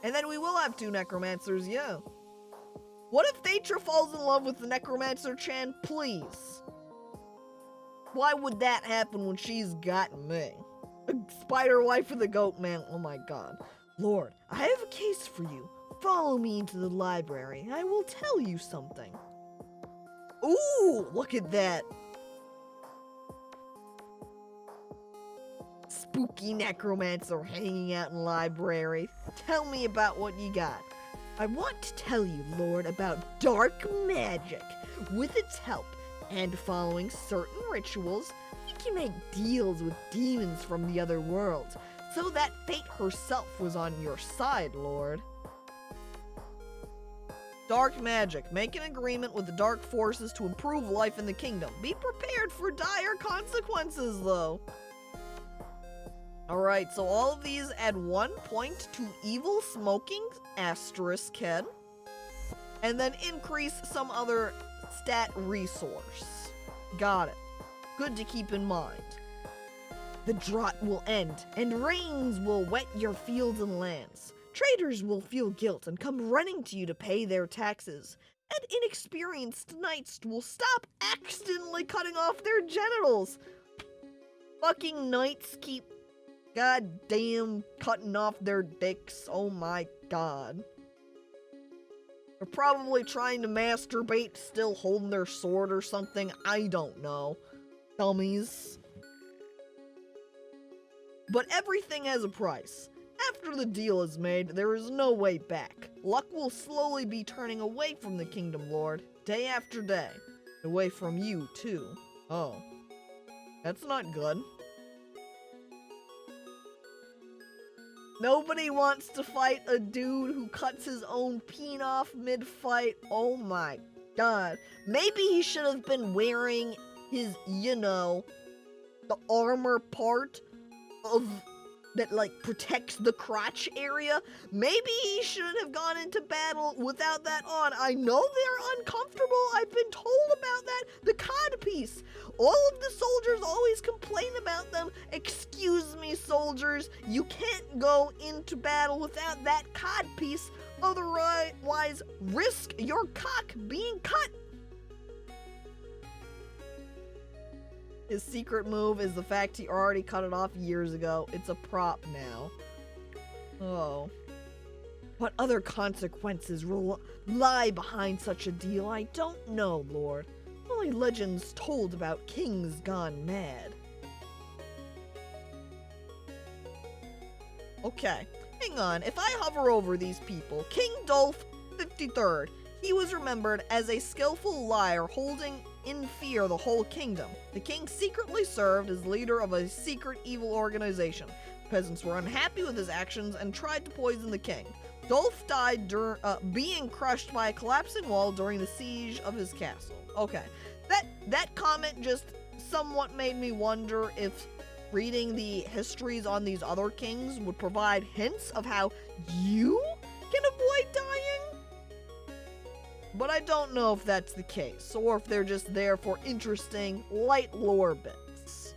And then we will have two necromancers, yeah. What if Thetra falls in love with the necromancer Chan, please? Why would that happen when she's got me? A spider wife with a goat man, oh my god. Lord, I have a case for you. Follow me into the library. I will tell you something. Ooh, look at that. Spooky necromancer hanging out in library. Tell me about what you got. I want to tell you, Lord, about dark magic. With its help and following certain rituals, we can make deals with demons from the other world, so that fate herself was on your side, Lord. Dark magic. Make an agreement with the dark forces to improve life in the kingdom. Be prepared for dire consequences, though. Alright, so all of these add 1 point to evil smoking asterisk head, and then increase some other stat resource. Got it. Good to keep in mind. The drought will end, and rains will wet your fields and lands. Traders will feel guilt and come running to you to pay their taxes, and inexperienced knights will stop accidentally cutting off their genitals. Fucking knights keep goddamn cutting off their dicks. Oh my god. They're probably trying to masturbate, still holding their sword or something. I don't know. Dummies. But everything has a price. After the deal is made, there is no way back. Luck will slowly be turning away from the Kingdom Lord, day after day. Away from you, too. Oh. That's not good. Nobody wants to fight a dude who cuts his own peen off mid-fight. Oh my god. Maybe he should have been wearing his, you know, the armor part of that, like, protects the crotch area. Maybe he shouldn't have gone into battle without that on. I know they're uncomfortable. I've been told about that. The cod piece. All of the soldiers always complain about them. Excuse me, soldiers. You can't go into battle without that cod piece. Otherwise, risk your cock being cut. His secret move is the fact he already cut it off years ago. It's a prop now. Oh. What other consequences lie behind such a deal? I don't know, Lord. Only legends told about kings gone mad. Okay, hang on. If I hover over these people, King Dolph 53rd, he was remembered as a skillful liar holding in fear the whole kingdom. The king secretly served as leader of a secret evil organization. Peasants were unhappy with his actions and tried to poison the king. Dolph died being crushed by a collapsing wall during the siege of his castle. Okay, that comment just somewhat made me wonder if reading the histories on these other kings would provide hints of how you can avoid dying. But I don't know if that's the case, or if they're just there for interesting, light lore bits.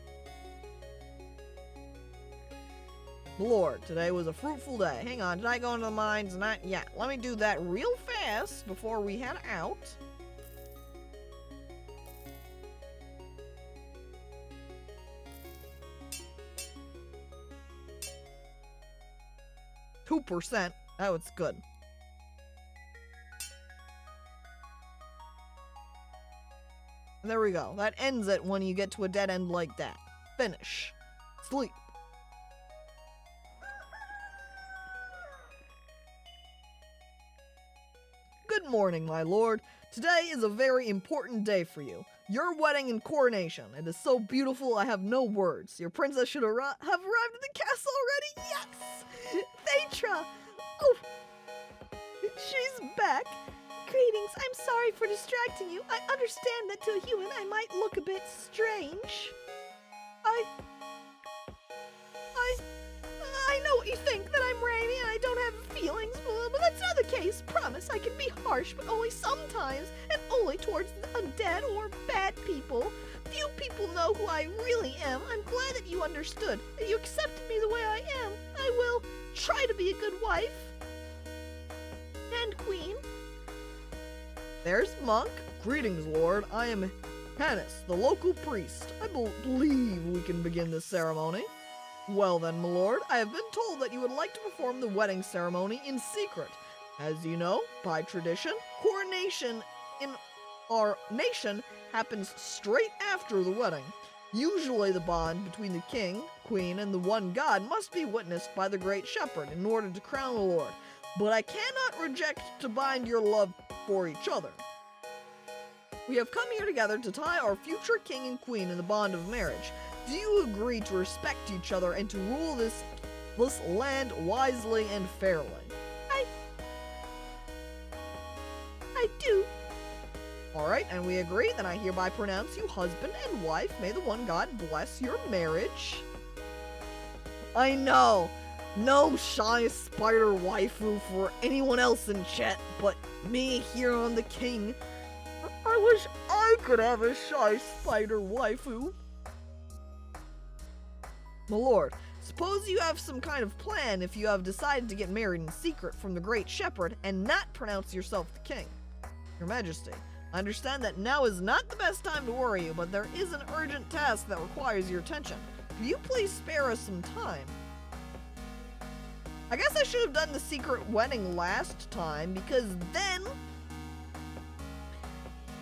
Lord, today was a fruitful day. Hang on, did I go into the mines? Not yet. Let me do that real fast before we head out. %. Oh, it's good. There we go. That ends it when you get to a dead end like that. Finish. Sleep. Good morning, my lord. Today is a very important day for you. Your wedding and coronation. It is so beautiful, I have no words. Your princess should have arrived at the castle already. Yes! Thaitra! Oh, she's back. Greetings, I'm sorry for distracting you. I understand that to a human I might look a bit strange. I know what you think, that I'm rainy and I don't have feelings, but that's not the case. Promise, I can be harsh, but only sometimes, and only towards undead or bad people. Few people know who I really am. I'm glad that you understood, that you accepted me the way I am. I will try to be a good wife and queen. There's Monk. Greetings, Lord. I am Hannes, the local priest. I believe we can begin this ceremony. Well then, my lord, I have been told that you would like to perform the wedding ceremony in secret. As you know, by tradition, coronation in our nation happens straight after the wedding. Usually the bond between the king, queen, and the one god must be witnessed by the great shepherd in order to crown the lord. but I cannot reject to bind your love for each other. We have come here together to tie our future king and queen in the bond of marriage. Do you agree to respect each other and to rule this land wisely and fairly? I do. Alright, and we agree, then I hereby pronounce you husband and wife. May the one God bless your marriage. I know, no shy spider waifu for anyone else in chat but me here on the king. I wish I could have a shy spider waifu. My lord, suppose you have some kind of plan if you have decided to get married in secret from the great shepherd and not pronounce yourself the king. Your Majesty, I understand that now is not the best time to worry you, but there is an urgent task that requires your attention. Could you please spare us some time? I guess I should have done the secret wedding last time, because then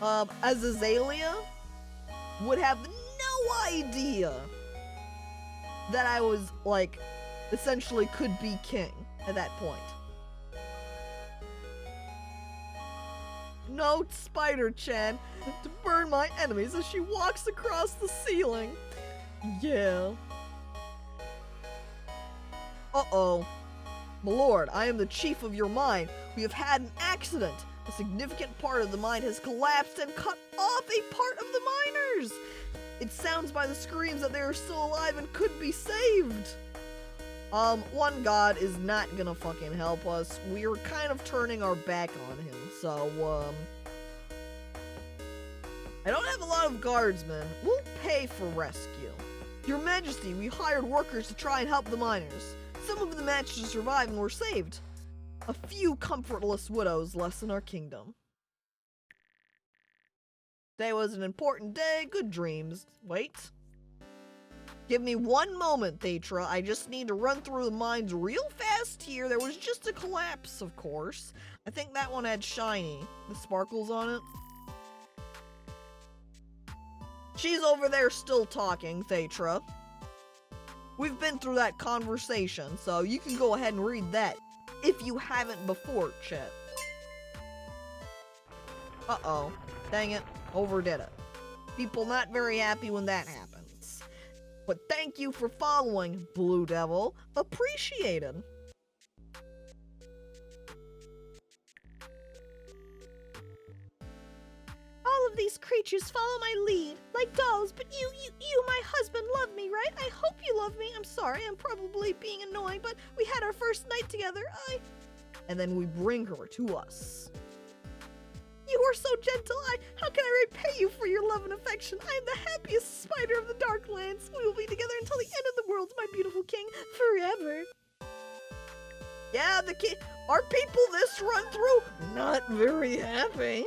Azazelia would have no idea that I was, like, essentially could be king at that point. Note Spider-Chan to burn my enemies as she walks across the ceiling. Yeah. Uh-oh. My lord, I am the chief of your mine. We have had an accident. A significant part of the mine has collapsed and cut off a part of the miners. It sounds by the screams that they are still alive and could be saved. One god is not gonna fucking help us. We're kind of turning our back on him, so, I don't have a lot of guardsmen. We'll pay for rescue. Your Majesty, we hired workers to try and help the miners. Some of them managed to survive and were saved. A few comfortless widows less in our kingdom. Today was an important day. Good dreams. Wait. Give me one moment, Thetra. I just need to run through the mines real fast here. There was just a collapse, of course. I think that one had shiny. The sparkles on it. She's over there still talking, Thetra. We've been through that conversation, so you can go ahead and read that if you haven't before, chat. Uh-oh. Dang it. Overdid it. People not very happy when that happens. But thank you for following, Blue Devil. Appreciated. All of these creatures follow my lead, like dolls, but you, my husband, love me, right? I hope you love me. I'm sorry, I'm probably being annoying, but we had our first night together. And then we bring her to us. You are so gentle. How can I repay you for your love and affection? I am the happiest spider of the Darklands. We will be together until the end of the world, my beautiful king, forever. Yeah, are people this run through not very happy?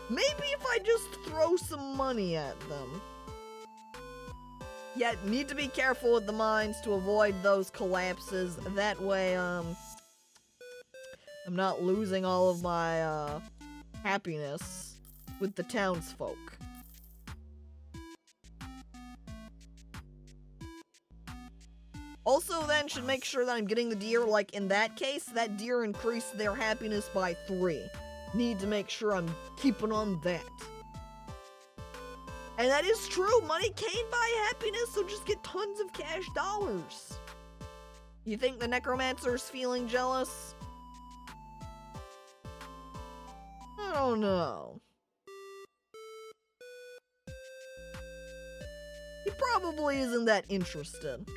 Maybe if I just throw some money at them. Yeah, need to be careful with the mines to avoid those collapses. That way, I'm not losing all of my, happiness with the townsfolk. Also then, should make sure that I'm getting the deer, like in that case, that deer increased their happiness by 3. Need to make sure I'm keeping on that. And that is true, money can buy happiness, so just get tons of cash dollars. You think the necromancer's feeling jealous? I don't know. He probably isn't that interested.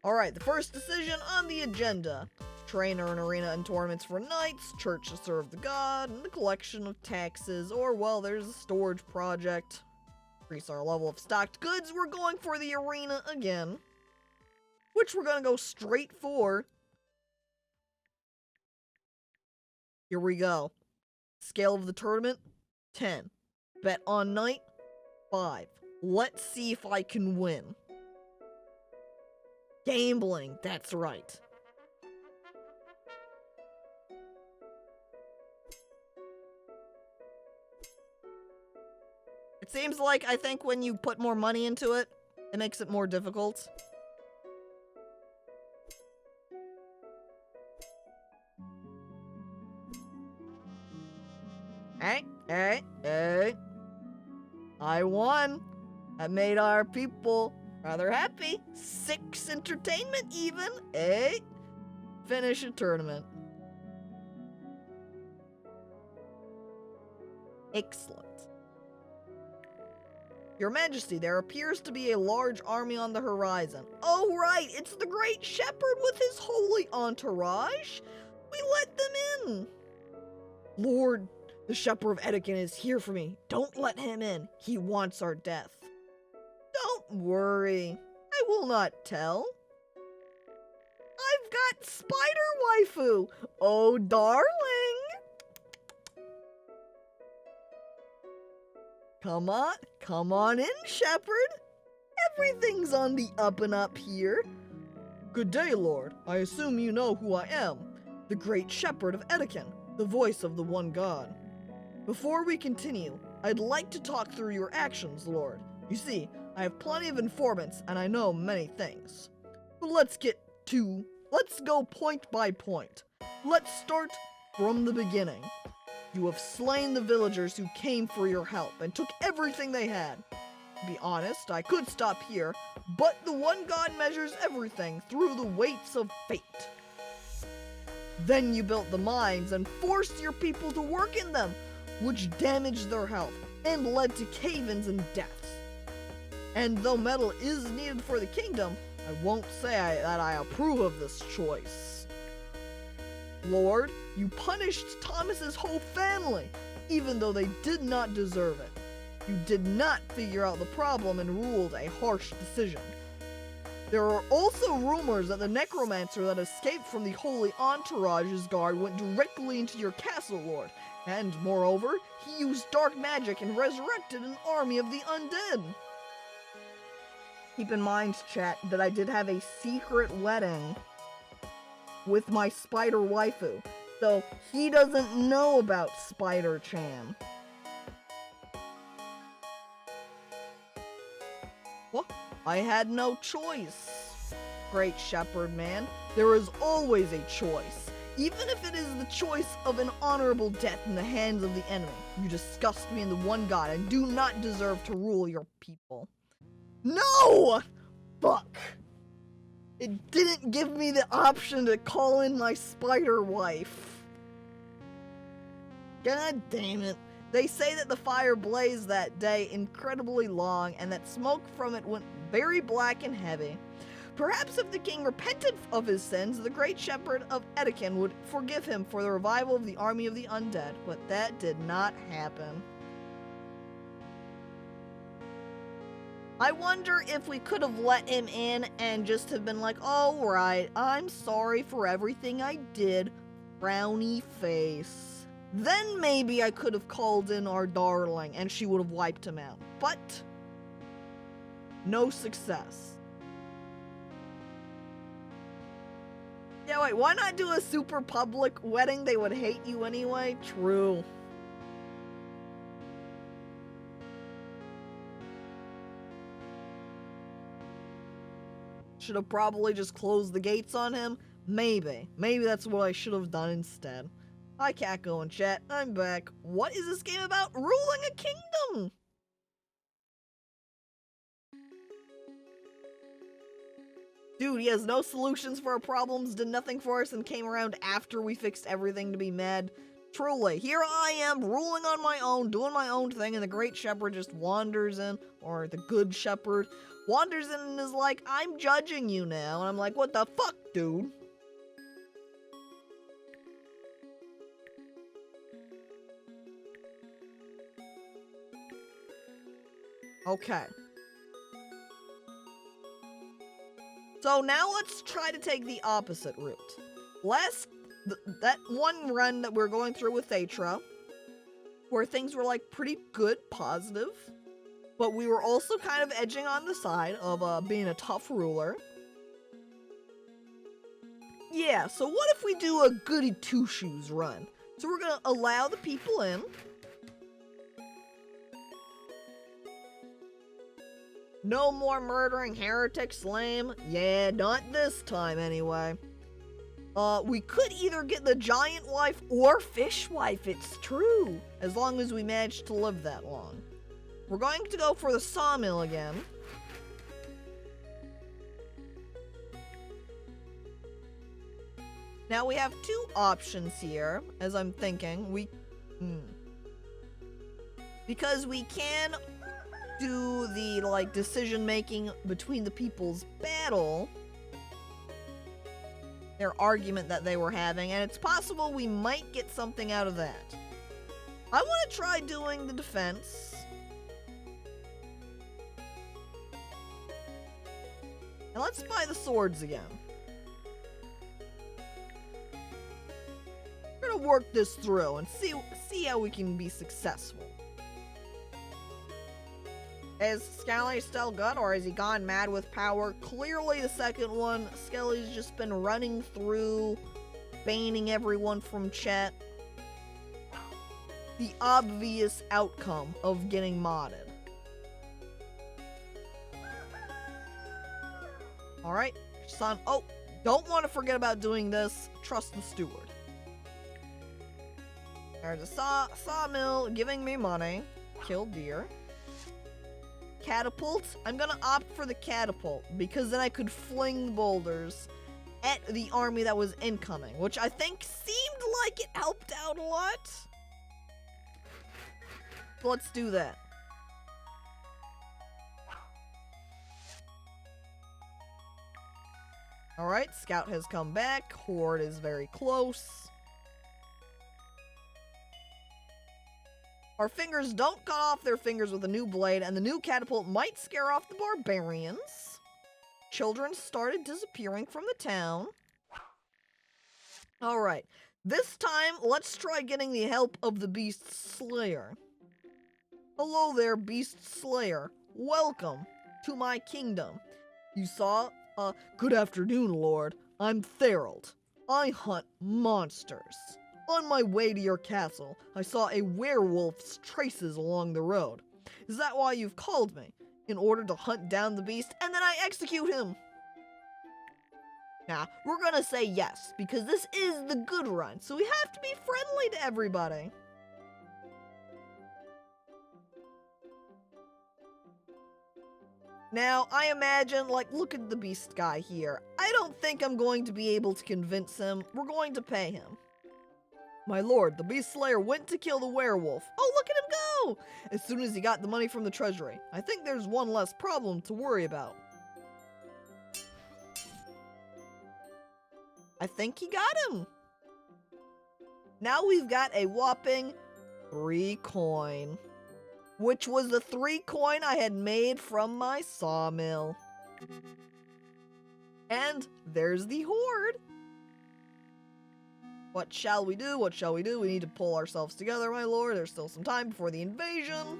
Alright, the first decision on the agenda. Trainer an arena and tournaments for knights, church to serve the god, and the collection of taxes, or, well, there's a storage project. Increase our level of stocked goods, we're going for the arena again. Which we're gonna go straight for. Here we go. Scale of the tournament, 10. Bet on knight, 5. Let's see if I can win. Gambling, that's right. It seems like, I think when you put more money into it, it makes it more difficult. Hey. I won. I made our people rather happy. 6 entertainment even. Hey. Finish a tournament. Excellent. Your Majesty, there appears to be a large army on the horizon. Oh, right, it's the Great Shepherd with his holy entourage. We let them in. Lord, the Shepherd of Etiquette is here for me. Don't let him in. He wants our death. Don't worry. I will not tell. I've got Spider Waifu. Oh, darling. Come on in, Shepherd. Everything's on the up and up here. Good day, Lord. I assume you know who I am. The Great Shepherd of Etiquette, the voice of the one God. Before we continue, I'd like to talk through your actions, Lord. You see, I have plenty of informants and I know many things. But let's go point by point. Let's start from the beginning. You have slain the villagers who came for your help and took everything they had. To be honest, I could stop here, but the one God measures everything through the weights of fate. Then you built the mines and forced your people to work in them, which damaged their health and led to cave-ins and deaths. And though metal is needed for the kingdom, I won't say that I approve of this choice. Lord, you punished Thomas's whole family, even though they did not deserve it. You did not figure out the problem and ruled a harsh decision. There are also rumors that the necromancer that escaped from the holy entourage's guard went directly into your castle, Lord, and moreover, he used dark magic and resurrected an army of the undead. Keep in mind, chat, that I did have a secret wedding with my spider waifu, so he doesn't know about Spider-Chan. Well, I had no choice, Great Shepherd man. There is always a choice, even if it is the choice of an honorable death in the hands of the enemy. You disgust me in the one God and do not deserve to rule your people. No! Fuck. It didn't give me the option to call in my spider wife. God damn it. They say that the fire blazed that day incredibly long and that smoke from it went very black and heavy. Perhaps if the king repented of his sins, the Great Shepherd of Etiquette would forgive him for the revival of the army of the undead, but that did not happen. I wonder if we could have let him in and just have been like, all right, I'm sorry for everything I did, frowny face. Then maybe I could have called in our darling and she would have wiped him out. But no success. Yeah, wait, why not do a super public wedding? They would hate you anyway. True. Should have probably just closed the gates on him. Maybe that's what I should have done instead. I can't go in chat. I'm back. What is this game about? Ruling a kingdom! Dude, he has no solutions for our problems, did nothing for us, and came around after we fixed everything to be mad. Truly, here I am, ruling on my own, doing my own thing, and the Great Shepherd just wanders in, or the Good Shepherd, wanders in and is like, I'm judging you now. And I'm like, what the fuck, dude? Okay. So now let's try to take the opposite route. That one run that we're going through with Atra, where things were like pretty good, positive, but we were also kind of edging on the side of being a tough ruler. Yeah, so what if we do a goody two-shoes run? So we're gonna allow the people in. No more murdering heretics, lame. Yeah, not this time anyway. We could either get the giant wife or fish wife, it's true. As long as we manage to live that long. We're going to go for the sawmill again. Now we have two options here, as I'm thinking. Because we can do the, like, decision-making between the people's battle. Their argument that they were having, and it's possible we might get something out of that. I want to try doing the defense. And let's buy the swords again. We're gonna work this through and see how we can be successful. Is Skelly still good, or has he gone mad with power? Clearly the second one. Skelly's just been running through, banning everyone from chat. The obvious outcome of getting modded. Alright, son. Oh, don't want to forget about doing this. Trust the steward. There's a sawmill giving me money. Kill deer. Catapult. I'm gonna opt for the catapult because then I could fling boulders at the army that was incoming, which I think seemed like it helped out a lot. So let's do that. Alright, Scout has come back. Horde is very close. Our fingers don't cut off their fingers with a new blade, and the new catapult might scare off the barbarians. Children started disappearing from the town. Alright, this time, let's try getting the help of the Beast Slayer. Hello there, Beast Slayer. Welcome to my kingdom. You saw? Good afternoon, Lord. I'm Therald. I hunt monsters. On my way to your castle, I saw a werewolf's traces along the road. Is that why you've called me? In order to hunt down the beast, and then I execute him? Nah, we're gonna say yes, because this is the good run, so we have to be friendly to everybody. Now, I imagine, like, look at the beast guy here. I don't think I'm going to be able to convince him. We're going to pay him. My lord, the Beast Slayer went to kill the werewolf. Oh, look at him go! As soon as he got the money from the treasury. I think there's one less problem to worry about. I think he got him. Now we've got a whopping 3 coin. Which was the 3 coin I had made from my sawmill. And there's the horde. What shall we do? What shall we do? We need to pull ourselves together, my lord. There's still some time before the invasion.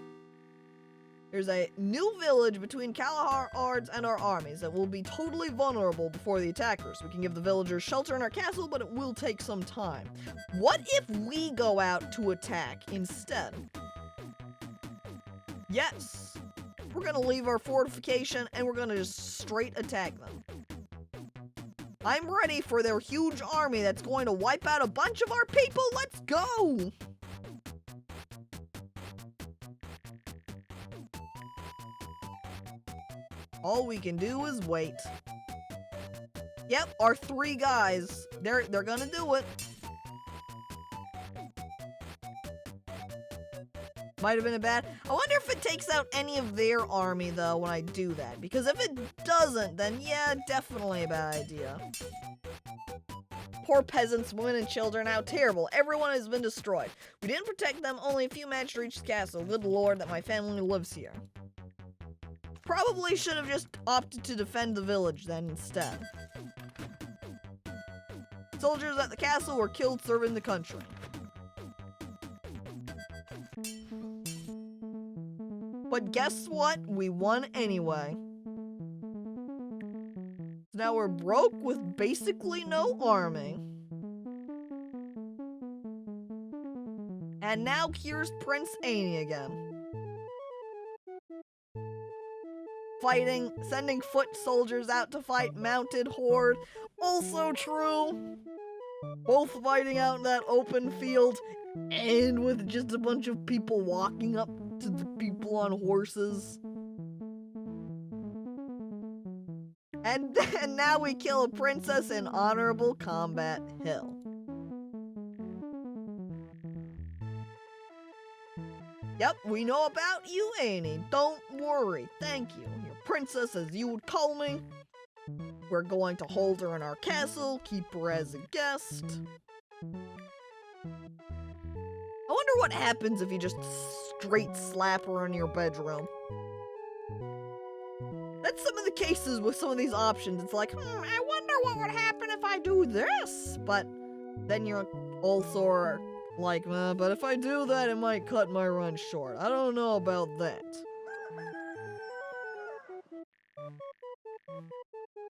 There's a new village between Kalahar Ards and our armies that will be totally vulnerable before the attackers. We can give the villagers shelter in our castle, but it will take some time. What if we go out to attack instead? Yes! We're gonna leave our fortification and we're gonna just straight attack them. I'm ready for their huge army that's going to wipe out a bunch of our people. Let's go! All we can do is wait. Yep, our 3 guys. They're gonna do it. Might have been a bad... I wonder if it takes out any of their army, though, when I do that. Because if it doesn't, then yeah, definitely a bad idea. Poor peasants, women, and children, how terrible. Everyone has been destroyed. We didn't protect them, only a few managed to reach the castle. Good lord that my family lives here. Probably should have just opted to defend the village then instead. Soldiers at the castle were killed serving the country. But guess what? We won anyway. So now we're broke with basically no army. And now here's Prince Annie again. Fighting, sending foot soldiers out to fight mounted horde. Also true. Both fighting out in that open field, and with just a bunch of people walking up to the people on horses. And then now we kill a princess in Honorable Combat Hill. Yep, we know about you, Annie. Don't worry. Thank you. Your princess, as you would call me. We're going to hold her in our castle, keep her as a guest. I wonder what happens if you just straight slap her in your bedroom. That's some of the cases with some of these options. It's like, I wonder what would happen if I do this. But then you're also like, but if I do that, it might cut my run short. I don't know about that.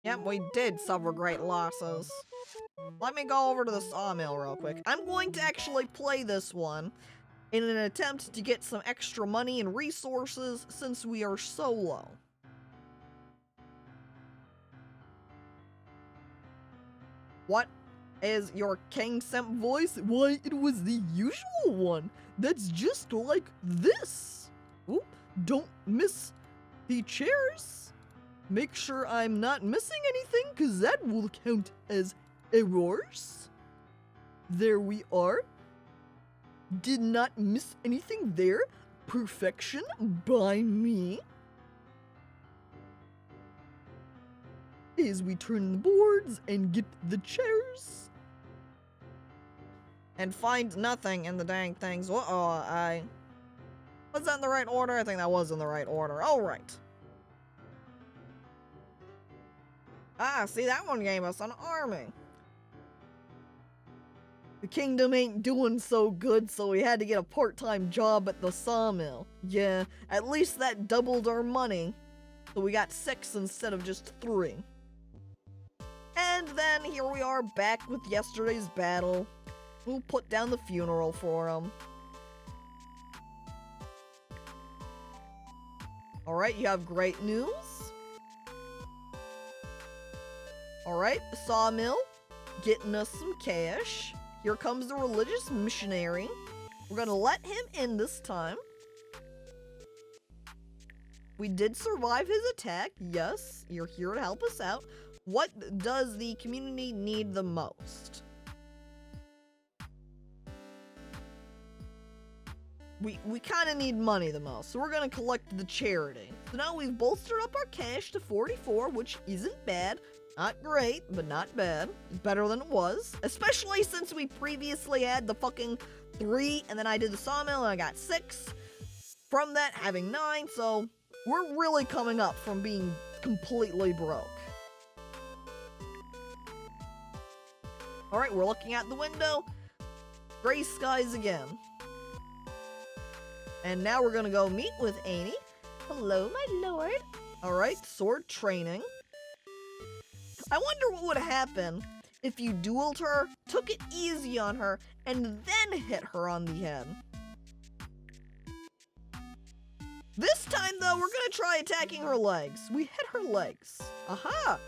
Yep, we did suffer great losses. Let me go over to the sawmill real quick. I'm going to actually play this one in an attempt to get some extra money and resources since we are so low. What is your KingSim voice? Why, it was the usual one. That's just like this. Oop, don't miss the chairs. Make sure I'm not missing anything, because that will count as errors. There we are. Did not miss anything there. Perfection by me. As we turn the boards and get the chairs. And find nothing in the dang things. Uh-oh, was that in the right order? I think that was in the right order. All right. Ah, see, that one gave us an army. The kingdom ain't doing so good, so we had to get a part-time job at the sawmill. Yeah, at least that doubled our money. So we got 6 instead of just 3. And then here we are back with yesterday's battle. We'll put down the funeral for him. Alright, you have great news. Alright, sawmill, getting us some cash. Here comes the religious missionary. We're gonna let him in this time. We did survive his attack. Yes, you're here to help us out. What does the community need the most? We kind of need money the most, so we're gonna collect the charity. So now we've bolstered up our cash to 44, which isn't bad. Not great, but not bad. Better than it was. Especially since we previously had the fucking 3, and then I did the sawmill, and I got 6. From that, having 9, so we're really coming up from being completely broke. Alright, we're looking out the window. Gray skies again. And now we're gonna go meet with Annie. Hello, my lord. Alright, sword training. I wonder what would happen if you dueled her, took it easy on her, and then hit her on the head. This time, though, we're gonna try attacking her legs. We hit her legs. Aha!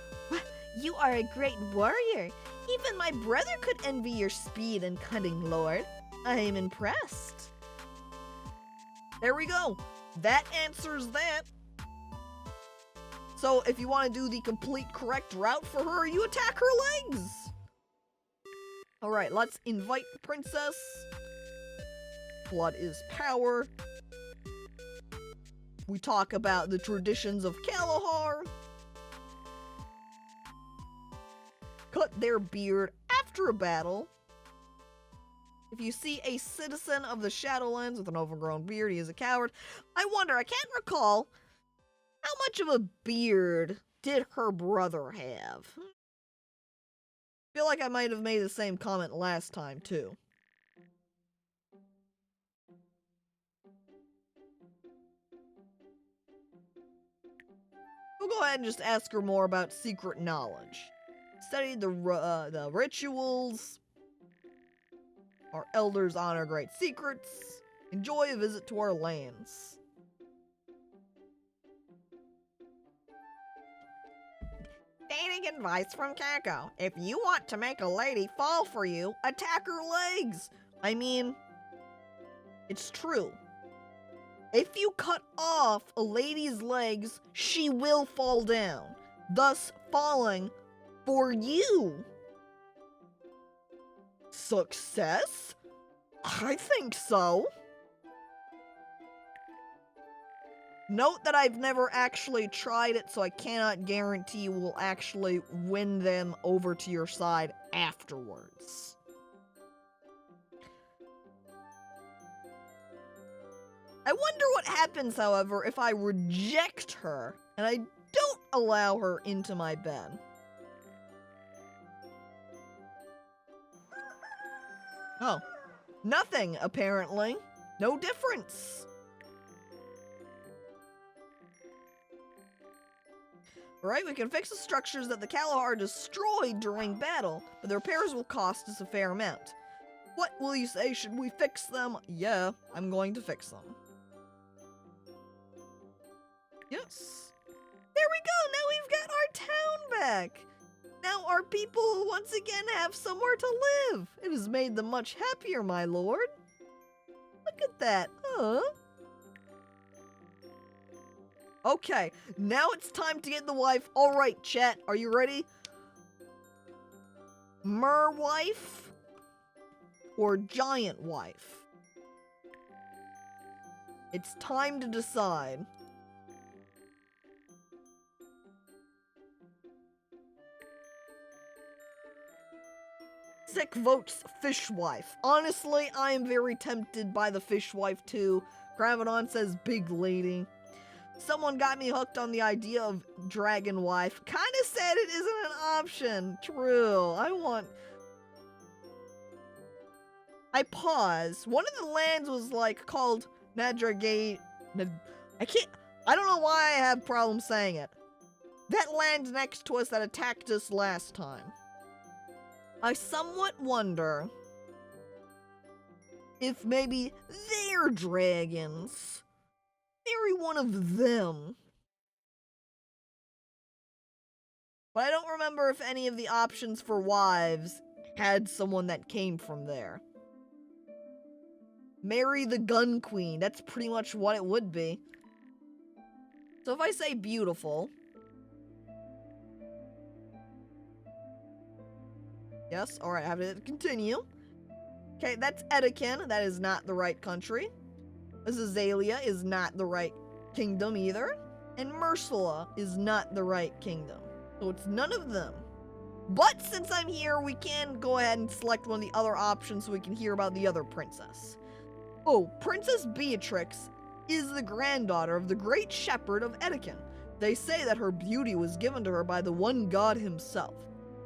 You are a great warrior. Even my brother could envy your speed and cunning, lord. I am impressed. There we go. That answers that. So if you want to do the complete correct route for her, you attack her legs. Alright, let's invite the princess. Blood is power. We talk about the traditions of Kalahar. Cut their beard after a battle. If you see a citizen of the Shadowlands with an overgrown beard, he is a coward. I wonder, I can't recall, how much of a beard did her brother have? I feel like I might have made the same comment last time, too. We'll go ahead and just ask her more about secret knowledge. Studied the rituals. Our elders honor great secrets. Enjoy a visit to our lands. Danny, take advice from Caco. If you want to make a lady fall for you, attack her legs. I mean, it's true. If you cut off a lady's legs, she will fall down, thus falling for you. Success? I think so. Note that I've never actually tried it, so I cannot guarantee you will actually win them over to your side afterwards. I wonder what happens, however, if I reject her and I don't allow her into my bed. Oh, nothing, apparently. No difference. Alright, we can fix the structures that the Kalahar destroyed during battle, but the repairs will cost us a fair amount. What will you say? Should we fix them? Yeah, I'm going to fix them. Yes. There we go! Now we've got our town back! Now our people will once again have somewhere to live! It has made them much happier, my lord. Look at that, huh? Okay, now it's time to get the wife. Alright, chat, are you ready? Mer wife or giant wife? It's time to decide. Sick votes fishwife. Honestly, I am very tempted by the fishwife too. Gravidon says big lady. Someone got me hooked on the idea of dragon wife. Kinda said it isn't an option. True. I paused. One of the lands was like called Nadragate. I don't know why I have problems saying it. That land next to us that attacked us last time. I somewhat wonder if maybe they're dragons. Marry one of them. But I don't remember if any of the options for wives had someone that came from there. Marry the Gun Queen. That's pretty much what it would be. So if I say beautiful. Yes, alright, I have to continue. Okay, that's Edekin. That is not the right country. Azazelia is not the right kingdom either. And Mersula is not the right kingdom. So it's none of them. But since I'm here, we can go ahead and select one of the other options so we can hear about the other princess. Oh, Princess Beatrix is the granddaughter of the great shepherd of Edekin. They say that her beauty was given to her by the one god himself.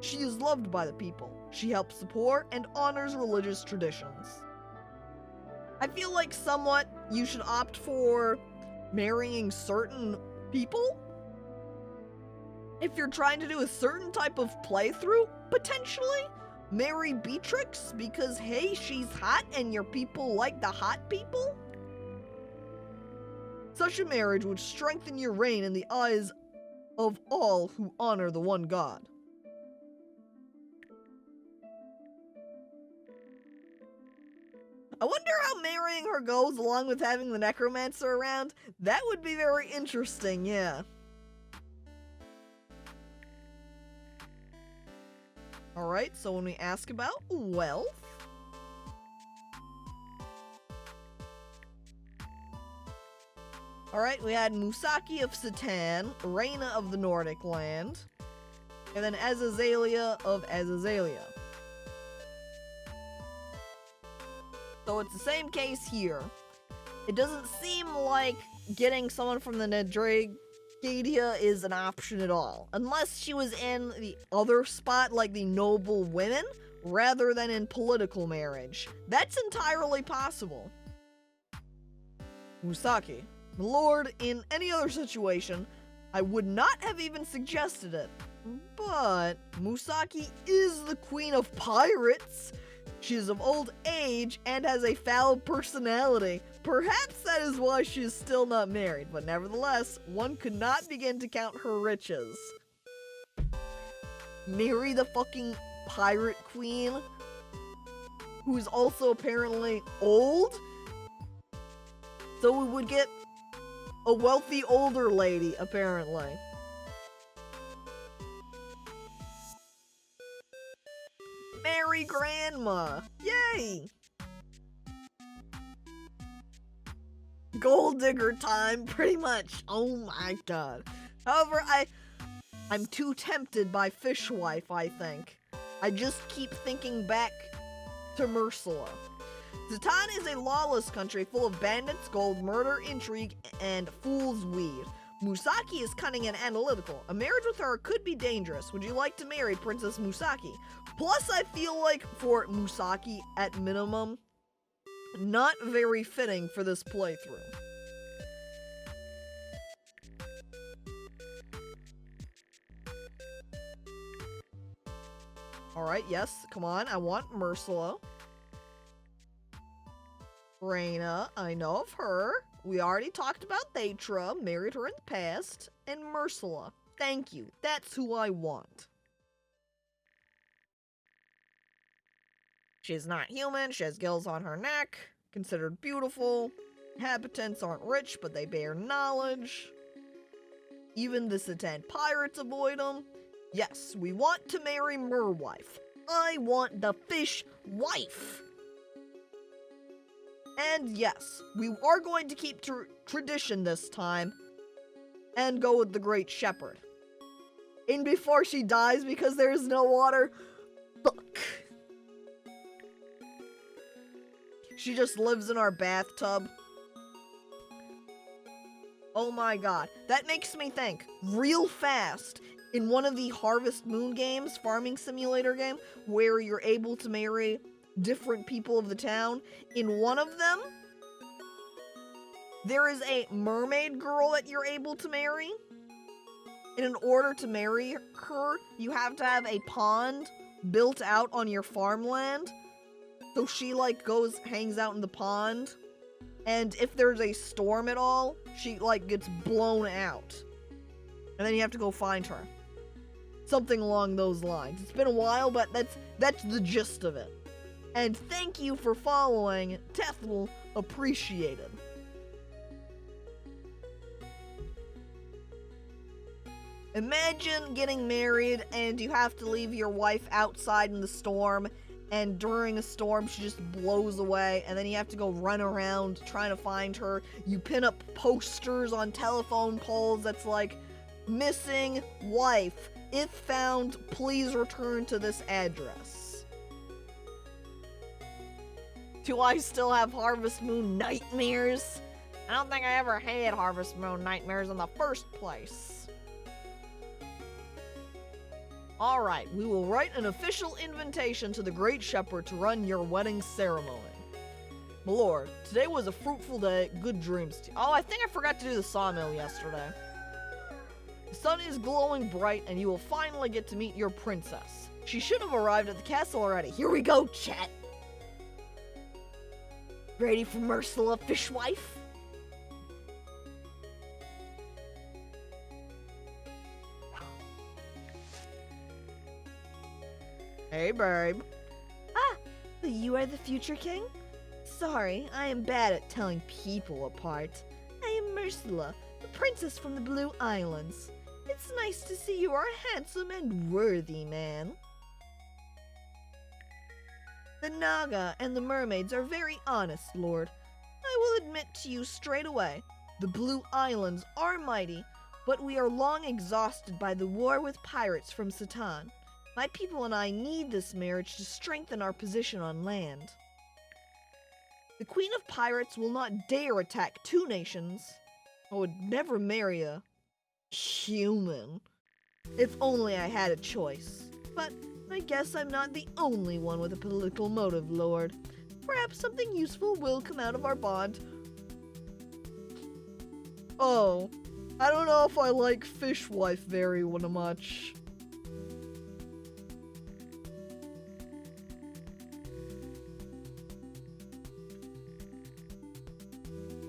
She is loved by the people. She helps the poor and honors religious traditions. I feel like somewhat you should opt for marrying certain people. If you're trying to do a certain type of playthrough, potentially, marry Beatrix because, hey, she's hot and your people like the hot people. Such a marriage would strengthen your reign in the eyes of all who honor the one god. I wonder how marrying her goes along with having the necromancer around. That would be very interesting, yeah. Alright, so when we ask about wealth. Alright, we had Musaki of Satan, Reina of the Nordic land, and then Azazelia of Azazelia. So it's the same case here. It doesn't seem like getting someone from the Nadragadia is an option at all. Unless she was in the other spot, like the noble women, rather than in political marriage. That's entirely possible. Musaki. Lord, in any other situation, I would not have even suggested it. But Musaki is the queen of pirates. She is of old age and has a foul personality. Perhaps that is why she is still not married, but nevertheless, one could not begin to count her riches. marry the fucking pirate queen, who's also apparently old. So we would get a wealthy older lady, apparently. Marry grandma. Yay! Gold digger time, pretty much. Oh my god. However, I'm too tempted by Fishwife, I think. I just keep thinking back to Mersula. Zatan is a lawless country full of bandits, gold, murder, intrigue, and fool's weed. Musaki is cunning and analytical. A marriage with her could be dangerous. Would you like to marry Princess Musaki? Plus, I feel like for Musaki, at minimum, not very fitting for this playthrough. Alright, yes, come on, I want Mersula. Reyna, I know of her. We already talked about Thetra, married her in the past. And Mersula, thank you, that's who I want. She's not human, she has gills on her neck, considered beautiful. Inhabitants aren't rich, but they bear knowledge. Even the Zatan pirates avoid them. Yes, we want to marry Merwife. I want the fish wife. And yes, we are going to keep tradition this time and go with the Great Shepherd. And before she dies because there is no water, fuck. She just lives in our bathtub. Oh my god, that makes me think real fast. In one of the Harvest Moon games, farming simulator game, where you're able to marry different people of the town, in one of them, there is a mermaid girl that you're able to marry. And in order to marry her, you have to have a pond built out on your farmland. So she, like, hangs out in the pond. And if there's a storm at all, she, like, gets blown out. And then you have to go find her. Something along those lines. It's been a while, but that's the gist of it. And thank you for following. Tethel, appreciated. Imagine getting married and you have to leave your wife outside in the storm, and during a storm she just blows away, and then you have to go run around trying to find her. You pin up posters on telephone poles that's like, missing wife. If found, please return to this address. Do I still have Harvest Moon nightmares? I don't think I ever had Harvest Moon nightmares in the first place. Alright, we will write an official invitation to the Great Shepherd to run your wedding ceremony. My lord, today was a fruitful day. Good dreams to you. Oh, I think I forgot to do the sawmill yesterday. The sun is glowing bright, and you will finally get to meet your princess. She should have arrived at the castle already. Here we go, chat! Ready for Mersula, fishwife? Hey, babe. Ah, so you are the future king? Sorry, I am bad at telling people apart. I am Mersula, the princess from the Blue Islands. It's nice to see you are a handsome and worthy man. The Naga and the mermaids are very honest, Lord. I will admit to you straight away, the Blue Islands are mighty, but we are long exhausted by the war with pirates from Zatan. My people and I need this marriage to strengthen our position on land. The Queen of Pirates will not dare attack two nations. I would never marry a human. If only I had a choice. But I guess I'm not the only one with a political motive, Lord. Perhaps something useful will come out of our bond. Oh, I don't know if I like fishwife very much.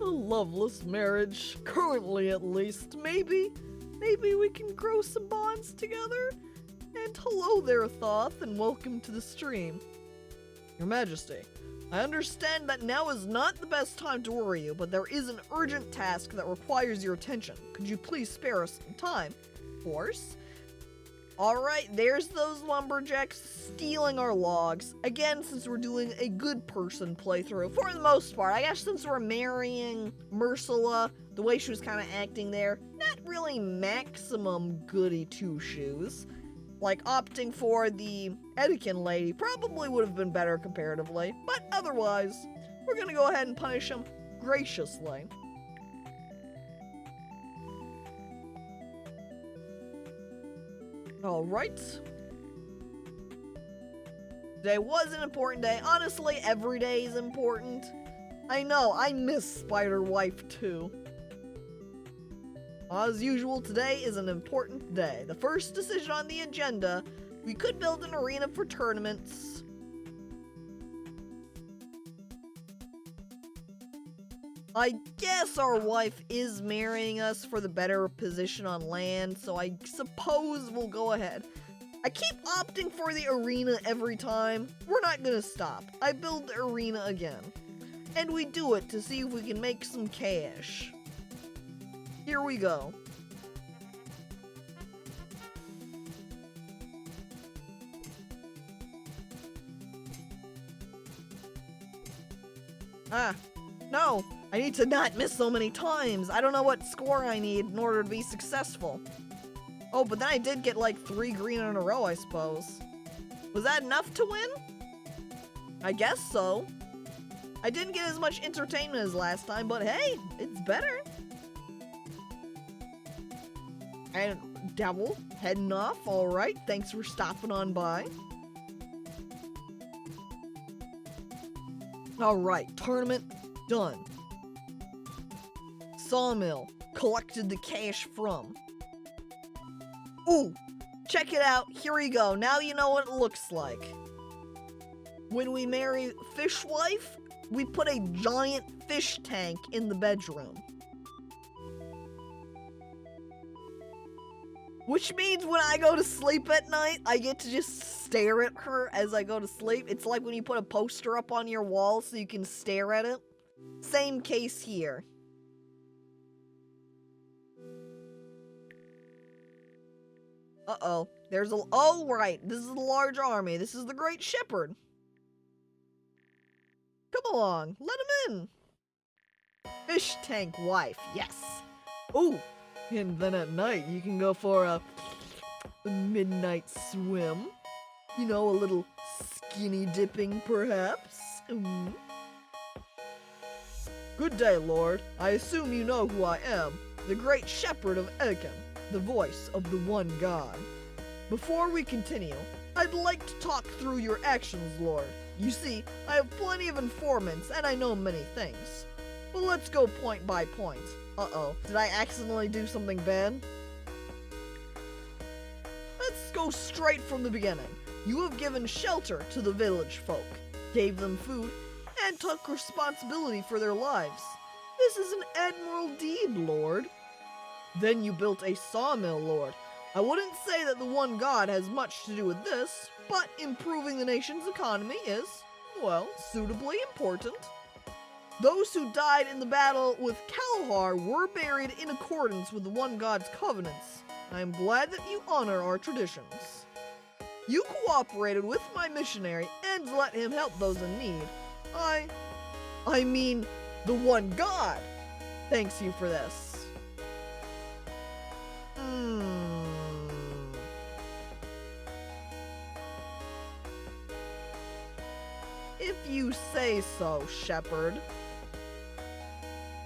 A loveless marriage, currently at least. Maybe we can grow some bonds together And hello there, Thoth, and welcome to the stream. Your Majesty, I understand that now is not the best time to worry you, but there is an urgent task that requires your attention. Could you please spare us some time? Of course. Alright, there's those lumberjacks stealing our logs. Again, since we're doing a good person playthrough, for the most part. I guess since we're marrying Mersula, the way she was kind of acting there, not really maximum goody two-shoes. Like, opting for the Edican lady probably would have been better comparatively, but otherwise, we're gonna go ahead and punish him graciously. Alright. Today was an important day. Honestly, every day is important. I know, I miss Spider-Wife too. As usual, today is an important day. The first decision on the agenda, we could build an arena for tournaments. I guess our wife is marrying us for the better position on land, so I suppose we'll go ahead. I keep opting for the arena every time. We're not gonna stop. I build the arena again. And we do it to see if we can make some cash. Here we go. No. I need to not miss so many times. I don't know what score I need in order to be successful. Oh, but then I did get like 3 green in a row, I suppose. Was that enough to win? I guess so. I didn't get as much entertainment as last time, but hey, it's better. And Devil, heading off, alright. Thanks for stopping on by. Alright, tournament done. Sawmill, collected the cash from. Ooh, check it out, here we go. Now you know what it looks like. When we marry Fishwife, we put a giant fish tank in the bedroom. Which means when I go to sleep at night, I get to just stare at her as I go to sleep. It's like when you put a poster up on your wall so you can stare at it. Same case here. Uh-oh. There's a... Oh, right. This is the large army. This is the Great Shepherd. Come along. Let him in. Fish tank wife. Yes. Ooh. And then at night, you can go for a midnight swim. You know, a little skinny dipping, perhaps. Good day, Lord. I assume you know who I am, the Great Shepherd of Edican, the voice of the one God. Before we continue, I'd like to talk through your actions, Lord. You see, I have plenty of informants, and I know many things. But let's go point by point. Uh-oh, did I accidentally do something bad? Let's go straight from the beginning. You have given shelter to the village folk, gave them food, and took responsibility for their lives. This is an admirable deed, Lord. Then you built a sawmill, Lord. I wouldn't say that the one God has much to do with this, but improving the nation's economy is, well, suitably important. Those who died in the battle with Kalahar were buried in accordance with the one God's covenants. I am glad that you honor our traditions. You cooperated with my missionary and let him help those in need. I mean, the one God thanks you for this. If you say so, Shepherd.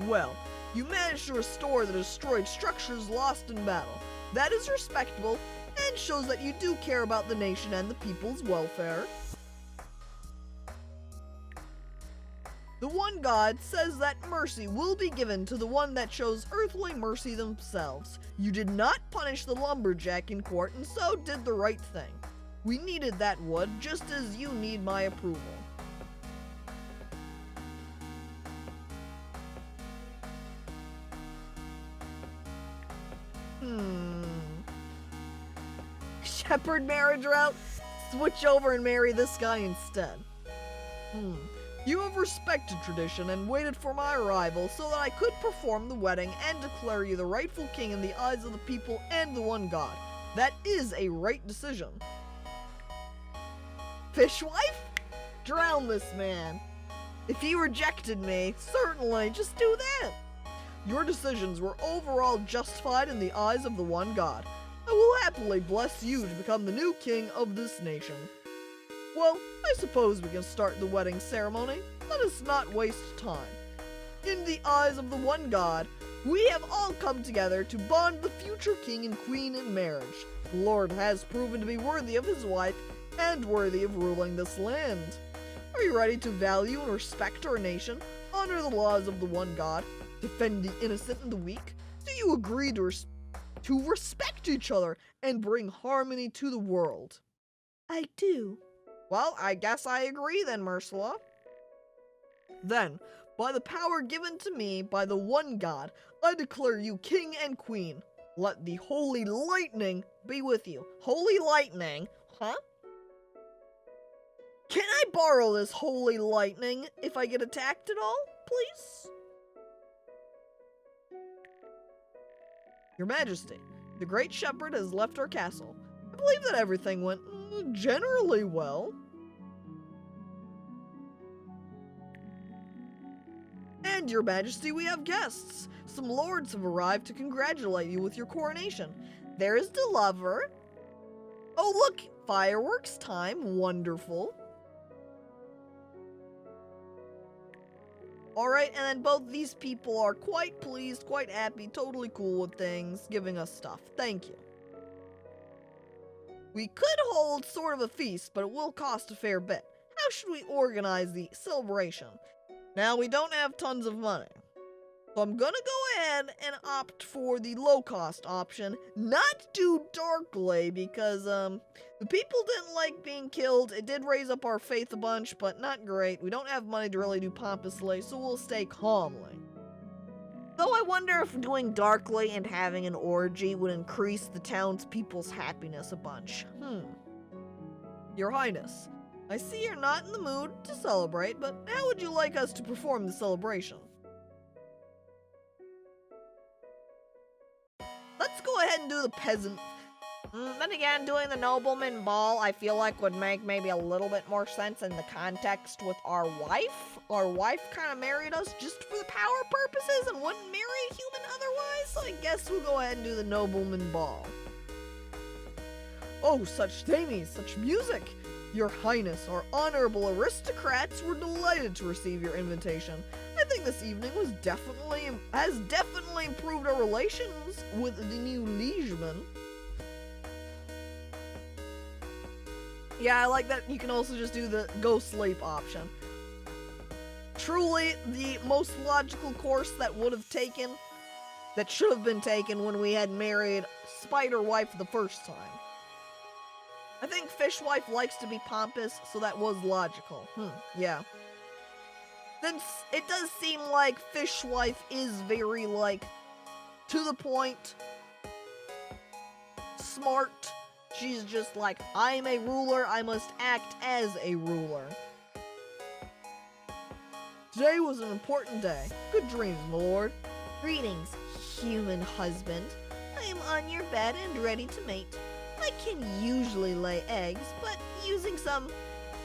Well, you managed to restore the destroyed structures lost in battle. That is respectable and shows that you do care about the nation and the people's welfare. The one God says that mercy will be given to the one that shows earthly mercy themselves. You did not punish the lumberjack in court and so did the right thing. We needed that wood just as you need my approval. shepherd marriage route, switch over and marry this guy instead. You have respected tradition and waited for my arrival so that I could perform the wedding and declare you the rightful king in the eyes of the people and the one God. That is a right decision. Fishwife? Drown this man. If he rejected me, certainly, just do that. Your decisions were overall justified in the eyes of the one God. I will happily bless you to become the new king of this nation. Well, I suppose we can start the wedding ceremony. Let us not waste time. In the eyes of the one God, we have all come together to bond the future king and queen in marriage. The Lord has proven to be worthy of his wife and worthy of ruling this land. Are you ready to value and respect our nation, honor the laws of the one God, defend the innocent and the weak? Do you agree to respect each other and bring harmony to the world? I do. Well, I guess I agree then, Ursula. Then, by the power given to me by the one God, I declare you king and queen. Let the holy lightning be with you. Holy lightning? Huh? Can I borrow this holy lightning if I get attacked at all, please? Your Majesty, the great shepherd has left our castle. I believe that everything went generally well. And Your Majesty, we have guests. Some lords have arrived to congratulate you with your coronation. There is the lover. Oh look, fireworks time, wonderful. Alright, and then both these people are quite pleased, quite happy, totally cool with things, giving us stuff. Thank you. We could hold sort of a feast, but it will cost a fair bit. How should we organize the celebration? Now, we don't have tons of money. So I'm gonna go ahead and opt for the low-cost option, not too darkly, because, the people didn't like being killed. It did raise up our faith a bunch, but not great. We don't have money to really do pompously, so we'll stay calmly. Though I wonder if doing darkly and having an orgy would increase the townspeople's happiness a bunch. Your Highness, I see you're not in the mood to celebrate, but how would you like us to perform the celebration? Let's go ahead and do the peasant. Then again, doing the nobleman ball, I feel like would make maybe a little bit more sense in the context with our wife. Our wife kind of married us just for the power purposes and wouldn't marry a human otherwise, so I guess we'll go ahead and do the nobleman ball. Oh, such dainties, such music! Your Highness, our honorable aristocrats were delighted to receive your invitation. I think this evening has definitely improved our relations with the new liegeman. Yeah, I like that you can also just do the go sleep option. Truly the most logical course that should have been taken when we had married Spider Wife the first time. I think Fishwife likes to be pompous, so that was logical. Yeah. Since it does seem like Fishwife is very, to the point, smart. She's just like, I'm a ruler, I must act as a ruler. Today was an important day. Good dreams, my lord. Greetings, human husband. I am on your bed and ready to mate. I can usually lay eggs, but using some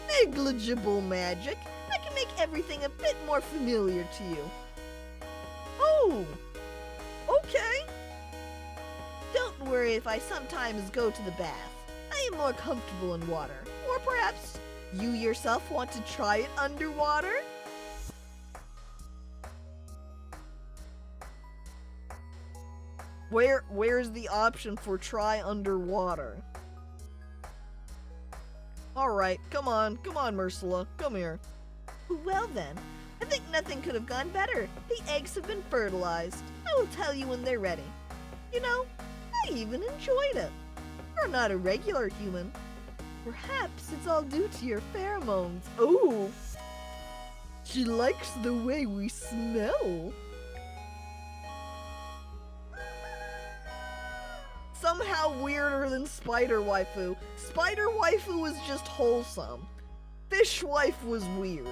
negligible magic, I can make everything a bit more familiar to you. Oh, okay. Don't worry if I sometimes go to the bath. I am more comfortable in water. Or perhaps you yourself want to try it underwater? Where's the option for try underwater? Alright, come on, Ursula, come here. Well then, I think nothing could have gone better. The eggs have been fertilized. I will tell you when they're ready. You know, I even enjoyed it. You're not a regular human. Perhaps it's all due to your pheromones. Ooh, she likes the way we smell. Somehow somehow weirder than Spider Waifu. Spider Waifu was just wholesome. Fish Wife was weird.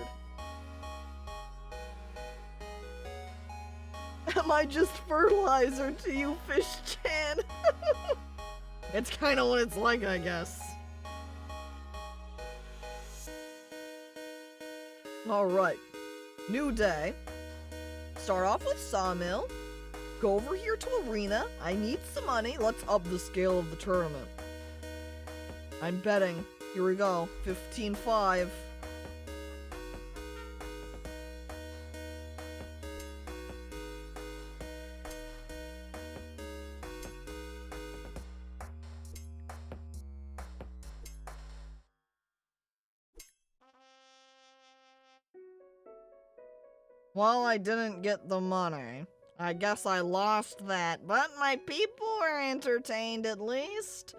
Am I just fertilizer to you, Fish-chan? It's kind of what it's like, I guess. Alright. New day. Start off with Sawmill. Go over here to Arena. I need some money. Let's up the scale of the tournament. I'm betting. Here we go. 15-5. Well, I didn't get the money. I guess I lost that, but my people were entertained at least.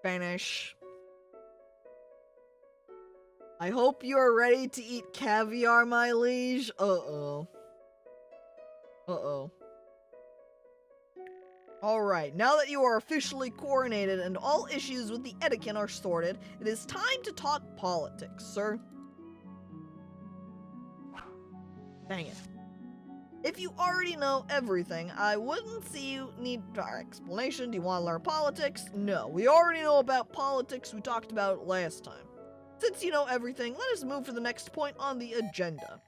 Finish. I hope you are ready to eat caviar, my liege. Uh-oh. Uh-oh. Alright, now that you are officially coronated and all issues with the etiquette are sorted, it is time to talk politics, sir. Dang it. If you already know everything, I wouldn't see you need our explanation. Do you want to learn politics? No, we already know about politics. We talked about it last time. Since you know everything, let us move to the next point on the agenda.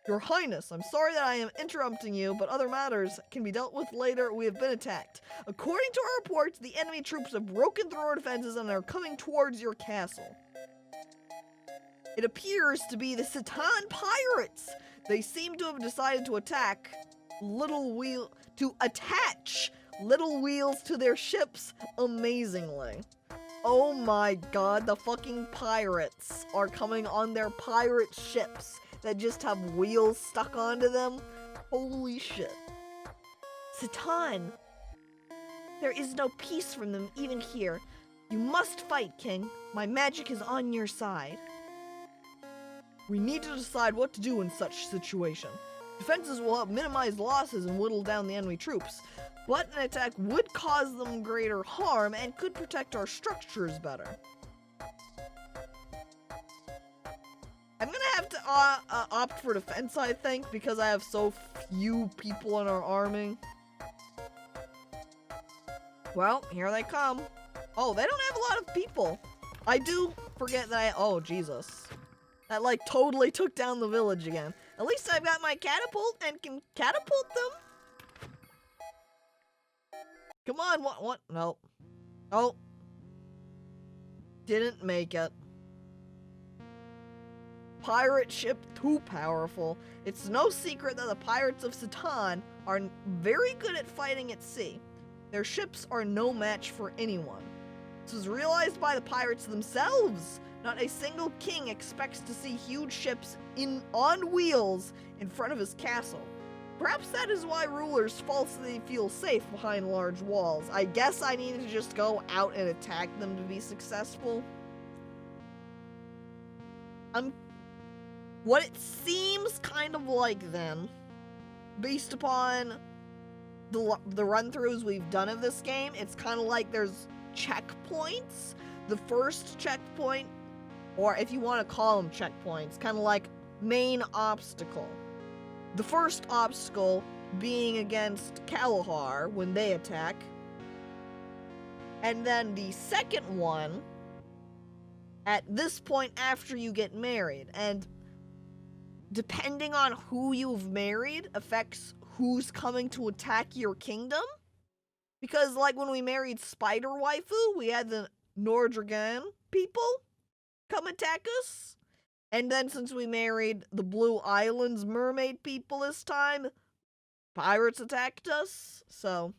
Your Highness, I'm sorry that I am interrupting you, but other matters can be dealt with later. We have been attacked. According to our reports, the enemy troops have broken through our defenses and are coming towards your castle. It appears to be the Satan pirates. They seem to have decided to attach little wheels to their ships amazingly. Oh my god, the fucking pirates are coming on their pirate ships that just have wheels stuck onto them. Holy shit. Satan! There is no peace from them even here. You must fight, King. My magic is on your side. We need to decide what to do in such situation. Defenses will help minimize losses and whittle down the enemy troops, but an attack would cause them greater harm and could protect our structures better. I'm gonna have to opt for defense, I think, because I have so few people in our army. Well, here they come. Oh, they don't have a lot of people. I do forget that oh, Jesus. That, like, totally took down the village again. At least I've got my catapult and can catapult them. Come on, what? No. Oh. Didn't make it. Pirate ship too powerful. It's no secret that the pirates of Satan are very good at fighting at sea. Their ships are no match for anyone. This was realized by the pirates themselves. Not a single king expects to see huge ships on wheels in front of his castle. Perhaps that is why rulers falsely feel safe behind large walls. I guess I need to just go out and attack them to be successful. What it seems kind of like then, based upon the run-throughs we've done of this game, it's kind of like there's checkpoints. The first checkpoint, or if you want to call them checkpoints, kind of like main obstacle. The first obstacle being against Kalahar when they attack. And then the second one at this point after you get married. And depending on who you've married affects who's coming to attack your kingdom. Because like when we married Spider Waifu, we had the Norddragan people come attack us. And then since we married the Blue Islands mermaid people this time, pirates attacked us. So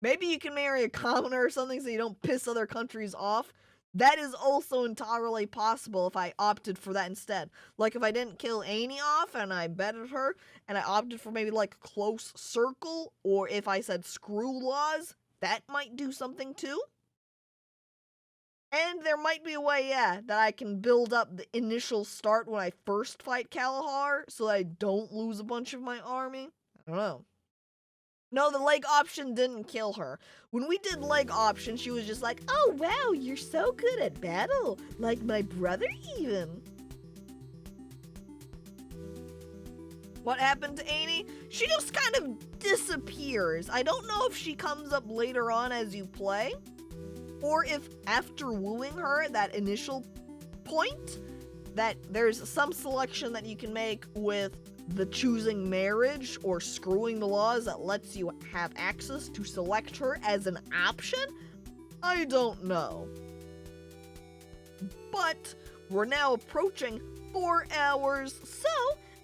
maybe you can marry a commoner or something so you don't piss other countries off. That is also entirely possible if I opted for that instead. Like if I didn't kill Annie off and I betted her and I opted for maybe like close circle, or if I said screw laws, that might do something too. And there might be a way, yeah, that I can build up the initial start when I first fight Kalahar so that I don't lose a bunch of my army. I don't know. No, the leg option didn't kill her. When we did leg option, she was just like, Oh wow, you're so good at battle, like my brother even. what happened to Annie? She just kind of disappears. I don't know if she comes up later on as you play, or if after wooing her at that initial point, that there's some selection that you can make with the choosing marriage or screwing the laws that lets you have access to select her as an option. I don't know. But we're now approaching 4 hours, so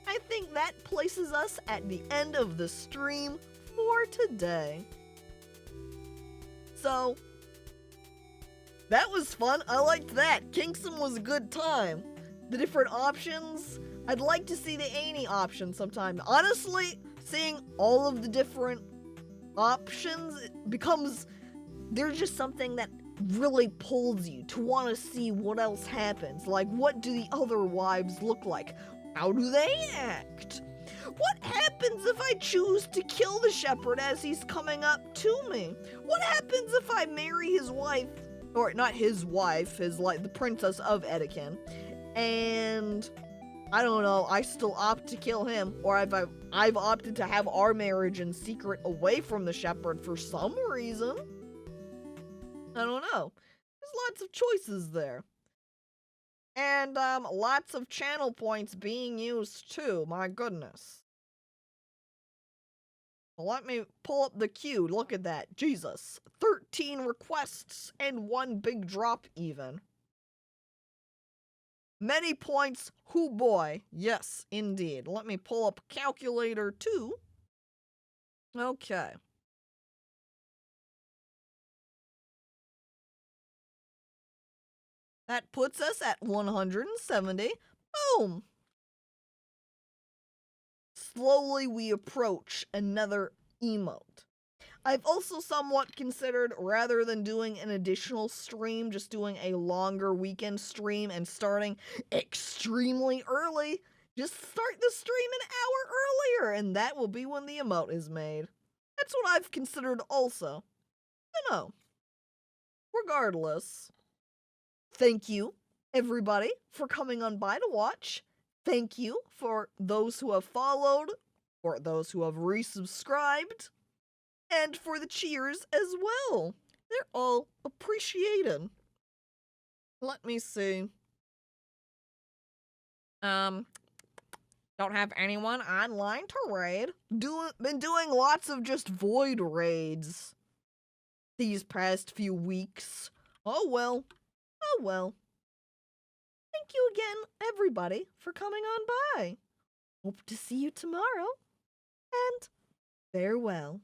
I think that places us at the end of the stream for today. So, that was fun. I liked that. KingSim was a good time. The different options, I'd like to see the Annie option sometime. Honestly, seeing all of the different options becomes, there's just something that really pulls you to want to see what else happens. Like, what do the other wives look like? How do they act? What happens if I choose to kill the shepherd as he's coming up to me? What happens if I marry his wife, or not his wife, the princess of Edekin, and I don't know, I still opt to kill him, or I've opted to have our marriage in secret away from the shepherd for some reason. I don't know. There's lots of choices there. And lots of channel points being used too, my goodness. Well, let me pull up the queue. Look at that. Jesus. 13 requests and 1 big drop even. Many points, hoo boy. Yes, indeed. Let me pull up calculator too. Okay. That puts us at 170. Boom. Slowly we approach another emote. I've also somewhat considered, rather than doing an additional stream, just doing a longer weekend stream and starting extremely early. Just start the stream an hour earlier, and that will be when the emote is made. That's what I've considered also. I know. Regardless, thank you, everybody, for coming on by to watch. Thank you for those who have followed, or those who have resubscribed, and for the cheers as well. They're all appreciated. Let me see. Don't have anyone online to raid. Been doing lots of just void raids these past few weeks. Oh well. Oh well. Thank you again, everybody, for coming on by. Hope to see you tomorrow. And farewell.